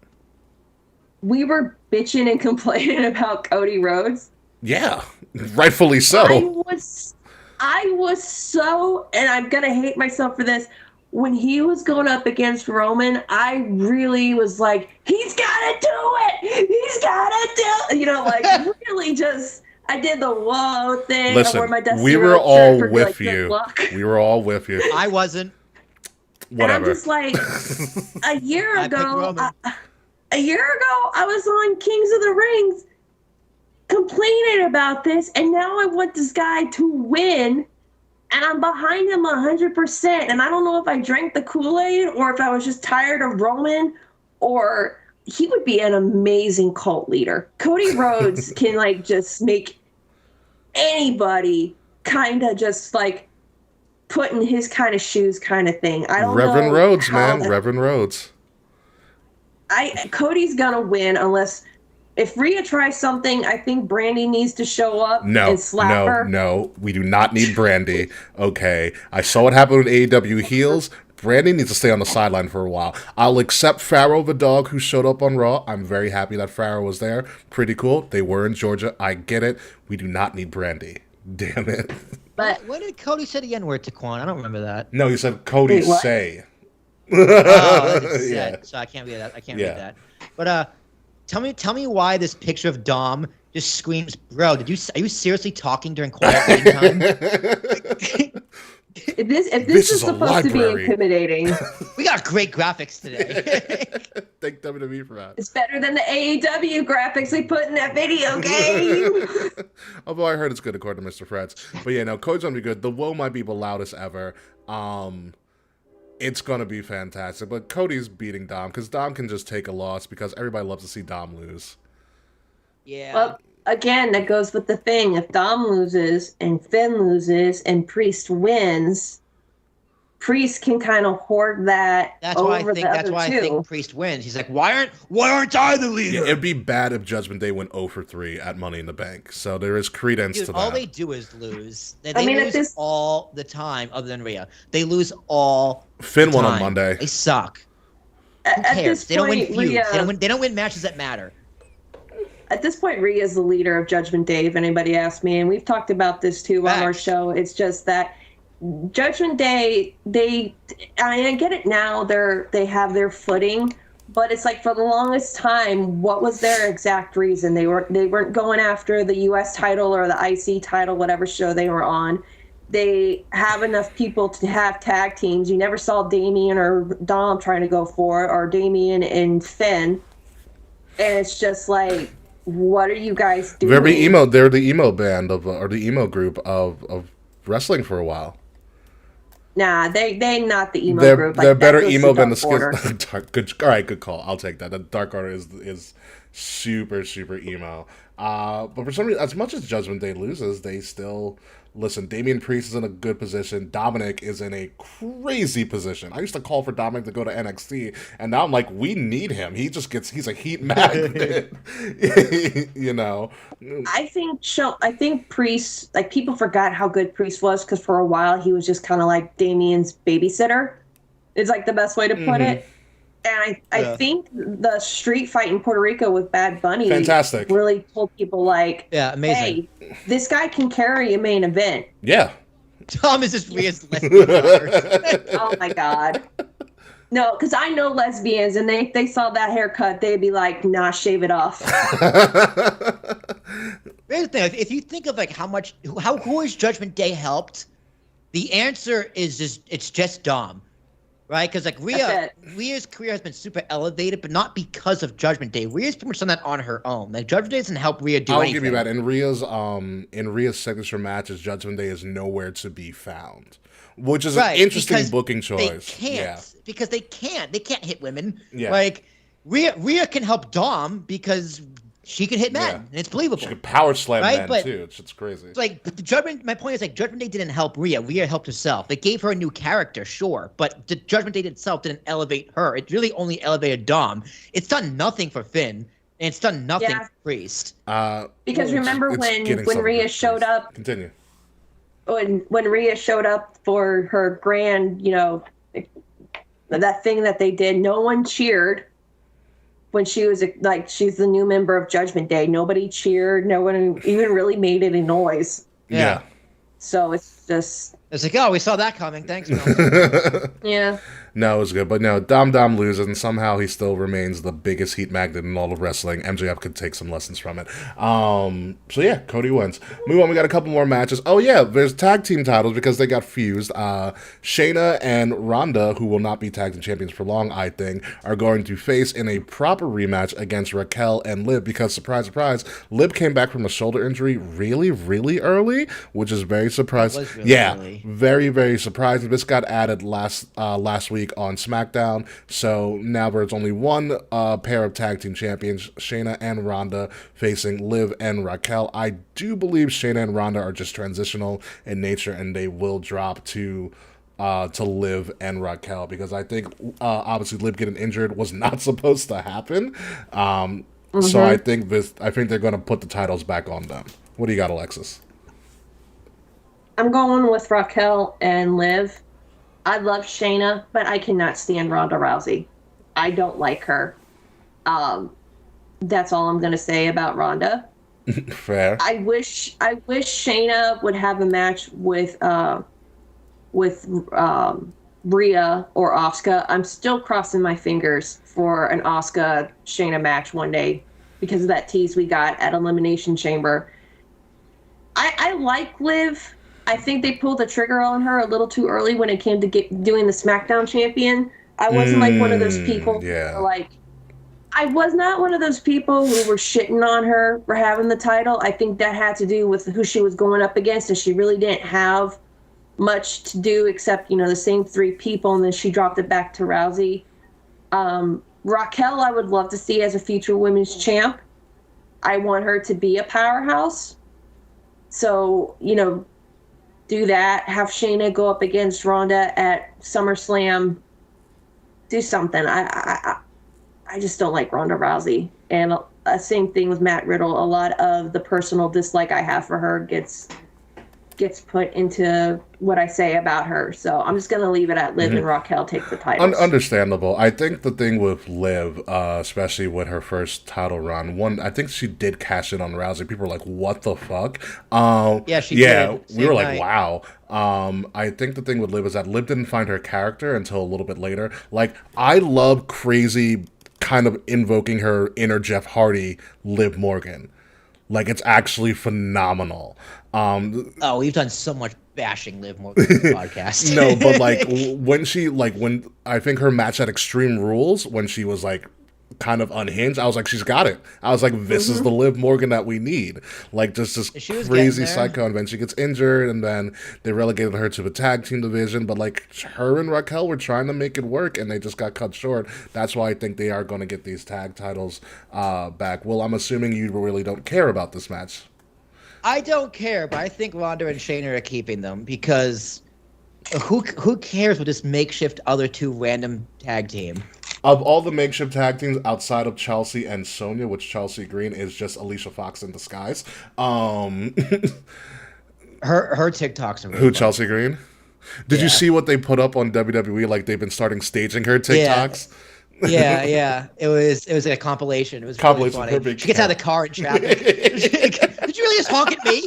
Speaker 3: We were bitching and complaining about Cody Rhodes.
Speaker 2: Yeah, rightfully so.
Speaker 3: I was so, and I'm going to hate myself for this, when he was going up against Roman, I really was like, he's got to do it! He's got to do it! Like, really just, I did the whoa thing.
Speaker 2: Listen, we were all with you. We were all with you.
Speaker 4: I wasn't.
Speaker 2: Whatever.
Speaker 3: And I'm just like, a year ago, I was on Kings of the Rings complaining about this, and now I want this guy to win, and I'm behind him 100%. And I don't know if I drank the Kool-Aid or if I was just tired of Roman, or he would be an amazing cult leader. Cody Rhodes can just make anybody kind of just put in his kind of shoes kind of thing. I don't
Speaker 2: Reverend
Speaker 3: know
Speaker 2: Rhodes, man. Reverend Rhodes.
Speaker 3: Cody's gonna win unless. If Rhea tries something, I think Brandy needs to show up and slap her.
Speaker 2: No, we do not need Brandy. Okay, I saw what happened with AEW heels. Brandy needs to stay on the sideline for a while. I'll accept Pharaoh the dog who showed up on Raw. I'm very happy that Pharaoh was there. Pretty cool. They were in Georgia. I get it. We do not need Brandy. Damn it.
Speaker 3: But
Speaker 4: when did Cody say the N-word to Quan? I don't remember that.
Speaker 2: No, he said Cody say.
Speaker 4: Yeah. So I can't read that. I can't read that. But Tell me why this picture of Dom just screams, "Bro, are you seriously talking during quiet waiting time?"
Speaker 3: if this is supposed to be intimidating,
Speaker 2: we
Speaker 4: got great graphics today.
Speaker 2: Thank WWE for that.
Speaker 3: It's better than the AEW graphics we put in that video game.
Speaker 2: Although I heard it's good according to Mr. Freds. But yeah, no, Cody's gonna be good. The woe might be the loudest ever. It's going to be fantastic. But Cody's beating Dom because Dom can just take a loss because everybody loves to see Dom lose.
Speaker 4: Yeah.
Speaker 3: Well, again, that goes with the thing. If Dom loses and Finn loses and Priest wins, Priest can kind of hoard that over the other two. That's why I think
Speaker 4: Priest wins. He's like, why aren't I the leader?
Speaker 2: Yeah, it'd be bad if Judgment Day went 0 for 3 at Money in the Bank. So there is credence to that.
Speaker 4: All they do is lose. They lose all the time, other than Rhea. They lose all
Speaker 2: Finn
Speaker 4: the
Speaker 2: won
Speaker 4: time.
Speaker 2: on Monday.
Speaker 4: They suck. Who cares? They don't win feuds. They don't win matches that matter.
Speaker 3: At this point, Rhea is the leader of Judgment Day, if anybody asks me. And we've talked about this, too, on our show. It's just that Judgment Day, I get it now, they have their footing, but it's like for the longest time, what was their exact reason? They weren't going after the US title or the IC title, whatever show they were on. They have enough people to have tag teams. You never saw Damian or Dom trying to go for it, or Damian and Finn. And it's just like, what are you guys doing?
Speaker 2: They're the emo band or the emo group of wrestling for a while.
Speaker 3: Nah, they not the emo group.
Speaker 2: They're better emo than the Skills. All right, good call. I'll take that. The Dark Order is super emo. But for some reason, as much as Judgment Day loses, they still listen. Damian Priest is in a good position. Dominic is in a crazy position. I used to call for Dominic to go to NXT, and now I'm like, we need him. He's a heat magnet.
Speaker 3: I think Priest, like, people forgot how good Priest was because for a while he was just kind of like Damian's babysitter. It's like the best way to put it. And I
Speaker 4: Yeah.
Speaker 3: think the street fight in Puerto Rico with Bad Bunny
Speaker 2: Fantastic.
Speaker 3: really told people like,
Speaker 4: Yeah, amazing.
Speaker 3: hey, this guy can carry a main event.
Speaker 2: Yeah.
Speaker 4: Tom is just Rhea's lesbian daughters.
Speaker 3: Oh my God. No, because I know lesbians, and they saw that haircut, they'd be like, nah, shave it off.
Speaker 4: Here's the thing: if you think of like who has Judgment Day helped, the answer is it's just Dom, right? Because like Rhea's career has been super elevated, but not because of Judgment Day. Rhea's pretty much done that on her own. Like Judgment Day doesn't help Rhea do
Speaker 2: I'll
Speaker 4: anything.
Speaker 2: give you that. In Rhea's signature matches, Judgment Day is nowhere to be found, which is an interesting booking choice.
Speaker 4: They can't because they can't hit women.
Speaker 2: Yeah.
Speaker 4: Like Rhea can help Dom because she can hit men, and it's believable.
Speaker 2: She could power slam men
Speaker 4: but,
Speaker 2: too. It's crazy.
Speaker 4: Like the Judgment. My point is like Judgment Day didn't help Rhea. Rhea helped herself. They gave her a new character, sure, but the Judgment Day itself didn't elevate her. It really only elevated Dom. It's done nothing for Finn, and it's done nothing for Priest.
Speaker 3: Because remember when Rhea showed up?
Speaker 2: Continue.
Speaker 3: When Rhea showed up for her grand, that thing that they did, no one cheered. When she was like, she's the new member of Judgment Day. Nobody cheered. No one even really made any noise.
Speaker 2: Yeah.
Speaker 3: So it's just.
Speaker 4: It's like, oh, we saw that coming. Thanks, Mel.
Speaker 3: Yeah.
Speaker 2: No, it was good. But no, Dom loses, and somehow he still remains the biggest heat magnet in all of wrestling. MJF could take some lessons from it. So yeah, Cody wins. Move on, we got a couple more matches. Oh yeah, there's tag team titles because they got fused. Shayna and Ronda, who will not be tag team champions for long, I think, are going to face in a proper rematch against Raquel and Liv because, surprise, surprise, Liv came back from a shoulder injury really, really early, which is very surprising.
Speaker 4: Early.
Speaker 2: Very, very surprising. This got added last week on SmackDown, so now there's only one pair of tag team champions, Shayna and Ronda, facing Liv and Raquel. I do believe Shayna and Ronda are just transitional in nature, and they will drop to Liv and Raquel because I think obviously Liv getting injured was not supposed to happen. So I think they're going to put the titles back on them. What do you got, Alexis?
Speaker 3: I'm going with Raquel and Liv. I love Shayna, but I cannot stand Ronda Rousey. I don't like her. That's all I'm going to say about Ronda.
Speaker 2: Fair.
Speaker 3: I wish Shayna would have a match with Rhea or Asuka. I'm still crossing my fingers for an Asuka Shayna match one day because of that tease we got at Elimination Chamber. I like Liv. I think they pulled the trigger on her a little too early when it came to doing the SmackDown champion. I wasn't like one of those people who were like, I was not one of those people who were shitting on her for having the title. I think that had to do with who she was going up against, and she really didn't have much to do except, the same three people, and then she dropped it back to Rousey. Raquel, I would love to see as a future women's champ. I want her to be a powerhouse. So, do that. Have Shayna go up against Ronda at SummerSlam. Do something. I just don't like Ronda Rousey. And same thing with Matt Riddle. A lot of the personal dislike I have for her gets put into what I say about her. So I'm just going to leave it at Liv and Raquel take the titles.
Speaker 2: Understandable. I think the thing with Liv, especially with her first title run, I think she did cash in on Rousey. People were like, what the fuck?
Speaker 4: She did.
Speaker 2: We were like, wow. I think the thing with Liv is that Liv didn't find her character until a little bit later. Like, I love crazy kind of invoking her inner Jeff Hardy, Liv Morgan. Like, it's actually phenomenal.
Speaker 4: We've done so much bashing Liv Morgan on the podcast.
Speaker 2: No, but when I think her match at Extreme Rules, when she was like kind of unhinged, I was like, she's got it. I was like, this is the Liv Morgan that we need. Like, just this crazy psycho, and then she gets injured, and then they relegated her to the tag team division. But like, her and Raquel were trying to make it work, and they just got cut short. That's why I think they are going to get these tag titles back. Well, I'm assuming you really don't care about this match.
Speaker 4: I don't care, but I think Ronda and Shayna are keeping them because who cares with this makeshift other two random tag team?
Speaker 2: Of all the makeshift tag teams outside of Chelsea and Sonya, which Chelsea Green is just Alicia Fox in disguise.
Speaker 4: Her TikToks are really
Speaker 2: Who,
Speaker 4: fun.
Speaker 2: Chelsea Green? Did you see what they put up on WWE? Like, they've been starting staging her TikToks?
Speaker 4: Yeah. It was a compilation. It was really
Speaker 2: Compilation,
Speaker 4: funny.
Speaker 2: her big
Speaker 4: She gets out of
Speaker 2: cat.
Speaker 4: the car in traffic. Did you really just honk at me?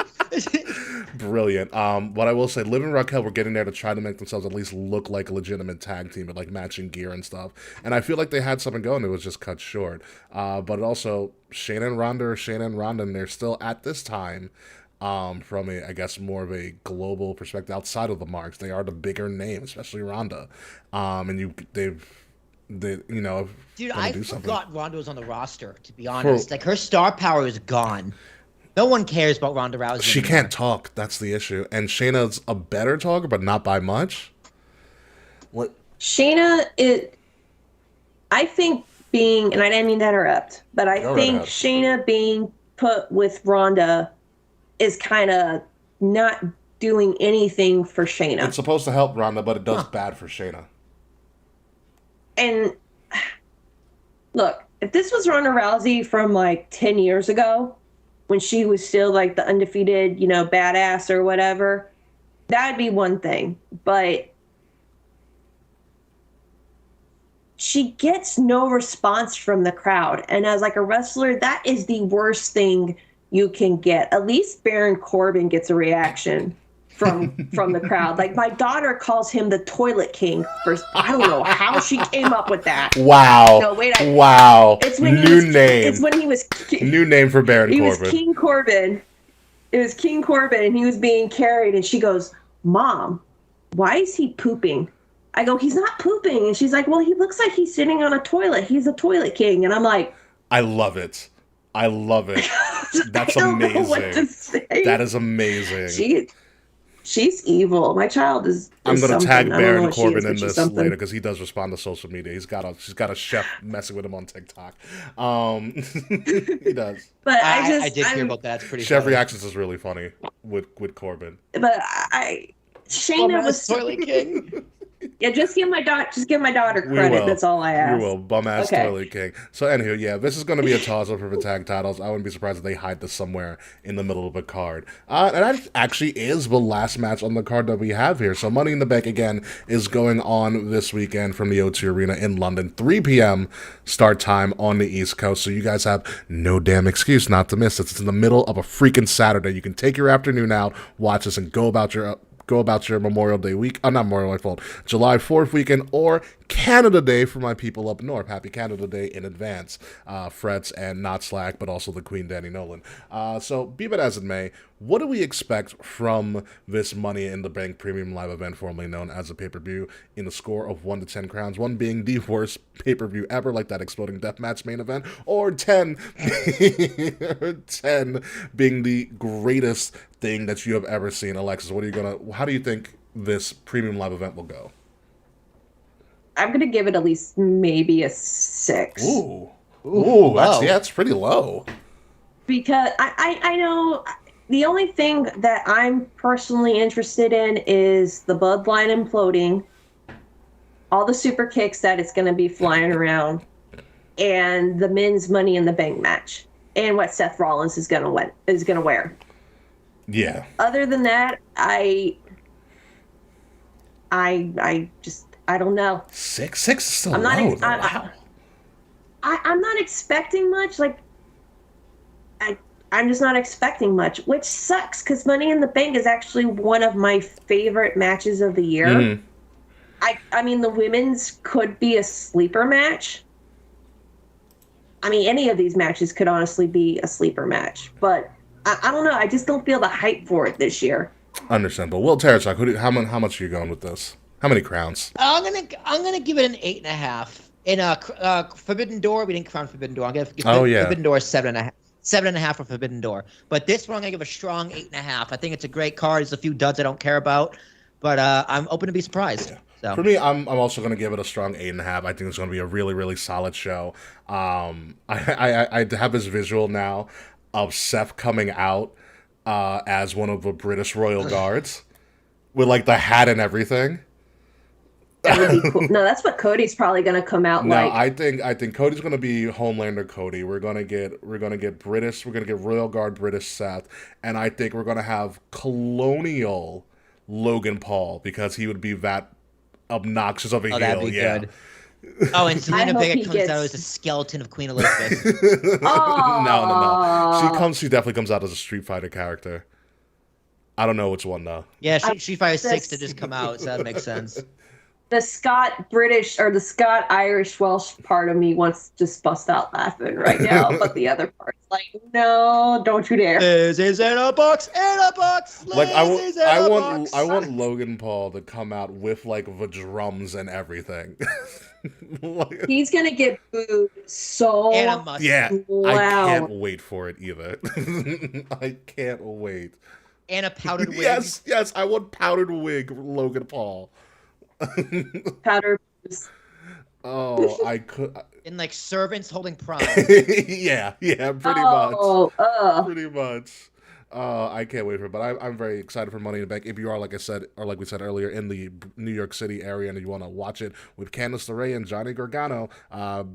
Speaker 2: Brilliant. What I will say, Liv and Raquel were getting there to try to make themselves at least look like a legitimate tag team with like matching gear and stuff. And I feel like they had something going. It was just cut short. But also, Shayna and Ronda are Shayna and Ronda, and they're still at this time, from a I guess more of a global perspective outside of the marks. They are the bigger name, especially Ronda. And they
Speaker 4: Dude,
Speaker 2: gonna
Speaker 4: I
Speaker 2: do something.
Speaker 4: forgot Ronda was on the roster, to be honest. Like, her star power is gone. No one cares about Ronda Rousey
Speaker 2: She
Speaker 4: anymore.
Speaker 2: can't talk. That's the issue. And Shayna's a better talker, but not by much. What?
Speaker 3: Shayna, I think being, and I didn't mean to interrupt, but I
Speaker 2: Go right
Speaker 3: think
Speaker 2: ahead.
Speaker 3: Shayna being put with Ronda is kind of not doing anything for Shayna.
Speaker 2: It's supposed to help Ronda, but it does bad for Shayna.
Speaker 3: And look, if this was Ronda Rousey from like 10 years ago, when she was still like the undefeated, badass or whatever, that'd be one thing. But she gets no response from the crowd. And as like a wrestler, that is the worst thing you can get. At least Baron Corbin gets a reaction from the crowd. Like, my daughter calls him the Toilet King. I don't know how she came up with that.
Speaker 2: Wow.
Speaker 3: No, wait.
Speaker 2: Wow.
Speaker 3: It's when
Speaker 2: New name.
Speaker 3: It's when he was.
Speaker 2: New name for Baron
Speaker 3: He
Speaker 2: Corbin.
Speaker 3: was King Corbin. It was King Corbin, and he was being carried. And she goes, "Mom, why is he pooping?" I go, "He's not pooping." And she's like, "Well, he looks like he's sitting on a toilet. He's a toilet king." And I'm like,
Speaker 2: I love it. I love it. That's
Speaker 3: I don't know what to
Speaker 2: amazing.
Speaker 3: say.
Speaker 2: That is amazing.
Speaker 3: She's evil. My child is
Speaker 2: I'm gonna
Speaker 3: something.
Speaker 2: tag
Speaker 3: I don't know
Speaker 2: Baron
Speaker 3: what she is,
Speaker 2: Corbin
Speaker 3: but
Speaker 2: in
Speaker 3: she's
Speaker 2: this
Speaker 3: something.
Speaker 2: later because he does respond to social media. She's got a chef messing with him on TikTok. He does.
Speaker 3: But
Speaker 4: I did hear about that. It's pretty
Speaker 2: Chef
Speaker 4: funny.
Speaker 2: reactions is really funny with Corbin.
Speaker 3: But Shayna was
Speaker 4: Toilet King.
Speaker 3: Yeah, just give my daughter
Speaker 2: We
Speaker 3: credit.
Speaker 2: will.
Speaker 3: That's all I ask.
Speaker 2: We will. Bum ass
Speaker 3: Okay.
Speaker 2: Toilet King. So anywho, yeah, this is going to be a toss up for the tag titles. I wouldn't be surprised if they hide this somewhere in the middle of a card. And that actually is the last match on the card that we have here. So Money in the Bank again is going on this weekend from the O2 Arena in London, 3 p.m. start time on the East Coast. So you guys have no damn excuse not to miss it. It's in the middle of a freaking Saturday. You can take your afternoon out, watch this, and go about your Memorial Day week, not Memorial Day, fault, July 4th weekend, or Canada Day for my people up north. Happy Canada Day in advance. Frets and not Slack, but also the Queen Danny Nolan. So be that as it may, what do we expect from this Money in the Bank Premium Live event, formerly known as a pay-per-view, in a score of 1 to 10 crowns, 1 being the worst pay-per-view ever, like that Exploding Deathmatch main event, or 10 being the greatest thing that you have ever seen? Alexis, how do you think this Premium Live event will go?
Speaker 3: I'm gonna give it at least maybe a 6.
Speaker 2: Ooh,
Speaker 4: low.
Speaker 2: that's pretty low.
Speaker 3: Because I know the only thing that I'm personally interested in is the bloodline imploding, all the super kicks that it's gonna be flying around, and the men's Money in the Bank match, and what Seth Rollins is gonna wear.
Speaker 2: Yeah.
Speaker 3: Other than that, I don't know.
Speaker 2: Six is still
Speaker 3: I'm not.
Speaker 2: low.
Speaker 3: Ex-
Speaker 2: though. Wow.
Speaker 3: I'm not expecting much. Like, I'm just not expecting much, which sucks because Money in the Bank is actually one of my favorite matches of the year.
Speaker 2: Mhm.
Speaker 3: I mean, the women's could be a sleeper match. I mean, any of these matches could honestly be a sleeper match, but I don't know. I just don't feel the hype for it this year.
Speaker 2: Understandable. Will Terrachuk, how much are you going with this? How many crowns?
Speaker 4: I'm gonna give it an 8.5. In Forbidden Door, we didn't crown Forbidden Door. I'm gonna give Forbidden Door 7.5. 7.5 for Forbidden Door. But this one, I'm gonna give a strong 8.5. I think it's a great card. There's a few duds I don't care about, but I'm open to be surprised.
Speaker 2: Yeah.
Speaker 4: So.
Speaker 2: For me, I'm also going to give it a strong 8.5. I think it's going to be a really, really solid show. I have this visual now of Seth coming out as one of the British Royal Guards with like the hat and everything.
Speaker 3: That would be cool. No, that's what Cody's probably going to come out
Speaker 2: No,
Speaker 3: like.
Speaker 2: I think Cody's gonna be Homelander Cody. We're gonna get British. We're gonna get Royal Guard British Seth, and I think we're gonna have Colonial Logan Paul because he would be that obnoxious of a heel.
Speaker 4: That'd be
Speaker 2: Yeah.
Speaker 4: good. Oh, and Selena
Speaker 3: hope
Speaker 4: Vega
Speaker 3: he
Speaker 4: comes out
Speaker 3: gets-
Speaker 4: as a skeleton of Queen Elizabeth.
Speaker 2: No. She definitely comes out as a Street Fighter character. I don't know which one though.
Speaker 4: Yeah, Street Fighter 6
Speaker 3: This-
Speaker 4: to just come out, so that makes sense.
Speaker 3: The Scott British or the Scott Irish Welsh part of me wants to just bust out laughing right now, but the other part's like, no, don't you dare.
Speaker 4: Liz is in a box,
Speaker 2: Like
Speaker 4: Liz is in a box.
Speaker 2: I want Logan Paul to come out with like the drums and everything. Like,
Speaker 3: He's gonna get booed so
Speaker 4: And a mustache.
Speaker 2: yeah, I
Speaker 3: Loud.
Speaker 2: can't wait for it either. I can't wait.
Speaker 4: And a powdered wig.
Speaker 2: Yes, I want powdered wig Logan Paul.
Speaker 3: powder.
Speaker 2: Oh, I could.
Speaker 4: And like servants holding prime.
Speaker 2: Yeah, pretty much. I can't wait for it, but I'm very excited for Money in the Bank. If you are, like I said, or like we said earlier, in the New York City area and you want to watch it with Candice LeRae and Johnny Gargano,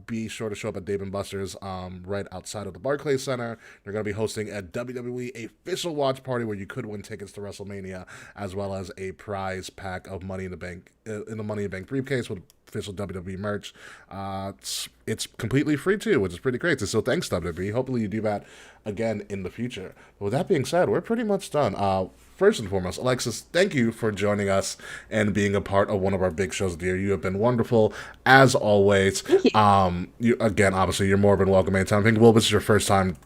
Speaker 2: be sure to show up at Dave & Buster's right outside of the Barclays Center. They're going to be hosting a WWE official watch party where you could win tickets to WrestleMania, as well as a prize pack of Money in the Bank, in the Money in the Bank briefcase with official WWE merch. It's completely free too, which is pretty great. So thanks, WWE. Hopefully you do that again in the future. But with that being said, we're pretty much done. First and foremost, Alexis, thank you for joining us and being a part of one of our big shows of the year. You have been wonderful as always. You again, obviously, you're more than welcome anytime. I think this is your first time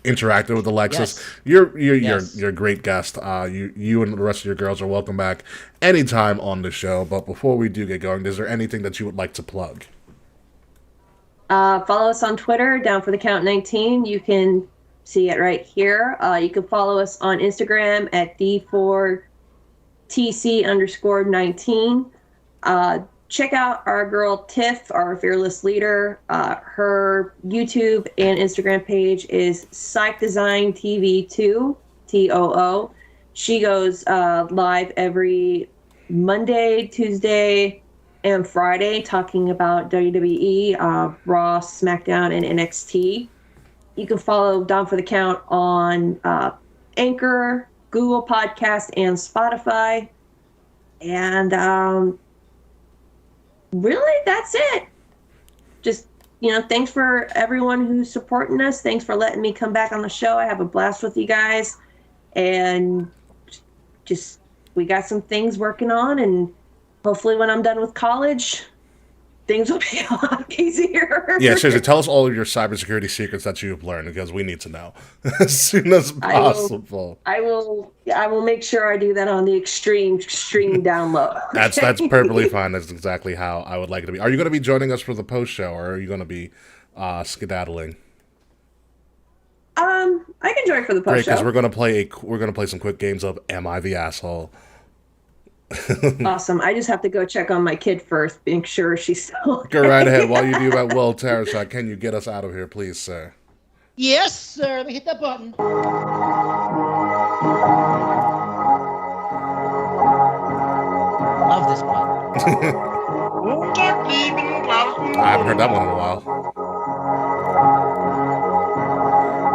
Speaker 2: interacting with Alexis.
Speaker 4: Yes.
Speaker 2: You're a great guest. You and the rest of your girls are welcome back anytime on the show. But before we do get going, is there anything that you would like to plug?
Speaker 3: Follow us on Twitter, Down for the Count 19. You can see it right here. You can follow us on Instagram at D4TC_19. Check out our girl Tiff, our fearless leader. Her YouTube and Instagram page is Psych Design TV 2, TOO. She goes live every Monday, Tuesday, and Friday talking about WWE, Raw, SmackDown, and NXT. You can follow Down for the Count on Anchor, Google Podcast, and Spotify. And really, that's it. Just, thanks for everyone who's supporting us. Thanks for letting me come back on the show. I have a blast with you guys. And just, we got some things working on, and hopefully when I'm done with college, things will be a lot easier.
Speaker 2: Yeah, seriously, tell us all of your cybersecurity secrets that you've learned, because we need to know as soon as possible.
Speaker 3: I will make sure I do that on the extreme down low.
Speaker 2: That's perfectly fine. That's exactly how I would like it to be. Are you going to be joining us for the post show, or are you going to be skedaddling?
Speaker 3: I can join for the post
Speaker 2: Great, because
Speaker 3: show.
Speaker 2: we're going to play some quick games of Am I the Asshole?
Speaker 3: Awesome. I just have to go check on my kid first, make sure she's still okay.
Speaker 2: Go right ahead. While you do that, Will Tarashak, can you get us out of here, please, sir?
Speaker 4: Yes, sir. Let me hit that button. Love this button.
Speaker 2: I haven't heard that one in a while.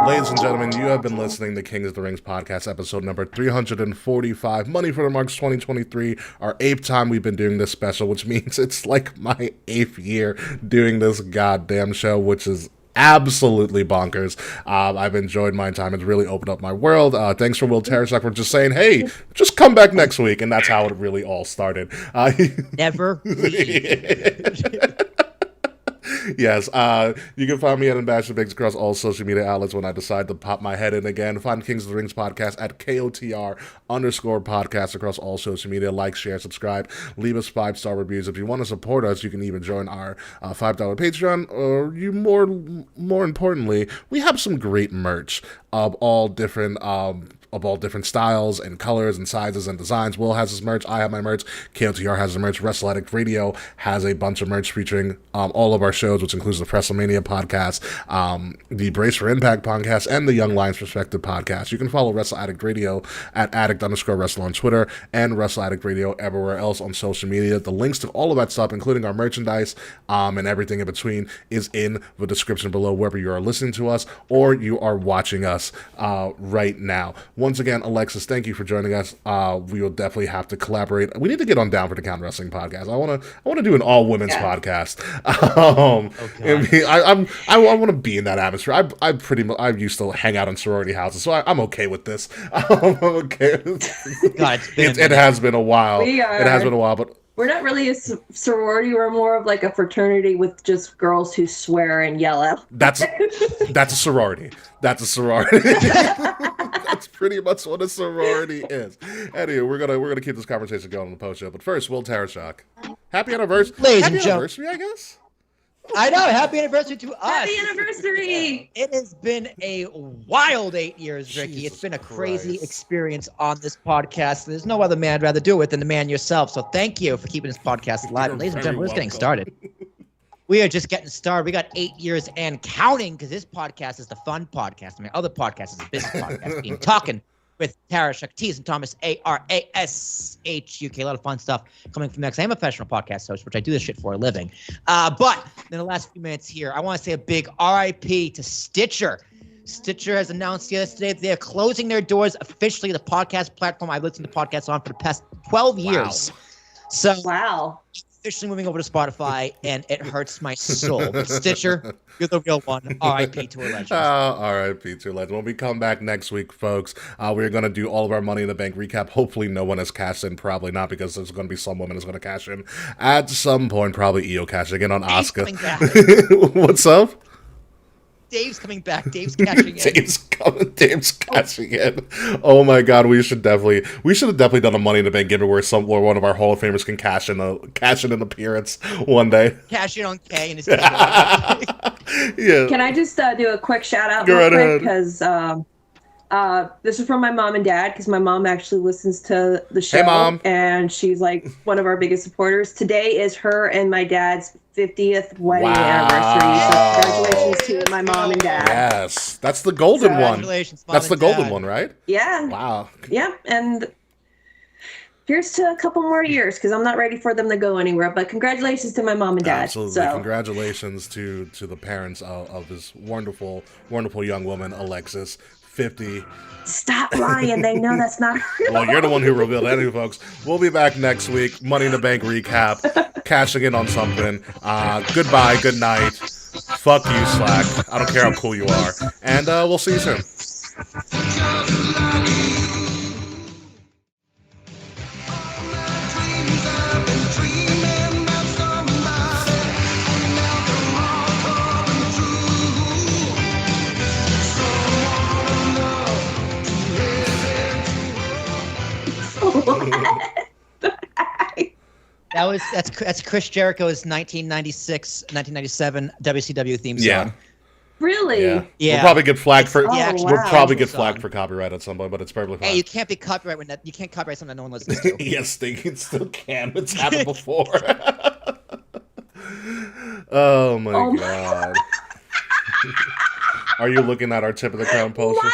Speaker 2: Ladies and gentlemen, you have been listening to Kings of the Rings podcast, episode number 345, Money for the Marks 2023, our 8th time we've been doing this special, which means it's like my 8th year doing this goddamn show, which is absolutely bonkers. I've enjoyed my time. It's really opened up my world. Thanks for Will Tarashak for just saying, hey, just come back next week, and that's how it really all started.
Speaker 4: Never leave.
Speaker 2: Yes, you can find me at Ambassador Biggs across all social media outlets when I decide to pop my head in again. Find Kings of the Rings podcast at KOTR_podcast across all social media. Like, share, subscribe, leave us 5-star reviews. If you want to support us, you can even join our $5 Patreon, or more importantly, we have some great merch of all different styles and colors and sizes and designs. Will has his merch. I have my merch. KOTR has the merch. Wrestle Addict Radio has a bunch of merch featuring all of our shows, which includes the WrestleMania podcast, the Brace for Impact podcast, and the Young Lions Perspective podcast. You can follow Wrestle Addict Radio at addict_wrestle on Twitter and Wrestle Addict Radio everywhere else on social media. The links to all of that stuff, including our merchandise and everything in between, is in the description below, wherever you are listening to us or you are watching us right now. once again, Alexis, thank you for joining us. We will definitely have to collaborate. We need to get on Down for the Count Wrestling podcast. I want to do an all women's podcast. I want to be in that atmosphere. I used to hang out in sorority houses, so I'm okay with this. I'm okay.
Speaker 4: God,
Speaker 2: It has been a while. It has been a while, but.
Speaker 3: We're not really a sorority. We're more of like a fraternity with just girls who swear and yell out.
Speaker 2: That's a sorority. That's a sorority. That's pretty much what a sorority is. Anyway, we're gonna keep this conversation going on the post show. But first, Will Tarashok. Happy anniversary,
Speaker 4: Ladies
Speaker 2: happy
Speaker 4: and gentlemen.
Speaker 2: anniversary, I guess.
Speaker 4: I know. Happy anniversary to us.
Speaker 3: Happy anniversary!
Speaker 4: It has been a wild 8 years, Ricky.
Speaker 2: Jesus
Speaker 4: It's been a crazy
Speaker 2: Christ.
Speaker 4: experience on this podcast. There's no other man I'd rather do it than the man yourself. So thank you for keeping this podcast alive.
Speaker 2: You're
Speaker 4: Ladies and
Speaker 2: very
Speaker 4: gentlemen, we're just getting
Speaker 2: welcome.
Speaker 4: started. We are just getting started. We got 8 years and counting because this podcast is the fun podcast. I mean, other podcast is a business podcast. Being talking with Tarashuk, T's and Thomas, Arashuk. A lot of fun stuff coming from next. I am a professional podcast host, which I do this shit for a living. But in the last few minutes here, I want to say a big RIP to Stitcher. Stitcher has announced yesterday that they're closing their doors officially. The podcast platform I've listened to podcasts on for the past 12 years. So
Speaker 3: Wow.
Speaker 4: officially moving over to Spotify, and it hurts my soul. But Stitcher, you're the real one. RIP to a legend.
Speaker 2: R.I.P. to legend. When we come back next week, folks, we're going to do all of our Money in the Bank recap. Hopefully no one has cashed in. Probably not, because there's going to be some woman who's going to cash in. At some point, probably Io cashing in on
Speaker 4: Dave's
Speaker 2: Asuka.
Speaker 4: coming back.
Speaker 2: What's up?
Speaker 4: Dave's coming back. Dave's cashing in.
Speaker 2: Dave's cashing in. Oh my God, we should have definitely done a Money in the Bank giveaway where one of our Hall of Famers can cash in an appearance one day.
Speaker 4: Cash in on K and his
Speaker 2: Yeah.
Speaker 3: Can I just do a quick shout out
Speaker 2: Go
Speaker 3: real
Speaker 2: right
Speaker 3: quick?
Speaker 2: ahead.
Speaker 3: Because this is from my mom and dad, because my mom actually listens to the show.
Speaker 2: Hey, Mom.
Speaker 3: And she's like one of our biggest supporters. Today is her and my dad's 50th wedding
Speaker 2: Wow.
Speaker 3: anniversary. So congratulations to my mom and dad.
Speaker 2: Yes, that's the golden one.
Speaker 4: Congratulations, Mom
Speaker 2: That's the
Speaker 4: and
Speaker 2: golden
Speaker 4: Dad.
Speaker 2: one, right?
Speaker 3: Yeah.
Speaker 2: Wow.
Speaker 3: Yeah. And here's to a couple more years, because I'm not ready for them to go anywhere. But congratulations to my mom and dad.
Speaker 2: Absolutely.
Speaker 3: So
Speaker 2: Congratulations to the parents of this wonderful, wonderful young woman, Alexis, 50.
Speaker 3: stop lying. They know that's not
Speaker 2: Well, you're the one who revealed it. Anyway, folks, we'll be back next week. Money in the Bank recap, cashing in on something. Goodbye, good night. Fuck you, Slack. I don't care how cool you are. And we'll see you soon.
Speaker 4: That's Chris Jericho's 1997 WCW theme song.
Speaker 2: Yeah.
Speaker 3: really.
Speaker 2: Yeah.
Speaker 4: Yeah.
Speaker 2: We'll probably get flagged for.
Speaker 3: Oh,
Speaker 2: We'll
Speaker 3: wow.
Speaker 2: probably get
Speaker 4: Song.
Speaker 2: flagged for copyright at some point, but it's perfectly fine.
Speaker 4: Hey, you can't be copyright when you can't copyright something that no one listens to.
Speaker 2: Yes, they still can. It's happened before. Oh my
Speaker 3: Oh my
Speaker 2: God. Are you looking at our tip of the crown poster?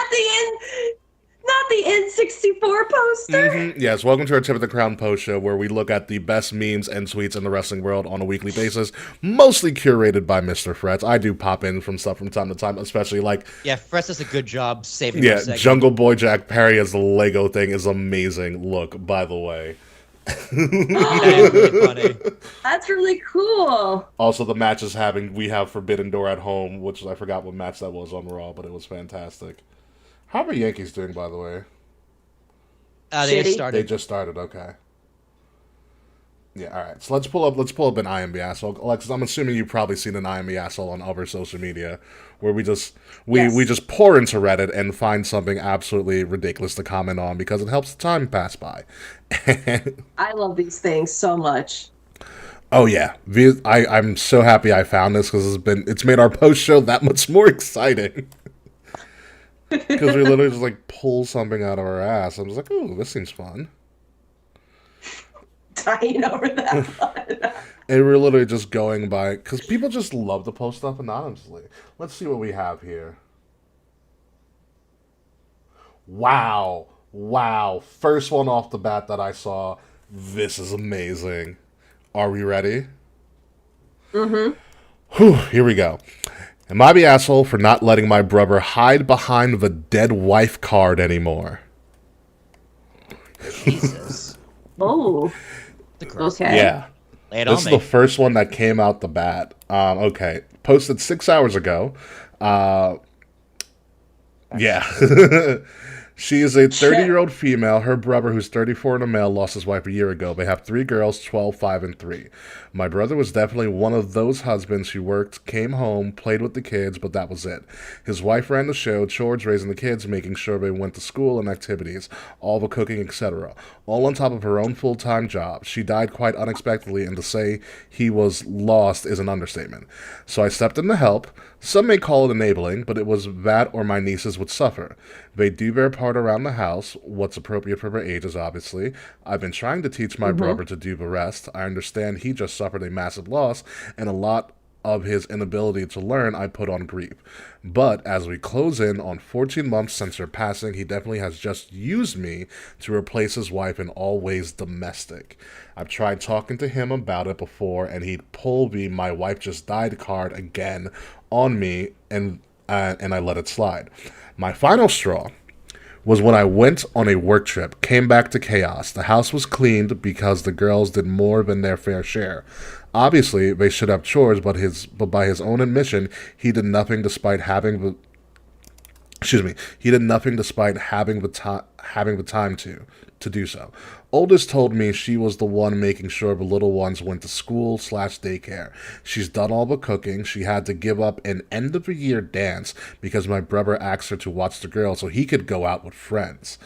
Speaker 3: Not the N64 poster.
Speaker 2: Yes, welcome to our Tip of the Crown post show, where we look at the best memes and tweets in the wrestling world on a weekly basis, mostly curated by Mr. Frets. I do pop in from stuff from time to time, especially like,
Speaker 4: Yeah, Fress does a good job saving
Speaker 2: yeah,
Speaker 4: our segment.
Speaker 2: Jungle Boy Jack Perry as the Lego thing is amazing. Look, by the way.
Speaker 4: That is really funny.
Speaker 3: That's really cool.
Speaker 2: Also, the matches we have Forbidden Door at home, which I forgot what match that was on Raw, but it was fantastic. How are Yankees doing, by the way?
Speaker 4: They
Speaker 3: Shitty.
Speaker 4: just started.
Speaker 2: They just started, okay. Yeah, all right. So let's pull up an IMB asshole. Alexis, I'm assuming you've probably seen an IMB asshole on other social media, where we just pour into Reddit and find something absolutely ridiculous to comment on because it helps the time pass by.
Speaker 3: I love these things so much.
Speaker 2: Oh yeah, I'm so happy I found this because it's made our post show that much more exciting. Because we literally just like pull something out of our ass. I was like, "Ooh, this seems fun."
Speaker 3: Dying over that one.
Speaker 2: And we're literally just going by because people just love to post stuff anonymously. Let's see what we have here. Wow, first one off the bat that I saw. This is amazing. Are we ready? Whew, here we go. Am I the asshole for not letting my brother hide behind the dead wife card anymore?
Speaker 4: Jesus.
Speaker 3: Oh,
Speaker 4: The gross.
Speaker 3: okay.
Speaker 2: Yeah.
Speaker 4: Lay it
Speaker 2: This
Speaker 4: on
Speaker 2: is
Speaker 4: me.
Speaker 2: the first one that came out the bat. Okay. Posted 6 hours ago. Uh, yeah. She is a 30-year-old female. Her brother, who's 34 and a male, lost his wife a year ago. They have 3 girls, 12, 5, and 3. My brother was definitely one of those husbands who worked, came home, played with the kids, but that was it. His wife ran the show, chores, raising the kids, making sure they went to school and activities, all the cooking, etc. All on top of her own full-time job. She died quite unexpectedly, and to say he was lost is an understatement. So I stepped in to help. Some may call it enabling, but it was that or my nieces would suffer. They do their part around the house, what's appropriate for their ages, obviously. I've been trying to teach my brother to do the rest. I understand he just suffered a massive loss, and a lot of his inability to learn I put on grief. But as we close in on 14 months since her passing, he definitely has just used me to replace his wife in all ways domestic. I've tried talking to him about it before, and he'd pull the "my wife just died" card again on me, and I let it slide. My final straw was when I went on a work trip, came back to chaos. The house was cleaned because the girls did more than their fair share. Obviously, they should have chores, but by his own admission, he did nothing despite having the he did nothing despite having the time to do so. Oldest told me she was the one making sure the little ones went to school/daycare. She's done all the cooking. She had to give up an end of the year dance because my brother asked her to watch the girls so he could go out with friends.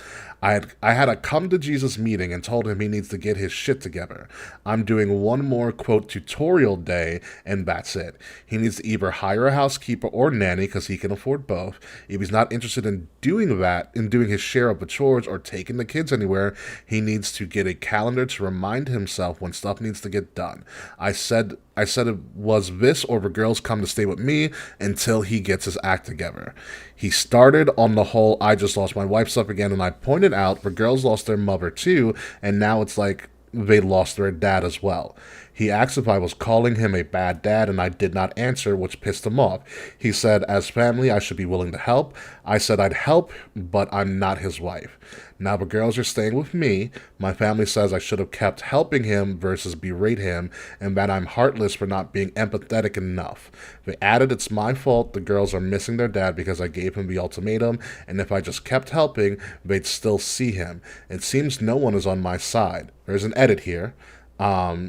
Speaker 2: I had a come to Jesus meeting and told him he needs to get his shit together. I'm doing one more quote tutorial day and that's it. He needs to either hire a housekeeper or nanny because he can afford both. If he's not interested in doing that, in doing his share of the chores or taking the kids anywhere, he needs to get a calendar to remind himself when stuff needs to get done. I said it was this or the girls come to stay with me until he gets his act together. He started on the whole "I just lost my wife" stuff again, and I pointed out the girls lost their mother too, and now it's like they lost their dad as well. He asked if I was calling him a bad dad, and I did not answer, which pissed him off. He said, as family, I should be willing to help. I said I'd help, but I'm not his wife. Now the girls are staying with me. My family says I should have kept helping him versus berate him, and that I'm heartless for not being empathetic enough. They added it's my fault the girls are missing their dad because I gave him the ultimatum, and if I just kept helping, they'd still see him. It seems no one is on my side. There's an edit here.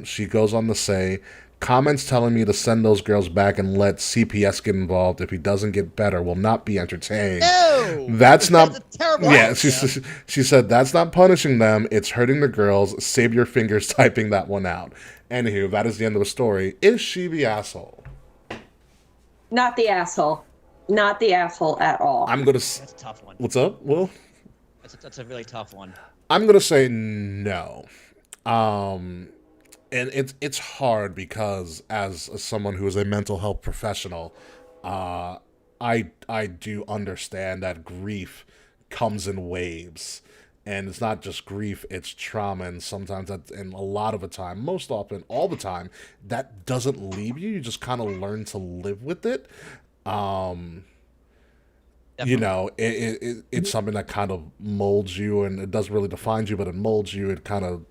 Speaker 2: She goes on to say, comments telling me to send those girls back and let CPS get involved if he doesn't get better will not be entertained.
Speaker 4: No!
Speaker 2: That's not...
Speaker 4: a terrible
Speaker 2: Yeah,
Speaker 4: idea.
Speaker 2: she said, that's not punishing them, it's hurting the girls. Save your fingers typing that one out. Anywho, that is the end of the story. Is she the asshole?
Speaker 3: Not the asshole. Not the asshole at all.
Speaker 2: I'm gonna...
Speaker 4: That's a tough one.
Speaker 2: What's up, Will?
Speaker 4: That's a really tough one.
Speaker 2: I'm gonna say no. And it's hard because as someone who is a mental health professional, I do understand that grief comes in waves, and it's not just grief; it's trauma, and sometimes that, and a lot of the time, most often, all the time, that doesn't leave you. You just kind of learn to live with it. You know, it's something that kind of molds you, and it doesn't really define you, but it molds you. It kind of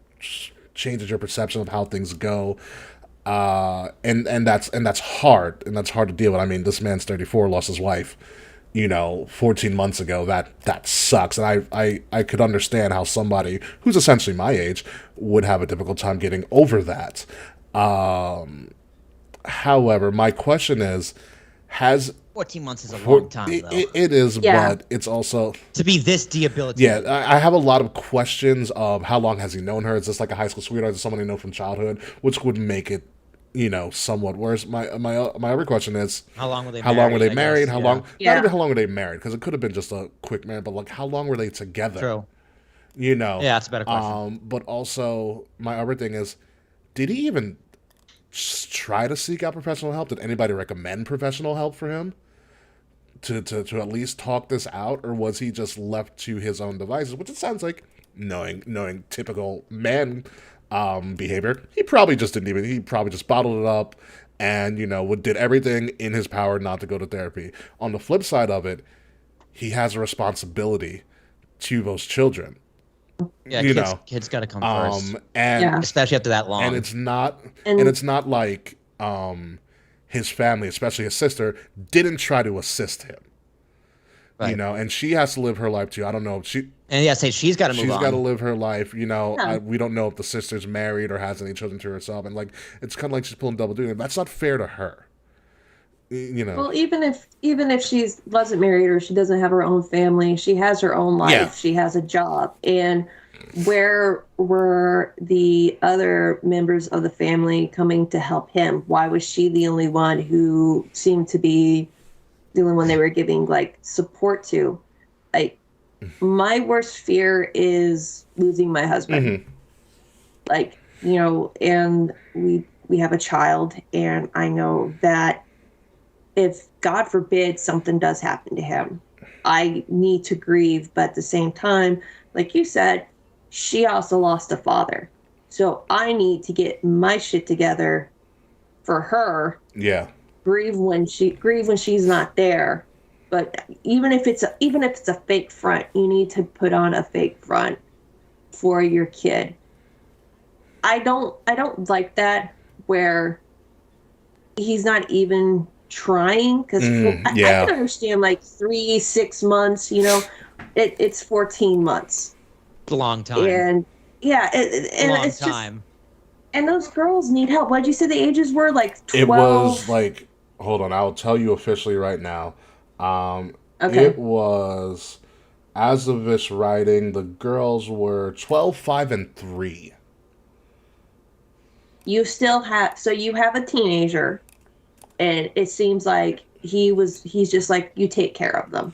Speaker 2: changes your perception of how things go, and that's hard, and that's hard to deal with. I mean, this man's 34, lost his wife, 14 months ago. That sucks, and I could understand how somebody who's essentially my age would have a difficult time getting over that. However, my question is, has
Speaker 4: 14 months is a long time, though.
Speaker 2: it is,
Speaker 3: Yeah.
Speaker 2: but it's also...
Speaker 4: To be this debilitating.
Speaker 2: Yeah, I have a lot of questions of how long has he known her? Is this like a high school sweetheart? Is it someone he know from childhood? Which would make it, somewhat worse. My other question is,
Speaker 4: How long were they
Speaker 2: how long were they
Speaker 4: I
Speaker 2: married?
Speaker 4: guess,
Speaker 2: How
Speaker 4: yeah.
Speaker 2: long?
Speaker 3: Yeah.
Speaker 2: Not even how long were they married? Because it could have been just a quick marriage, but like how long were they together?
Speaker 4: True.
Speaker 2: Yeah,
Speaker 4: Yeah, that's a better question.
Speaker 2: But also my other thing is, did he even try to seek out professional help? Did anybody recommend professional help for him? To at least talk this out, or was he just left to his own devices? Which it sounds like, knowing typical man behavior, he probably just didn't even. He probably just bottled it up, and did everything in his power not to go to therapy. On the flip side of it, he has a responsibility to those children.
Speaker 4: Yeah,
Speaker 2: you
Speaker 4: kids,
Speaker 2: know,
Speaker 4: kids got to come first,
Speaker 2: and
Speaker 3: Yeah.
Speaker 4: especially after that long.
Speaker 2: and it's not
Speaker 3: And-
Speaker 2: and it's not like his family, especially his sister, didn't try to assist him.
Speaker 4: Right.
Speaker 2: And she has to live her life too. I don't know.
Speaker 4: And yeah, say she's got to move
Speaker 2: She's
Speaker 4: on.
Speaker 2: got to live her life.
Speaker 3: Yeah.
Speaker 2: We don't know if the sister's married or has any children to herself, and like it's kind of like she's pulling double duty. That's not fair to her.
Speaker 3: Well, even if she wasn't married or she doesn't have her own family, she has her own life.
Speaker 2: Yeah.
Speaker 3: She has a job. And where were the other members of the family coming to help him? Why was she the only one who seemed to be the only one they were giving like support to? Like, my worst fear is losing my husband.
Speaker 2: Mm-hmm.
Speaker 3: Like, and we have a child, and I know that if God forbid something does happen to him, I need to grieve. But at the same time, like you said, she also lost a father. So I need to get my shit together for her.
Speaker 2: Yeah.
Speaker 3: Grieve when she's not there. But even if it's a fake front, you need to put on a fake front for your kid. I don't like that where he's not even trying, because I can understand like 3-6 months, it's 14 months.
Speaker 4: It's a long time.
Speaker 3: And yeah, and
Speaker 4: long
Speaker 3: it's
Speaker 4: time.
Speaker 3: just, and those girls need help. What'd you say the ages were? Like 12?
Speaker 2: It was like, hold on, I'll tell you officially right now.
Speaker 3: Okay.
Speaker 2: It was, as of this writing, the girls were 12, 5, and 3.
Speaker 3: You still have, so you have a teenager, and it seems like he's just like, you take care of them.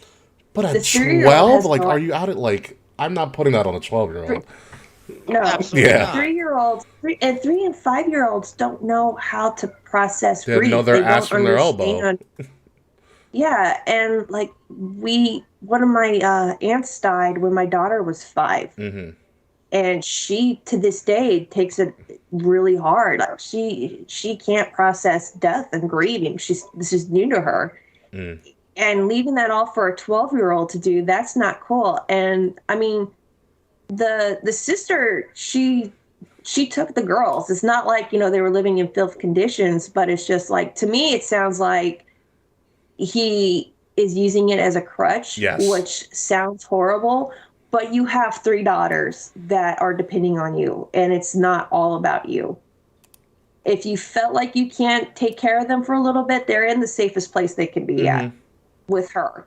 Speaker 2: But at
Speaker 3: The 3-year-old
Speaker 2: 12,
Speaker 3: has
Speaker 2: like,
Speaker 3: no-
Speaker 2: are you out at like? I'm not putting that on a 12-year-old.
Speaker 3: No,
Speaker 4: Absolutely
Speaker 2: Yeah.
Speaker 4: not.
Speaker 3: 3-year-olds, 3 and 5-year-olds don't know how to process
Speaker 2: They
Speaker 3: grief.
Speaker 2: know their
Speaker 3: They
Speaker 2: ass
Speaker 3: don't
Speaker 2: from their elbow.
Speaker 3: understand. Yeah, and like one of my aunts died when my daughter was 5,
Speaker 2: Mm-hmm.
Speaker 3: and she to this day takes it really hard. Like, she can't process death and grieving. This is new to her.
Speaker 2: Mm.
Speaker 3: And leaving that all for a 12-year-old to do, that's not cool. And I mean, the sister, she took the girls. It's not like, they were living in filth conditions, but it's just like, to me, it sounds like he is using it as a crutch,
Speaker 2: Yes.
Speaker 3: which sounds horrible, but you have 3 daughters that are depending on you, and it's not all about you. If you felt like you can't take care of them for a little bit, they're in the safest place they can be at with her.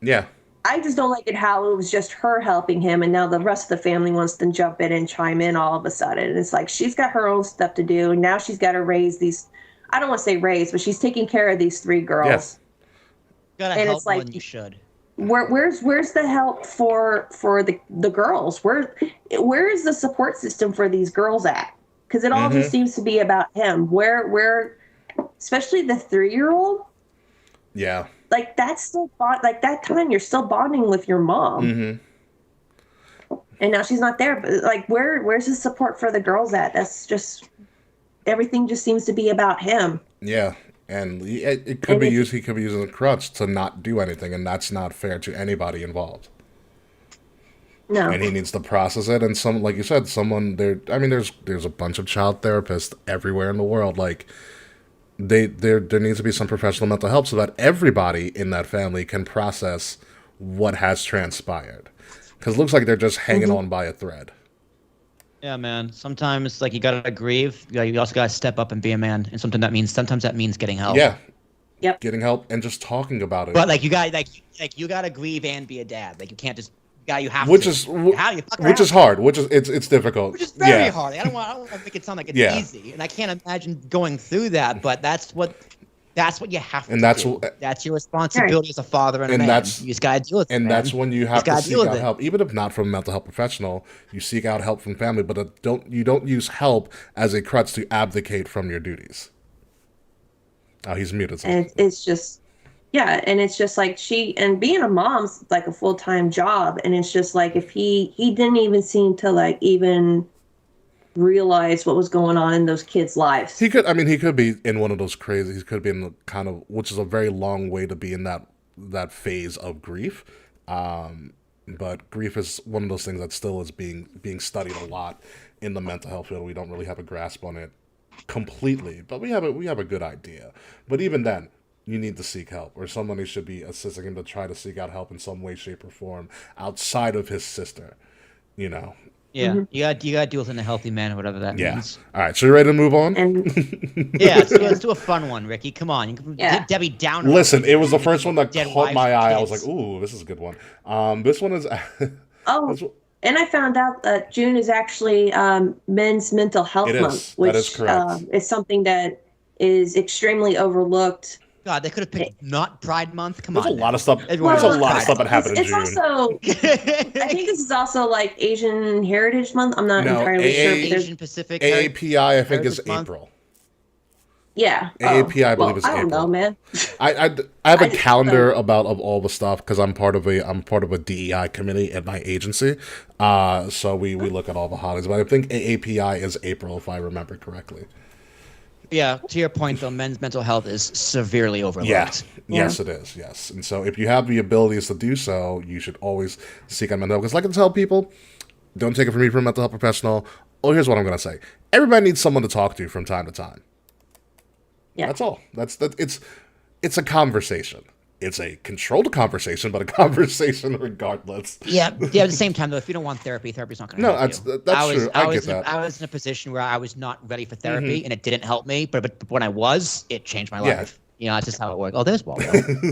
Speaker 2: Yeah.
Speaker 3: I just don't like it how it was just her helping him, and now the rest of the family wants to jump in and chime in all of a sudden. And it's like, she's got her own stuff to do, and now she's got to raise these, I don't want to say raise, but she's taking care of these 3 girls.
Speaker 2: Yes.
Speaker 4: You gotta
Speaker 3: And
Speaker 4: help
Speaker 3: it's like-
Speaker 4: when you should.
Speaker 3: Where's the help for the girls? Where is the support system for these girls at? Because it all just seems to be about him. Where especially the 3-year-old,
Speaker 2: Yeah.
Speaker 3: like that's still like that time you're still bonding with your mom, and now she's not there. But like, where's the support for the girls at? That's just, everything just seems to be about him.
Speaker 2: Yeah. And it could be used. He could be using a crutch to not do anything, and that's not fair to anybody involved.
Speaker 3: No.
Speaker 2: And he needs to process it. And like you said, someone there. I mean, there's a bunch of child therapists everywhere in the world. Like, there needs to be some professional mental help so that everybody in that family can process what has transpired. Because it looks like they're just hanging on by a thread.
Speaker 4: Yeah, man. Sometimes like you gotta grieve. You also gotta step up and be a man. And sometimes that means getting help.
Speaker 2: Yeah.
Speaker 3: Yep.
Speaker 2: Getting help and just talking about it.
Speaker 4: But like you gotta grieve and be a dad. Like you can't just you have
Speaker 2: which
Speaker 4: to.
Speaker 2: is
Speaker 4: How you fuck
Speaker 2: which
Speaker 4: around.
Speaker 2: is hard. Which is it's difficult.
Speaker 4: Which is very
Speaker 2: Yeah.
Speaker 4: hard. I don't want to make it sound like it's
Speaker 2: Yeah.
Speaker 4: easy, and I can't imagine going through that. But that's what you have
Speaker 2: And
Speaker 4: to
Speaker 2: that's
Speaker 4: do.
Speaker 2: wh-
Speaker 4: That's your responsibility as a father and a
Speaker 2: And
Speaker 4: man.
Speaker 2: that's-
Speaker 4: You just gotta deal with it.
Speaker 2: And
Speaker 4: man.
Speaker 2: that's when you have to
Speaker 4: gotta
Speaker 2: seek
Speaker 4: deal with
Speaker 2: out
Speaker 4: it.
Speaker 2: help, even if not from a mental health professional. You seek out help from family, but you don't use help as a crutch to abdicate from your duties. Oh, he's muted.
Speaker 3: And it's just, yeah, and it's just like and being a mom's like a full-time job, and it's just like, if he didn't even seem to like even realize what was going on in those kids' lives.
Speaker 2: He could be in one of those crazy. He could be in the kind of, which is a very long way to be in that phase of grief. But grief is one of those things that still is being studied a lot in the mental health field. We don't really have a grasp on it completely, but we have a good idea. But even then, you need to seek help, or somebody should be assisting him to try to seek out help in some way, shape, or form outside of his sister. You know.
Speaker 4: Yeah, you gotta deal with in a healthy manner, whatever that
Speaker 2: Yeah.
Speaker 4: means.
Speaker 2: All right. So you ready to move on?
Speaker 3: And
Speaker 4: Yeah, let's do a fun one, Ricky. Come on, you can
Speaker 3: Yeah.
Speaker 4: get Debbie Downer.
Speaker 2: Listen, it was the first one that
Speaker 4: Dead
Speaker 2: caught
Speaker 4: wives
Speaker 2: my
Speaker 4: and
Speaker 2: eye. I was
Speaker 4: kids.
Speaker 2: like, "Ooh, this is a good one." This one is.
Speaker 3: oh,
Speaker 2: this one-
Speaker 3: and I found out that June is actually Men's Mental Health
Speaker 2: It is.
Speaker 3: Month,
Speaker 2: That
Speaker 3: which
Speaker 2: is correct.
Speaker 3: is something that is extremely overlooked.
Speaker 4: God, they could have picked not Pride Month. Come
Speaker 2: There's a
Speaker 4: on.
Speaker 2: lot of stuff.
Speaker 4: Everyone
Speaker 2: There's a
Speaker 4: knows
Speaker 2: lot of
Speaker 4: Pride
Speaker 2: stuff that
Speaker 4: Month.
Speaker 2: happened in
Speaker 3: It's
Speaker 2: June.
Speaker 3: also, I think this is also like Asian Heritage Month. I'm not
Speaker 2: No,
Speaker 3: entirely sure. But there's-
Speaker 4: Asian Pacific.
Speaker 2: AAPI, I think, is
Speaker 4: Heritage Month.
Speaker 2: April.
Speaker 3: yeah.
Speaker 2: AAPI, I believe,
Speaker 3: well,
Speaker 2: is
Speaker 3: I don't
Speaker 2: April.
Speaker 3: know, man.
Speaker 2: I have a
Speaker 3: I just-
Speaker 2: calendar of all the stuff because I'm part of a DEI committee at my agency. So we look at all the holidays, but I think AAPI is April if I remember correctly.
Speaker 4: Yeah, to your point though, men's mental health is severely overlooked.
Speaker 2: Yeah. Yes, it is. Yes, and so if you have the abilities to do so, you should always seek out mental health. Because, like I tell people, don't take it from me, from a mental health professional. Oh, here's what I'm gonna say: everybody needs someone to talk to from time to time.
Speaker 3: Yeah.
Speaker 2: That's all. That's it's a conversation. It's a controlled conversation, but a conversation regardless.
Speaker 4: Yeah. At the same time though, if you don't want therapy's not going to
Speaker 2: No,
Speaker 4: help
Speaker 2: that's
Speaker 4: you.
Speaker 2: true. I get that.
Speaker 4: I was in a position where I was not ready for therapy, and it didn't help me. But when I was, it changed my
Speaker 2: Yeah.
Speaker 4: life. You know, that's just how it works. Oh, there's Waldo.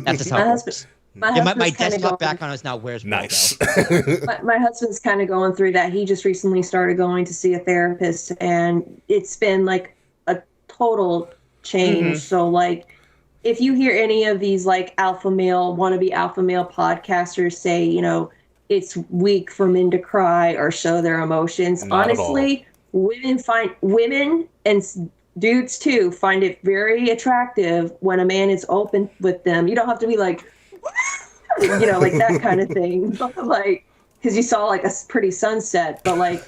Speaker 4: That's just how
Speaker 3: My
Speaker 4: it
Speaker 3: husband,
Speaker 4: works.
Speaker 3: my
Speaker 4: Yeah, my
Speaker 3: husband's kinda
Speaker 4: desktop
Speaker 3: going-
Speaker 4: background is now where's
Speaker 2: Nice.
Speaker 4: Waldo.
Speaker 3: my husband's kind of going through that. He just recently started going to see a therapist, and it's been like a total change. So, like, if you hear any of these like wannabe alpha male podcasters say, you know, it's weak for men to cry or show their emotions,
Speaker 2: Not at all.
Speaker 3: honestly, women and dudes too find it very attractive when a man is open with them. You don't have to be like, you know, like that kind of thing. But, like, because you saw like a pretty sunset, but like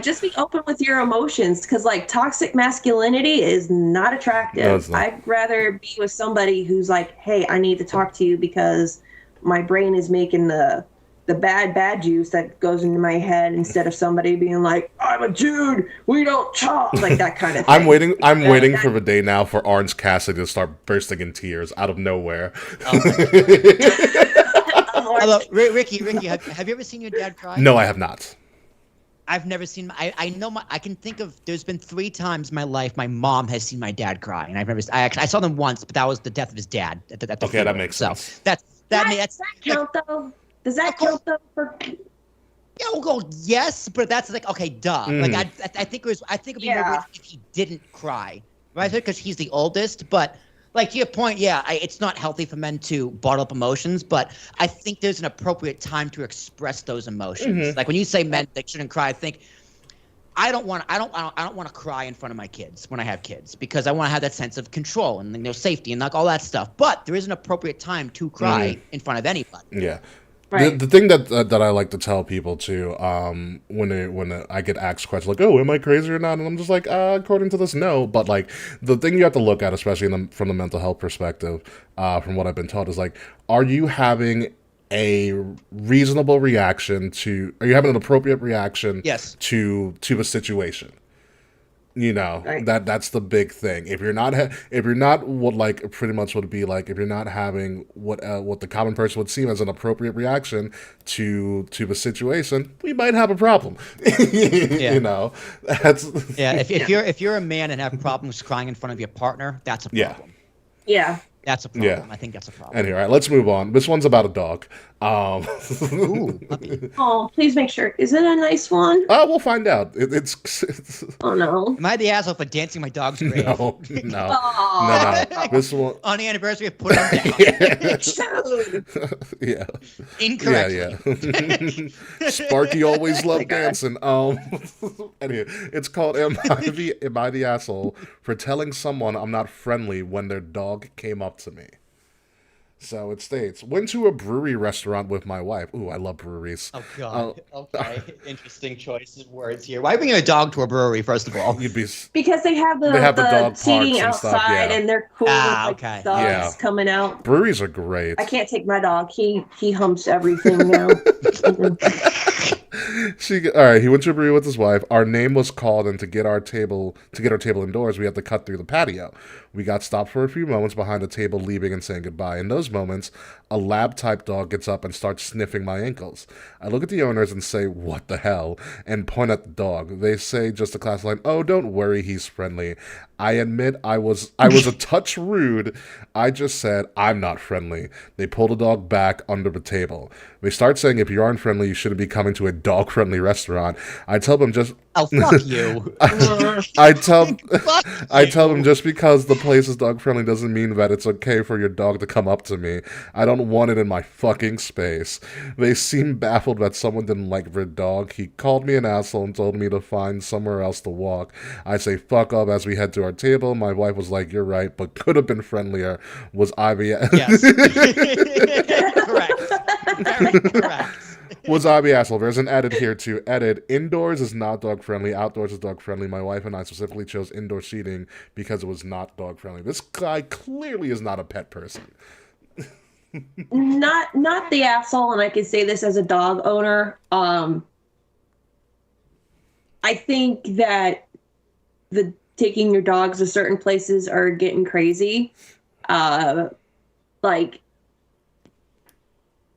Speaker 3: just be open with your emotions, because like toxic masculinity is not attractive.
Speaker 2: No, it's not.
Speaker 3: I'd rather be with somebody who's like, hey, I need to talk to you because my brain is making the bad juice that goes into my head, instead of somebody being like, I'm a Jude, we don't talk, like that kind of thing.
Speaker 2: I'm waiting for the day now for Orange Cassidy to start bursting in tears out of nowhere.
Speaker 4: Although, Ricky, have you ever seen your dad cry?
Speaker 2: No, I have not.
Speaker 4: I've never seen. I know. I can think of. There's been 3 times in my life my mom has seen my dad cry, and I've never. I saw them once, but that was the death of his dad. At the
Speaker 2: Okay, that
Speaker 4: funeral.
Speaker 2: makes
Speaker 4: So
Speaker 2: sense.
Speaker 4: that's
Speaker 3: Does that count though? Does that count though?
Speaker 4: Yeah, we'll go yes, but that's like okay, duh. Like I think it was. I think it'd be more
Speaker 3: Yeah.
Speaker 4: weird if he didn't cry, right? Because he's the oldest. But like to your point, yeah, it's not healthy for men to bottle up emotions. But I think there's an appropriate time to express those emotions. Like when you say men that shouldn't cry, I think. I don't want to cry in front of my kids when I have kids, because I want to have that sense of control and, you know, safety and like all that stuff. But there is an appropriate time to cry in front of anybody.
Speaker 2: Yeah.
Speaker 3: Right.
Speaker 2: The thing that I like to tell people too, when I get asked questions like, "Oh, am I crazy or not?" and I'm just like, according to this, no. But like the thing you have to look at, especially from the mental health perspective, from what I've been taught, is like, are you having a reasonable reaction to? Are you having an appropriate reaction?
Speaker 4: Yes.
Speaker 2: To a situation. You know,
Speaker 3: Right.
Speaker 2: that's the big thing. If you're not what like pretty much would be like, if you're not having what the common person would see as an appropriate reaction to the situation, we might have a problem. You know, that's
Speaker 4: Yeah, if you're a man and have problems crying in front of your partner, that's a
Speaker 2: Yeah.
Speaker 4: problem.
Speaker 3: Yeah.
Speaker 4: That's a problem.
Speaker 2: Yeah.
Speaker 4: I think that's a problem.
Speaker 2: Anyway, all right, let's move on. This one's about a dog.
Speaker 4: Ooh, puppy.
Speaker 3: Oh, please make sure. Is it a nice one?
Speaker 2: We'll find out. It's
Speaker 3: Oh no.
Speaker 4: Am I the asshole for dancing my dog's grave?
Speaker 2: no.
Speaker 3: Aw.
Speaker 2: This one,
Speaker 4: On the anniversary of put him down.
Speaker 3: Dude.
Speaker 2: yeah.
Speaker 4: Incorrectly.
Speaker 2: Yeah. Sparky always loved dancing. Anyway, it's called Am I the Asshole for Telling Someone I'm Not Friendly When Their Dog Came Up to Me? So it states, went to a brewery restaurant with my wife. Ooh, I love breweries.
Speaker 4: Oh God. Okay. Interesting choice of words here. Why bring a dog to a brewery? First of all.
Speaker 2: You'd be
Speaker 3: Because they have
Speaker 2: They have the dog
Speaker 3: seating
Speaker 2: parks and stuff,
Speaker 3: outside
Speaker 2: yeah.
Speaker 3: and they're cool with like
Speaker 4: Okay.
Speaker 3: dogs
Speaker 2: Yeah.
Speaker 3: coming out.
Speaker 2: breweries are great.
Speaker 3: I can't take my dog. He humps everything now.
Speaker 2: All right, he went to a brewery with his wife. Our name was called, and to get our table indoors, we had to cut through the patio. We got stopped for a few moments behind the table, leaving and saying goodbye. In those moments, a lab-type dog gets up and starts sniffing my ankles. I look at the owners and say, "What the hell?" and point at the dog. They say just a class line, "Oh, don't worry, he's friendly." I admit I was a touch rude. I just said, "I'm not friendly." They pull the dog back under the table. They start saying, "If you aren't friendly, you shouldn't be coming to a dog-friendly restaurant." I tell them just
Speaker 4: Oh, fuck you.
Speaker 2: I tell
Speaker 4: Fuck
Speaker 2: I tell
Speaker 4: you.
Speaker 2: them just because the place is dog friendly doesn't mean that it's okay for your dog to come up to me. I don't want it in my fucking space. They seem baffled that someone didn't like their dog. He called me an asshole and told me to find somewhere else to walk. I say fuck up as we head to our table. My wife was like, "You're right, but could have been friendlier." Was IBS
Speaker 4: Yes. Correct. Very correct.
Speaker 2: Was IB asshole? There's an edit here too. Edit. Indoors is not dog friendly. Outdoors is dog friendly. My wife and I specifically chose indoor seating because it was not dog friendly. This guy clearly is not a pet person.
Speaker 3: Not the asshole, and I can say this as a dog owner. I think that the taking your dogs to certain places are getting crazy. Like,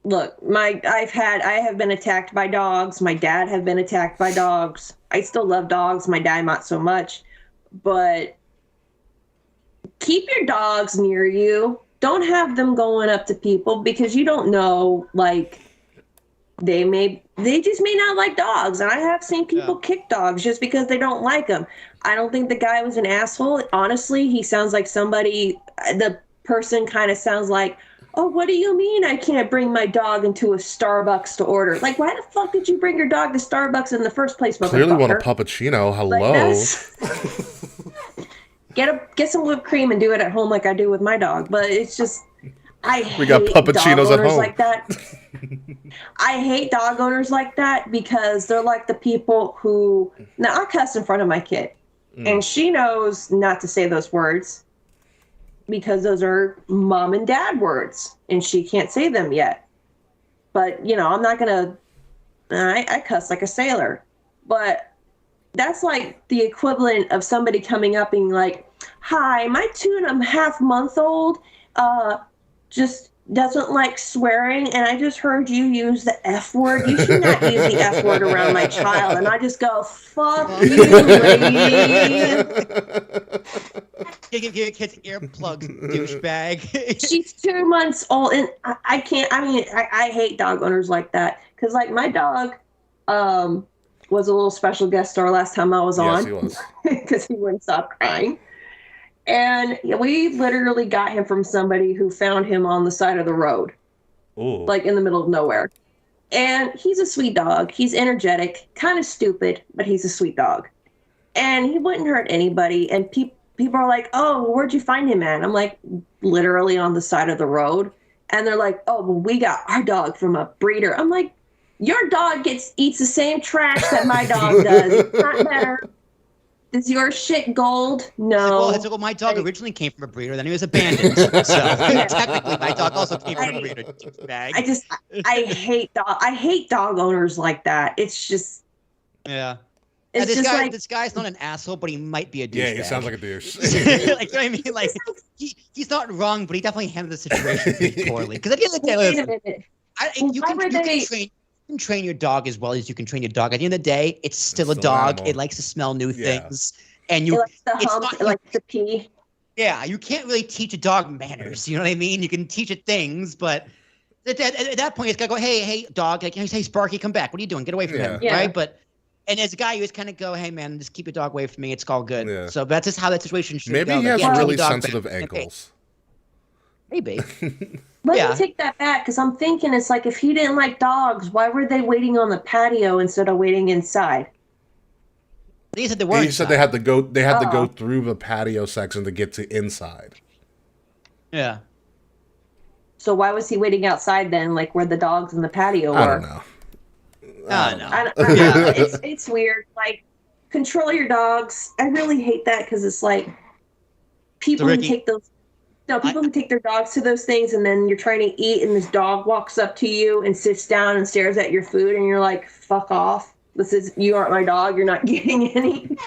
Speaker 3: look, I have been attacked by dogs. My dad have been attacked by dogs. I still love dogs. My dad not so much, but keep your dogs near you. Don't have them going up to people because you don't know, like, they just may not like dogs. And I have seen people kick dogs just because they don't like them. I don't think the guy was an asshole. Honestly, he sounds like the person kind of sounds like, "Oh, what do you mean I can't bring my dog into a Starbucks to order?" Like, why the fuck did you bring your dog to Starbucks in the first place, motherfucker?
Speaker 2: Clearly want a puppuccino. Hello.
Speaker 3: Get some whipped cream and do it at home like I do with my dog. But it's just,
Speaker 2: We got puppuccinos at home.
Speaker 3: like that. I hate dog owners like that because they're like the people who, now I cuss in front of my kid and she knows not to say those words because those are mom and dad words and she can't say them yet. But, I'm not going to, I cuss like a sailor. But that's like the equivalent of somebody coming up being like, "Hi, my 2.5-month-old just doesn't like swearing, and I just heard you use the F word. You should not use the F word around my child." And I just go, "Fuck you, lady."
Speaker 4: Give your kids earplugs, douchebag.
Speaker 3: She's 2 months old, and I can't. I mean, I hate dog owners like that because, like, my dog was a little special guest star last time I was on.
Speaker 2: Yes, he was.
Speaker 3: Because he wouldn't stop crying. And we literally got him from somebody who found him on the side of the road.
Speaker 2: Ooh.
Speaker 3: Like in the middle of nowhere. And he's a sweet dog. He's energetic, kind of stupid, but he's a sweet dog. And he wouldn't hurt anybody. And people are like, "Oh, where'd you find him at?" I'm like, "Literally on the side of the road." And they're like, "Oh, well, we got our dog from a breeder." I'm like, "Your dog eats the same trash that my dog does. It's not better. Is your shit gold? No."
Speaker 4: Well, my dog originally came from a breeder, then he was abandoned. So technically, my dog also came from a breeder. Douchebag.
Speaker 3: I hate dog owners like that. It's just,
Speaker 4: Yeah.
Speaker 3: it's
Speaker 4: This
Speaker 3: just
Speaker 4: guy,
Speaker 3: like,
Speaker 4: this guy's not an asshole, but he might be a douchebag.
Speaker 2: Yeah, he sounds like a douche.
Speaker 4: Like, you know what I mean? Like, he's not wrong, but he definitely handled the situation pretty poorly. Because at the end of the day,
Speaker 3: wait a
Speaker 4: listen,
Speaker 3: minute.
Speaker 4: you
Speaker 3: Why were they-
Speaker 4: can train your dog as well as you can train your dog. At the end of the day, it's still a
Speaker 2: still an
Speaker 4: dog.
Speaker 2: animal.
Speaker 4: It likes to smell new
Speaker 2: Yeah.
Speaker 4: things. And
Speaker 3: It
Speaker 4: you,
Speaker 3: likes the
Speaker 4: it's
Speaker 3: hump,
Speaker 4: not-
Speaker 3: it likes the pee.
Speaker 4: yeah, you can't really teach a dog manners. You know what I mean? You can teach it things, but at that point, it's got to go, hey, dog. Like, hey, Sparky, come back. What are you doing? Get away from him,
Speaker 3: Yeah.
Speaker 4: right? But, and as a guy, you just kind of go, "Hey, man, just keep your dog away from me. It's all good."
Speaker 2: Yeah.
Speaker 4: So that's just how that situation should
Speaker 2: Maybe
Speaker 4: go.
Speaker 2: he
Speaker 4: Like,
Speaker 2: has
Speaker 4: yeah, train
Speaker 2: really
Speaker 4: your dog
Speaker 2: sensitive
Speaker 4: back.
Speaker 2: ankles.
Speaker 4: Maybe.
Speaker 3: Let
Speaker 4: Yeah.
Speaker 3: me take that back because I'm thinking it's like if he didn't like dogs, why were they waiting on the patio instead of waiting inside?
Speaker 4: He said they weren't.
Speaker 2: He said they had to go. They had to go
Speaker 3: Oh.
Speaker 2: through the patio section to get to inside.
Speaker 4: Yeah.
Speaker 3: So why was he waiting outside then, like where the dogs in the patio were?
Speaker 2: I don't know.
Speaker 4: I know.
Speaker 3: I don't know. It's weird. Like, control your dogs. I really hate that because it's like people
Speaker 4: Ricky,
Speaker 3: who take those. No, people who take their dogs to those things, and then you're trying to eat, and this dog walks up to you and sits down and stares at your food, and you're like, "Fuck off! You aren't my dog. You're not getting any."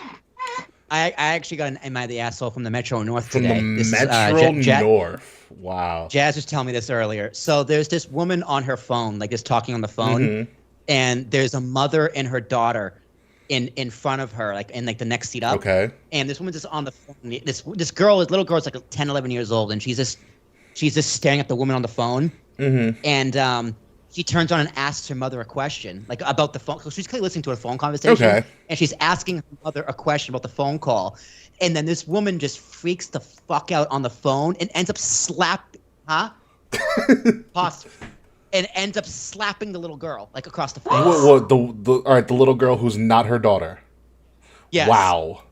Speaker 4: I actually got an Am I the Asshole from the Metro North
Speaker 2: From
Speaker 4: today.
Speaker 2: the
Speaker 4: This is,
Speaker 2: Metro North. Wow.
Speaker 4: Jazz was telling me this earlier. So there's this woman on her phone, like just talking on the phone, and there's a mother and her daughter in front of her, like in like the next seat up.
Speaker 2: Okay.
Speaker 4: And this woman's just on the phone. This little girl's like 10, 11 years old, and she's just staring at the woman on the phone. And she turns on and asks her mother a question, like about the phone. So she's clearly listening to a phone conversation.
Speaker 2: Okay.
Speaker 4: And she's asking her mother a question about the phone call. And then this woman just freaks the fuck out on the phone and ends up Pause. And ends up slapping the little girl, like across the face.
Speaker 2: What, all right, the little girl who's not her daughter.
Speaker 4: Yes.
Speaker 2: Wow.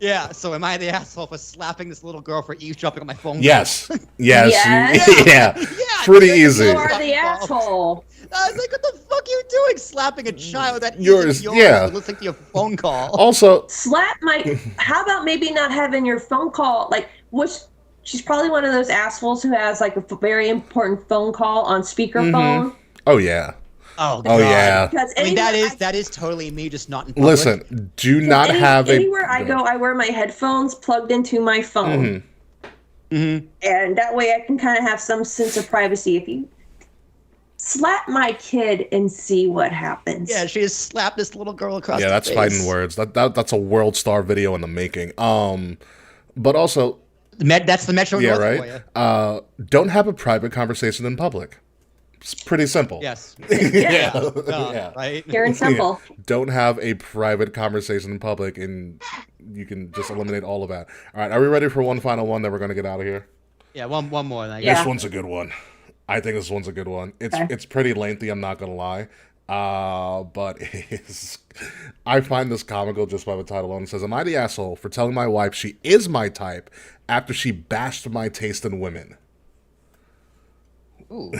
Speaker 4: Yeah, so am I the asshole for slapping this little girl for eavesdropping on my phone?
Speaker 2: Yes. Yes.
Speaker 3: Yes.
Speaker 2: Yeah. Pretty easy.
Speaker 3: You are the asshole.
Speaker 4: I was like, what the fuck are you doing? Slapping a child that
Speaker 2: Yours,
Speaker 4: isn't
Speaker 2: yeah.
Speaker 4: listening to your phone call.
Speaker 2: Also,
Speaker 3: How about maybe not having your phone call, like, she's probably one of those assholes who has like a very important phone call on speakerphone.
Speaker 2: oh yeah.
Speaker 4: Oh, God.
Speaker 2: Yeah.
Speaker 3: Because
Speaker 4: I mean, that is totally me, just not in public.
Speaker 2: Listen, do not have
Speaker 3: anywhere I go, I wear my headphones plugged into my phone. And that way I can kind of have some sense of privacy. If you slap my kid and see what happens.
Speaker 4: Yeah, she just slapped this little girl across the
Speaker 2: that's
Speaker 4: face.
Speaker 2: fighting words. That's a world star video in the making. But also,
Speaker 4: That's the Metro
Speaker 2: yeah,
Speaker 4: North
Speaker 2: right.
Speaker 4: for you.
Speaker 2: Don't have a private conversation in public. It's pretty simple.
Speaker 4: Yes.
Speaker 2: Yeah.
Speaker 4: Yeah. Right?
Speaker 3: Pure and simple.
Speaker 2: Yeah. Don't have a private conversation in public, and you can just eliminate all of that. All right, are we ready for one final one that we're going to get out of here?
Speaker 4: Yeah, one more. Then.
Speaker 3: Yeah.
Speaker 2: This one's a good one. I think this one's a good one. It's pretty lengthy, I'm not going to lie. But I find this comical just by the title alone. It says, am I the asshole for telling my wife she is my type after she bashed my taste in women?
Speaker 4: Ooh.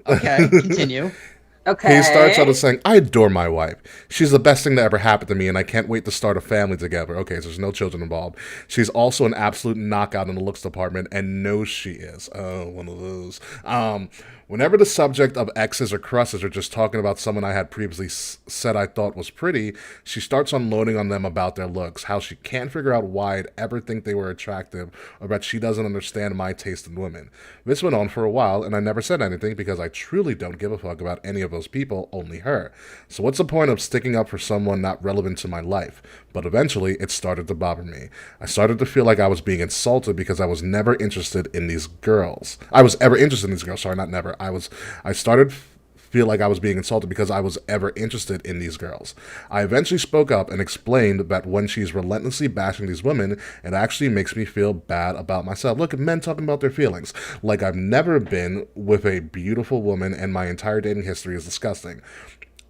Speaker 4: Okay, continue.
Speaker 3: Okay.
Speaker 2: He starts out as saying, I adore my wife. She's the best thing that ever happened to me, and I can't wait to start a family together. Okay, so there's no children involved. She's also an absolute knockout in the looks department, and knows she is. Oh, one of those. Whenever the subject of exes or crushes or just talking about someone I had previously said I thought was pretty, she starts unloading on them about their looks, how she can't figure out why I'd ever think they were attractive, or that she doesn't understand my taste in women. This went on for a while, and I never said anything because I truly don't give a fuck about any of those people, only her. So what's the point of sticking up for someone not relevant to my life? But eventually, it started to bother me. I started to feel like I was being insulted because I was never interested in these girls. I was ever interested in these girls. Sorry, not never. I started feel like I was being insulted because I was ever interested in these girls. I eventually spoke up and explained that when she's relentlessly bashing these women, it actually makes me feel bad about myself. Look at men talking about their feelings. Like I've never been with a beautiful woman and my entire dating history is disgusting.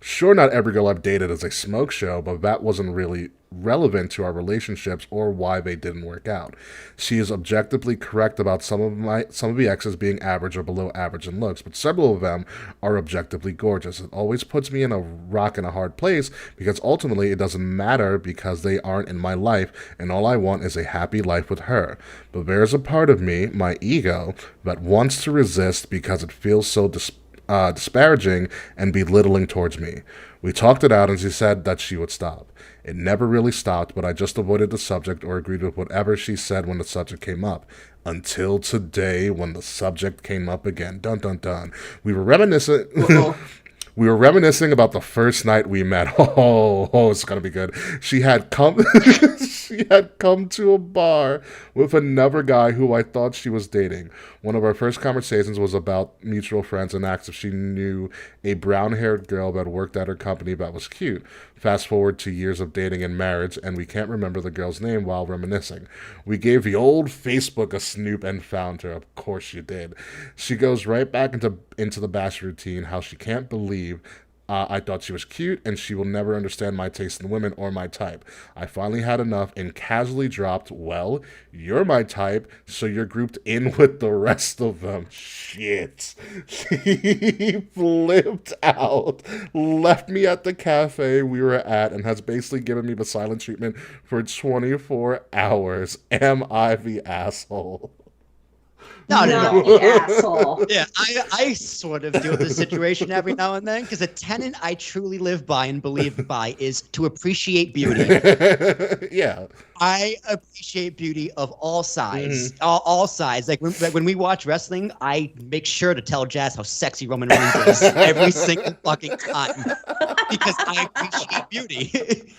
Speaker 2: Sure, not every girl I've dated is a smoke show, but that wasn't really relevant to our relationships or why they didn't work out. She is objectively correct about some of the exes being average or below average in looks, but several of them are objectively gorgeous. It always puts me in a rock and a hard place because ultimately it doesn't matter because they aren't in my life and all I want is a happy life with her. But there's a part of me, my ego, that wants to resist because it feels so disparaging and belittling towards me. We talked it out and she said that she would stop. It never really stopped, but I just avoided the subject or agreed with whatever she said when the subject came up. Until today when the subject came up again. Dun dun dun. We were reminiscing We were reminiscing about the first night we met. Oh, it's gonna be good. She had come to a bar with another guy who I thought she was dating. One of our first conversations was about mutual friends and asked if she knew a brown-haired girl that worked at her company that was cute. Fast forward to years of dating and marriage, and we can't remember the girl's name while reminiscing. We gave the old Facebook a snoop and found her. Of course you did. She goes right back into the bash routine, how she can't believe I thought she was cute, and she will never understand my taste in women or my type. I finally had enough and casually dropped, well, you're my type, so you're grouped in with the rest of them. Shit. She flipped out, left me at the cafe we were at, and has basically given me the silent treatment for 24 hours. Am I the asshole?
Speaker 4: Not at all.
Speaker 3: the asshole.
Speaker 4: Yeah, I sort of deal with this situation every now and then because a tenet I truly live by and believe by is to appreciate beauty.
Speaker 2: Yeah.
Speaker 4: I appreciate beauty of all sides, all sides. Like when we watch wrestling, I make sure to tell Jazz how sexy Roman Reigns is every single fucking time because I appreciate beauty.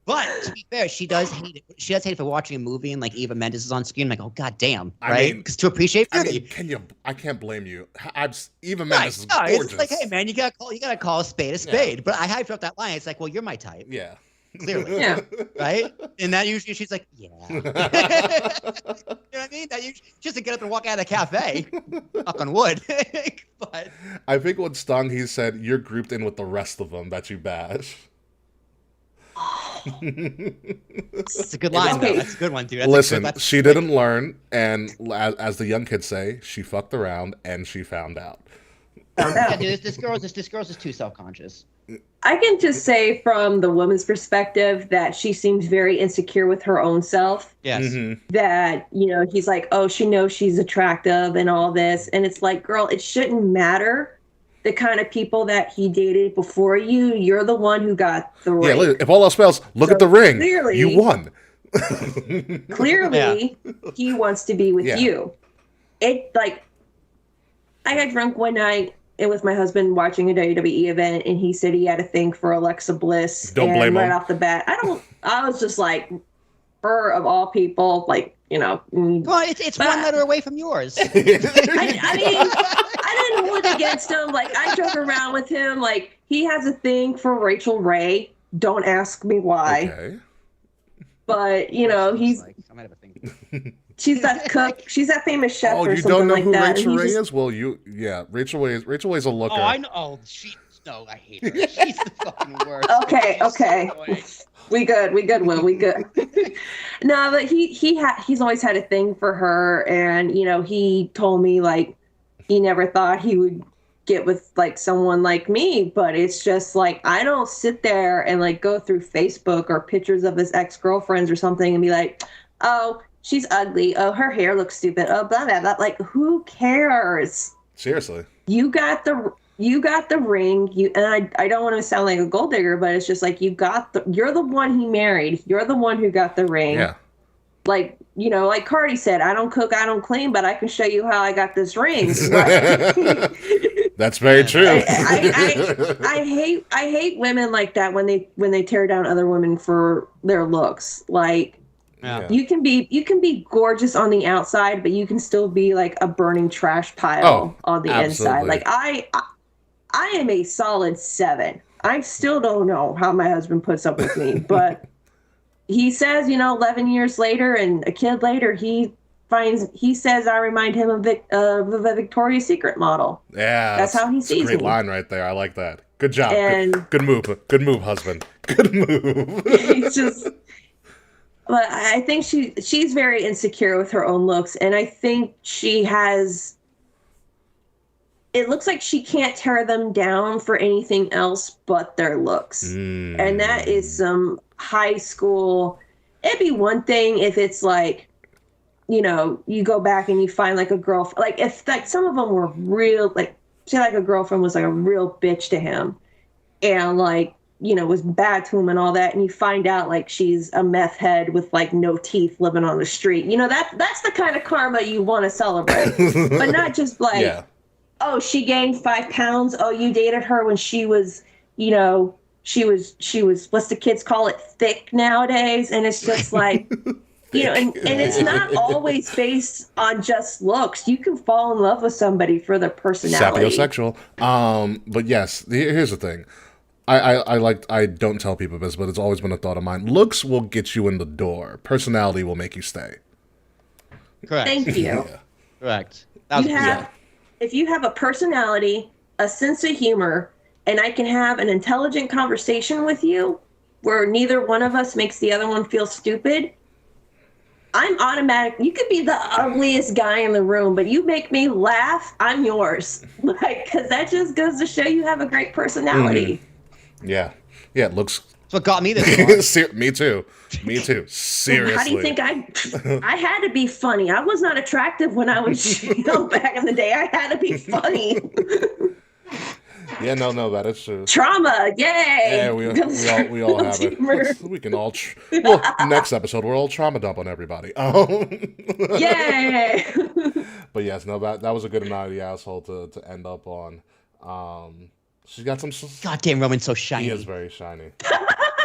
Speaker 4: But to be fair, she does hate it. She does hate it for watching a movie and like Eva Mendes is on screen. I'm like, oh god damn, right? Because to appreciate beauty.
Speaker 2: I can't blame you. Eva Mendes is
Speaker 4: no,
Speaker 2: gorgeous.
Speaker 4: it's like, hey man, you gotta call a spade a spade. Yeah. But I hyped up that line. It's like, well, you're my type.
Speaker 2: Yeah.
Speaker 4: Clearly.
Speaker 3: Yeah.
Speaker 4: Right? And that usually she's like, yeah. You know what I mean? That usually, she doesn't get up and walk out of the cafe. Knock on wood. But
Speaker 2: I think when stung, he said, you're grouped in with the rest of them that you bash.
Speaker 4: It's a good line, though. That's a good one, dude.
Speaker 2: Listen, she didn't learn, and as the young kids say, she fucked around and she found out.
Speaker 4: Yeah, dude, this girl's just too self-conscious.
Speaker 3: I can just say from the woman's perspective that she seems very insecure with her own self.
Speaker 4: Yes.
Speaker 2: Mm-hmm.
Speaker 3: That, he's like, oh, she knows she's attractive and all this. And it's like, girl, it shouldn't matter the kind of people that he dated before you. You're the one who got the ring.
Speaker 2: Yeah, if all else fails, look at the ring.
Speaker 3: Clearly,
Speaker 2: you won.
Speaker 3: Clearly, he wants to be with you. It, like, I got drunk one night and with my husband watching a WWE event, and he said he had a thing for Alexa Bliss.
Speaker 2: Don't blame
Speaker 3: right
Speaker 2: him.
Speaker 3: off the bat. I was just like, her of all people, like,
Speaker 4: Well, it's one letter away from yours.
Speaker 3: I mean, I didn't hold it against him. Like, I joke around with him. Like, he has a thing for Rachel Ray. Don't ask me why.
Speaker 2: Okay.
Speaker 3: But, he's...
Speaker 4: Like, I might have a thing.
Speaker 3: She's that cook. She's that famous chef or
Speaker 2: you
Speaker 3: something
Speaker 2: don't know
Speaker 3: like
Speaker 2: who
Speaker 3: that.
Speaker 2: Rachel Ray is? Well, Rachel Ray's a looker.
Speaker 4: Oh, I know. Oh, I hate her. She's the fucking worst.
Speaker 3: Okay.
Speaker 4: So
Speaker 3: We good, Will. We good. No, but he's always had a thing for her, and he told me like he never thought he would get with like someone like me, but it's just like I don't sit there and like go through Facebook or pictures of his ex-girlfriends or something and be like, oh, she's ugly. Oh, her hair looks stupid. Oh, blah blah blah. Like, who cares?
Speaker 2: Seriously.
Speaker 3: You got the ring. And I don't want to sound like a gold digger, but it's just like you're the one he married. You're the one who got the ring.
Speaker 2: Yeah.
Speaker 3: Like, like Cardi said, I don't cook, I don't clean, but I can show you how I got this ring.
Speaker 2: That's very true.
Speaker 3: I hate women like that when they tear down other women for their looks. Like, you can be gorgeous on the outside, but you can still be like a burning trash pile on the inside. Like I am a solid 7. I still don't know how my husband puts up with me, but he says, 11 years later and a kid later, he says I remind him of a Victoria's Secret model.
Speaker 2: Yeah,
Speaker 3: that's how he sees me.
Speaker 2: Great line right there. I like that. Good job.
Speaker 3: And
Speaker 2: good move, husband. Good move.
Speaker 3: He's just. But I think she's very insecure with her own looks, and I think she has. It looks like she can't tear them down for anything else but their looks, and that is some high school. It'd be one thing if it's like, you go back and you find like a girl, like if like some of them were real, like say like a girlfriend was like a real bitch to him, and like. Was bad to him and all that, and you find out like she's a meth head with like no teeth living on the street. That's the kind of karma you want to celebrate, but not just like, oh, she gained 5 pounds. Oh, you dated her when she was, she was what's the kids call it, thick nowadays, and it's just like. And it's not always based on just looks. You can fall in love with somebody for their personality.
Speaker 2: Sapiosexual. But yes, here's the thing. I don't tell people this, but it's always been a thought of mine. Looks will get you in the door. Personality will make you stay.
Speaker 4: Correct.
Speaker 3: Thank you.
Speaker 4: Correct.
Speaker 3: If you have a personality, a sense of humor, and I can have an intelligent conversation with you where neither one of us makes the other one feel stupid, I'm automatic. You could be the ugliest guy in the room, but you make me laugh, I'm yours. Like, because that just goes to show you have a great personality.
Speaker 2: Yeah. Yeah, it looks...
Speaker 4: That's what got me this far.
Speaker 2: Me too. Me too. Seriously.
Speaker 3: How do you think I had to be funny? I was not attractive when I was back in the day. I had to be funny.
Speaker 2: Yeah, no, that is true.
Speaker 3: Trauma, yay!
Speaker 2: Yeah, we all have it. We can all... well, next episode, we're all trauma dump on everybody.
Speaker 3: Yay!
Speaker 2: But yes, no, that was a good amount of the asshole to end up on. She's got some...
Speaker 4: Goddamn, Roman's so shiny.
Speaker 2: He is very shiny.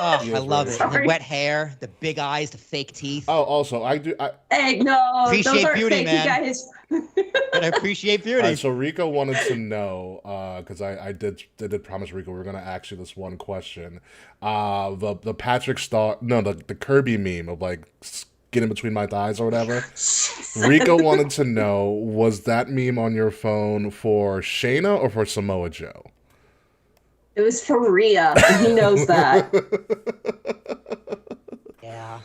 Speaker 4: Oh, I love it.
Speaker 3: Sorry.
Speaker 4: The wet hair, the big eyes, the fake teeth.
Speaker 2: Oh, also,
Speaker 3: Hey, no,
Speaker 4: Appreciate
Speaker 3: those aren't
Speaker 4: beauty,
Speaker 3: fake,
Speaker 4: man.
Speaker 3: you guys.
Speaker 4: But I appreciate beauty.
Speaker 2: so Rico wanted to know, because I did promise Rico we were going to ask you this one question. The Patrick Star... No, the Kirby meme of, like, getting between my thighs or whatever. Rico wanted to know, was that meme on your phone for Shayna or for Samoa Joe?
Speaker 3: It was for Rhea, and he knows that.
Speaker 4: Yeah.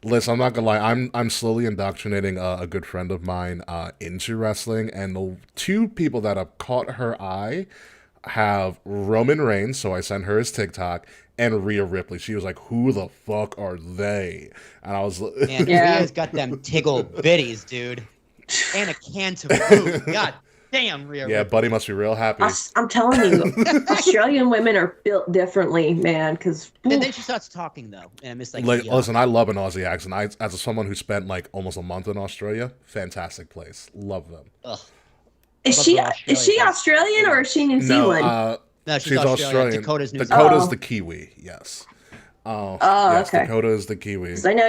Speaker 2: Listen, I'm not gonna lie. I'm slowly indoctrinating a good friend of mine into wrestling, and the two people that have caught her eye have Roman Reigns. So I sent her his TikTok, and Rhea Ripley. She was like, "Who the fuck are they?" And I was,
Speaker 4: Man, Rhea's got them tiggle bitties, dude, and a can to food. God damn, Rhea.
Speaker 2: yeah, Buddy must be real happy.
Speaker 3: I'm telling you, Australian women are built differently, man. Because
Speaker 4: And then she starts talking though, and I'm just like,
Speaker 2: Listen, I love an Aussie accent. As someone who spent like almost a month in Australia, fantastic place. Love them.
Speaker 4: Ugh.
Speaker 3: is she Australian or is she New Zealand?
Speaker 4: No,
Speaker 2: she's Australian.
Speaker 4: Dakota's New
Speaker 2: Dakota's
Speaker 3: Zealand.
Speaker 2: the Kiwi. Yes.
Speaker 3: Oh,
Speaker 2: yes,
Speaker 3: okay.
Speaker 2: Dakota is the Kiwi.
Speaker 3: 'Cause I know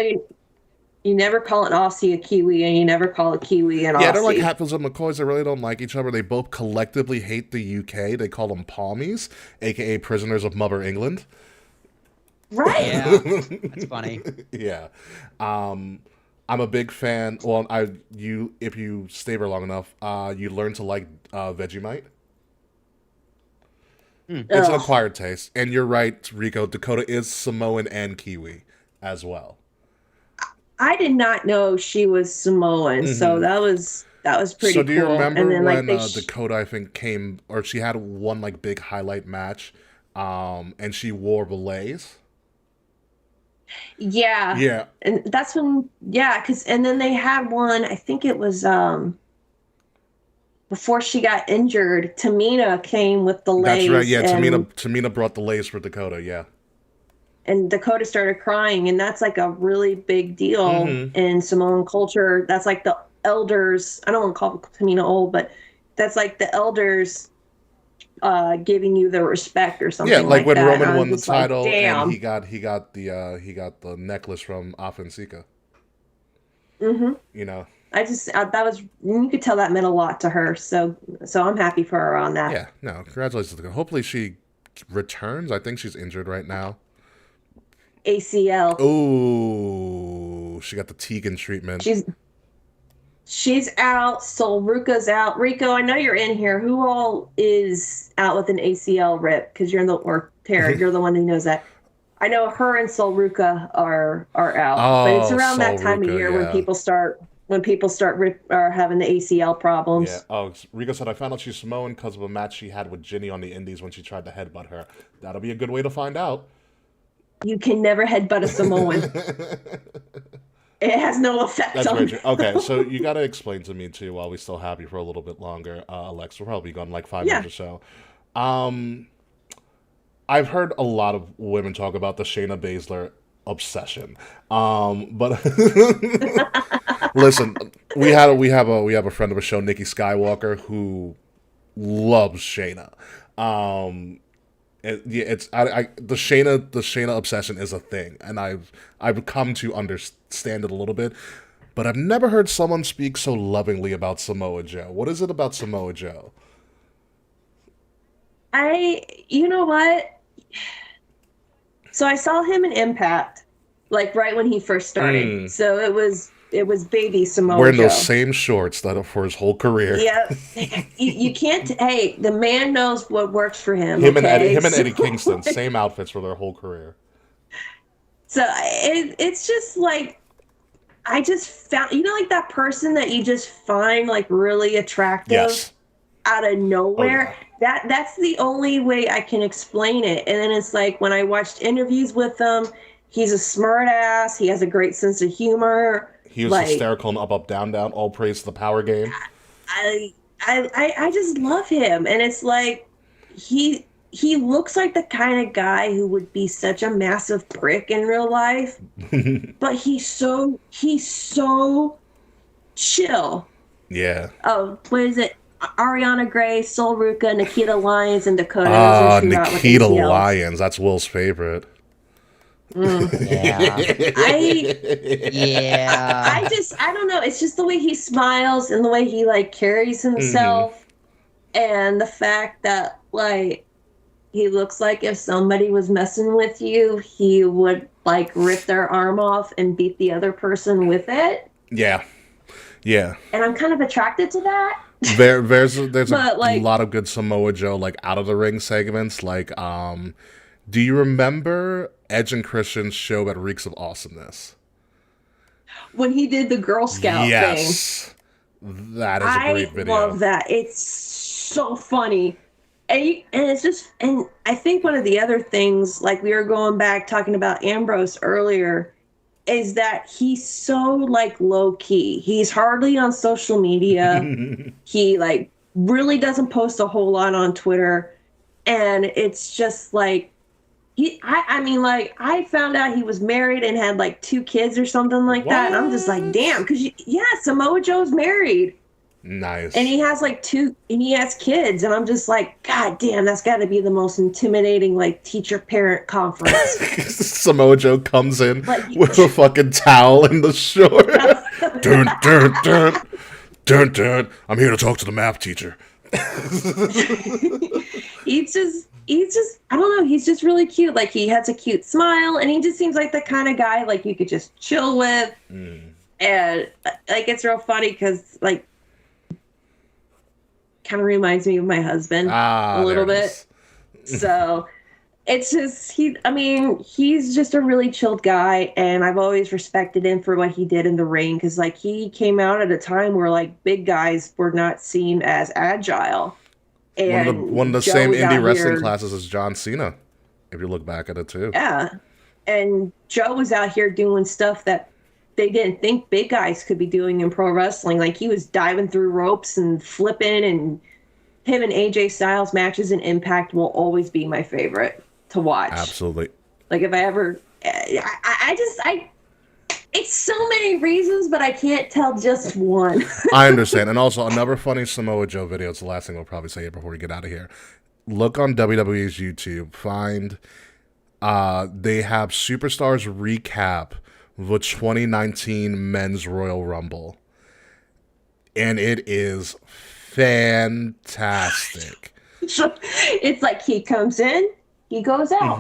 Speaker 3: you never call an Aussie a Kiwi, and you never call a Kiwi an Aussie.
Speaker 2: Yeah, they're like Hatfields and McCoys. They really don't like each other. They both collectively hate the UK. They call them Palmies, aka prisoners of Mother England.
Speaker 3: Right.
Speaker 4: Yeah, that's funny.
Speaker 2: Yeah. I'm a big fan. Well, if you stay there long enough, you learn to like Vegemite. It's an acquired taste. And you're right, Rico. Dakota is Samoan and Kiwi as well.
Speaker 3: I did not know she was Samoan, so that was pretty cool.
Speaker 2: So do you remember
Speaker 3: and then,
Speaker 2: when
Speaker 3: like,
Speaker 2: Dakota, I think, came, or she had one like big highlight match, and she wore belays?
Speaker 3: Yeah.
Speaker 2: Yeah.
Speaker 3: And that's when, and then they had one, I think it was before she got injured, Tamina came with the lace.
Speaker 2: That's right, yeah, Tamina brought the lace for Dakota, yeah.
Speaker 3: And Dakota started crying, and that's like a really big deal in Samoan culture. That's like the elders, I don't want to call Tamina old, but that's like the elders giving you the respect or something.
Speaker 2: Yeah, like when
Speaker 3: that.
Speaker 2: Roman won the title,
Speaker 3: damn.
Speaker 2: and he got the necklace from Afonseca. You know.
Speaker 3: I just that was, you could tell that meant a lot to her. So I'm happy for her on that.
Speaker 2: Yeah, no, congratulations to her. Hopefully she returns. I think she's injured right now.
Speaker 3: ACL.
Speaker 2: Oh, she got the Tegan treatment.
Speaker 3: She's out. Sol Ruka's out. Rico, I know you're in here. Who all is out with an ACL rip? Because Tara, you're the one who knows that. I know her and Sol Ruka are out. But it's around that time of year when people start having the ACL problems.
Speaker 2: Yeah. Oh, Rico said, I found out she's Samoan because of a match she had with Ginny on the Indies when she tried to headbutt her. That'll be a good way to find out.
Speaker 3: You can never headbutt a Samoan. It has no effect
Speaker 2: That's
Speaker 3: on
Speaker 2: very true. Okay, so you got to explain to me, too, while we still have you for a little bit longer. Alex, we'll probably be gone like 5 minutes or so. I've heard a lot of women talk about the Shayna Baszler obsession. But listen, we have a friend of the show, Nikki Skywalker, who loves Shayna. The Shayna obsession is a thing, and I've come to understand it a little bit, but I've never heard someone speak so lovingly about Samoa Joe. What is it about Samoa Joe?
Speaker 3: You know what? So I saw him in Impact, like right when he first started. So it was it was baby Samoa
Speaker 2: Wearing
Speaker 3: Joe.
Speaker 2: those same shorts that are for his whole career.
Speaker 3: Yeah, you can't. Hey, the man knows what works for him.
Speaker 2: Him and
Speaker 3: Okay?
Speaker 2: Eddie Kingston, same outfits for their whole career.
Speaker 3: So it's just like I just found, like that person that you just find like really attractive
Speaker 2: Yes.
Speaker 3: out of nowhere.
Speaker 2: Oh, yeah.
Speaker 3: That's the only way I can explain it. And then it's like when I watched interviews with him, he's a smart ass. He has a great sense of humor.
Speaker 2: He was
Speaker 3: like,
Speaker 2: hysterical and up, up, down, down. All praise to the power game.
Speaker 3: I just love him, and it's like he looks like the kind of guy who would be such a massive prick in real life, but he's so chill.
Speaker 2: Yeah.
Speaker 3: Oh, what is it? Ariana Gray, Sol Ruka, Nikita Lyons, and Dakota.
Speaker 2: Nikita Lyons. That's Will's favorite.
Speaker 4: Yeah.
Speaker 3: I don't know. It's just the way he smiles and the way he like carries himself, and the fact that like he looks like if somebody was messing with you, he would like rip their arm off and beat the other person with it.
Speaker 2: Yeah. Yeah.
Speaker 3: And I'm kind of attracted to that.
Speaker 2: There's
Speaker 3: But,
Speaker 2: a lot of good Samoa Joe like out of the ring segments. Like, do you remember Edge and Christian's show that reeks of awesomeness?
Speaker 3: When he did the Girl Scout thing.
Speaker 2: Yes. That is a great video.
Speaker 3: I love that. It's so funny. And it's just, and I think one of the other things, like we were going back talking about Ambrose earlier, is that he's so like low key. He's hardly on social media. He like really doesn't post a whole lot on Twitter. And it's just like, I mean, like, I found out he was married and had like 2 kids or something like that. And I'm just like, damn, because Samoa Joe's married.
Speaker 2: Nice.
Speaker 3: And he has like 2, and he has kids. And I'm just like, God damn, that's got to be the most intimidating like teacher-parent conference.
Speaker 2: Samoa Joe comes in with a fucking towel in the short. Dun, dun, dun. Dun, dun. I'm here to talk to the math teacher.
Speaker 3: He's just, I don't know, he's just really cute. Like, he has a cute smile, and he just seems like the kind of guy, like, you could just chill with. And, like, it's real funny, because, like, kind of reminds me of my husband a little bit. So, it's just, he's just a really chilled guy, and I've always respected him for what he did in the ring, because, like, he came out at a time where, like, big guys were not seen as agile. And
Speaker 2: one of the
Speaker 3: Joe
Speaker 2: same
Speaker 3: was
Speaker 2: indie
Speaker 3: out
Speaker 2: wrestling
Speaker 3: here,
Speaker 2: classes as John Cena, if you look back at it too.
Speaker 3: Yeah. And Joe was out here doing stuff that they didn't think big guys could be doing in pro wrestling. Like, he was diving through ropes and flipping, and him and AJ Styles matches in Impact will always be my favorite to watch.
Speaker 2: Absolutely.
Speaker 3: Like, if I ever, it's so many reasons, but I can't tell just one.
Speaker 2: I understand. And also, another funny Samoa Joe video, it's the last thing I'll probably say before we get out of here. Look on WWE's YouTube. Find, they have Superstars recap the 2019 Men's Royal Rumble. And it is fantastic.
Speaker 3: It's like he comes in, he goes out.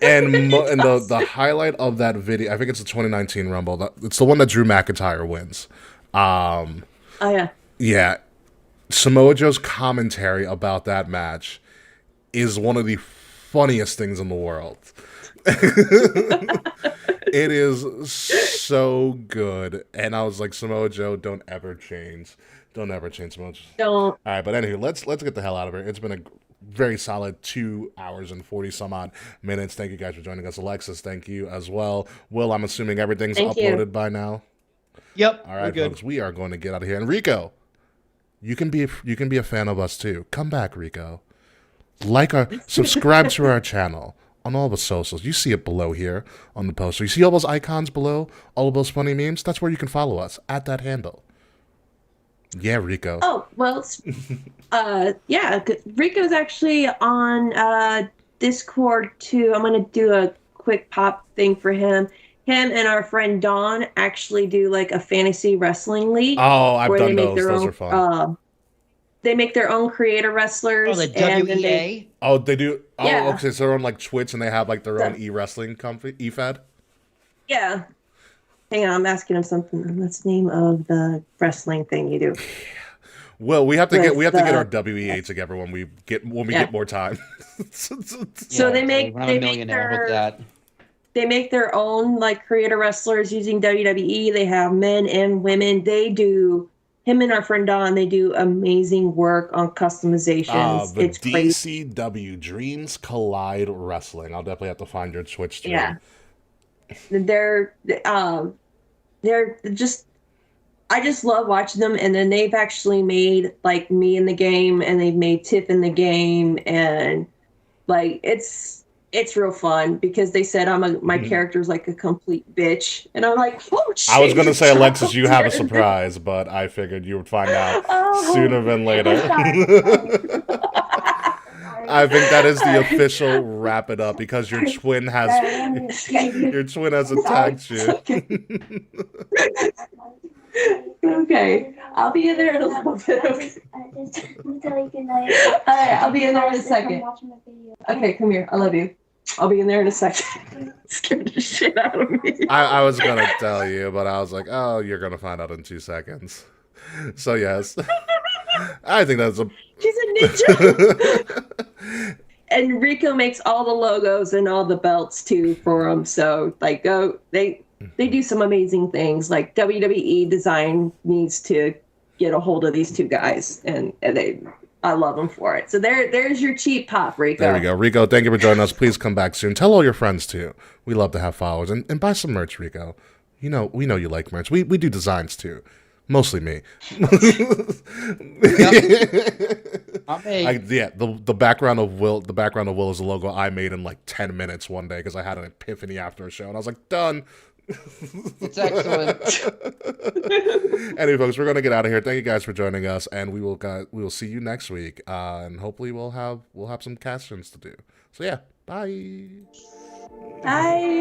Speaker 2: And the highlight of that video, I think it's the 2019 Rumble. It's the one that Drew McIntyre wins.
Speaker 3: Oh, yeah.
Speaker 2: Yeah. Samoa Joe's commentary about that match is one of the funniest things in the world. It is so good. And I was like, Samoa Joe, don't ever change. Don't ever change, Samoa Joe.
Speaker 3: Don't.
Speaker 2: All right, but anyway, let's get the hell out of here. It's been a very solid 2 hours and 40 some odd minutes. Thank you guys for joining us. Alexis, thank you as well. Will, I'm assuming everything's uploaded by now.
Speaker 4: Yep.
Speaker 2: All right, folks, we are going to get out of here. And Rico, you can be a fan of us too. Come back, Rico. Subscribe to our channel on all the socials. You see it below here on the poster. You see all those icons below, all of those funny memes? That's where you can follow us at that handle. Yeah, Rico.
Speaker 3: Oh, well, yeah, Rico's actually on Discord too. I'm going to do a quick pop thing for him. Him and our friend Dawn actually do like a fantasy wrestling league.
Speaker 2: Oh, I've done those. Those are fun.
Speaker 3: They make their own creator wrestlers.
Speaker 4: Oh, the WEA?
Speaker 2: Oh, they do? Oh,
Speaker 3: yeah.
Speaker 2: Okay, so they're on like Twitch and they have like their own e-wrestling company, eFed?
Speaker 3: Yeah. Hang on, I'm asking him something. What's the name of the wrestling thing you do?
Speaker 2: Well, we have to
Speaker 3: With
Speaker 2: get our
Speaker 3: the-
Speaker 2: WEA together when we get
Speaker 3: Yeah.
Speaker 2: more time.
Speaker 3: So
Speaker 4: Yeah,
Speaker 3: they make
Speaker 4: when I'm
Speaker 3: they
Speaker 4: a
Speaker 3: make
Speaker 4: millionaire, I hope
Speaker 3: their
Speaker 4: that.
Speaker 3: they make their own like creator wrestlers using WWE. They have men and women. They do him and our friend Don. They do amazing work on customizations.
Speaker 2: The
Speaker 3: It's crazy.
Speaker 2: DCW Dreams Collide Wrestling. I'll definitely have to find your Twitch stream.
Speaker 3: Yeah, they're they're just. I just love watching them, and then they've actually made like me in the game, and they've made Tiff in the game, and like it's real fun because they said my character's like a complete bitch, and I'm like, oh shit.
Speaker 2: I was gonna say, Alexis, you have a
Speaker 3: You're-
Speaker 2: surprise, but I figured you would find out
Speaker 3: Oh.
Speaker 2: sooner than later. I think that is the official wrap it up because your twin has attacked you.
Speaker 3: Okay, I'll be in there in a little bit. Okay. All right, I'll be in there in a second. Okay, come here. I love you. I'll be in there in a second. Scared the shit out of me.
Speaker 2: I was gonna tell you, but I was like, oh, you're gonna find out in 2 seconds. So yes, I think that's a.
Speaker 3: She's a ninja. And Rico makes all the logos and all the belts too for them. So like, they do some amazing things. Like WWE Design needs to get a hold of these two guys, and I love them for it. So there's your cheap pop, Rico.
Speaker 2: There we go, Rico. Thank you for joining us. Please come back soon. Tell all your friends too. We love to have followers and buy some merch, Rico. We know you like merch. We do designs too. Mostly me. The background of Will. The background of Will is a logo I made in like 10 minutes one day because I had an epiphany after a show, and I was like, done.
Speaker 4: It's excellent.
Speaker 2: Anyway, folks, we're gonna get out of here. Thank you guys for joining us, and we will see you next week, and hopefully we'll have some castings to do. So yeah, bye.
Speaker 3: Bye.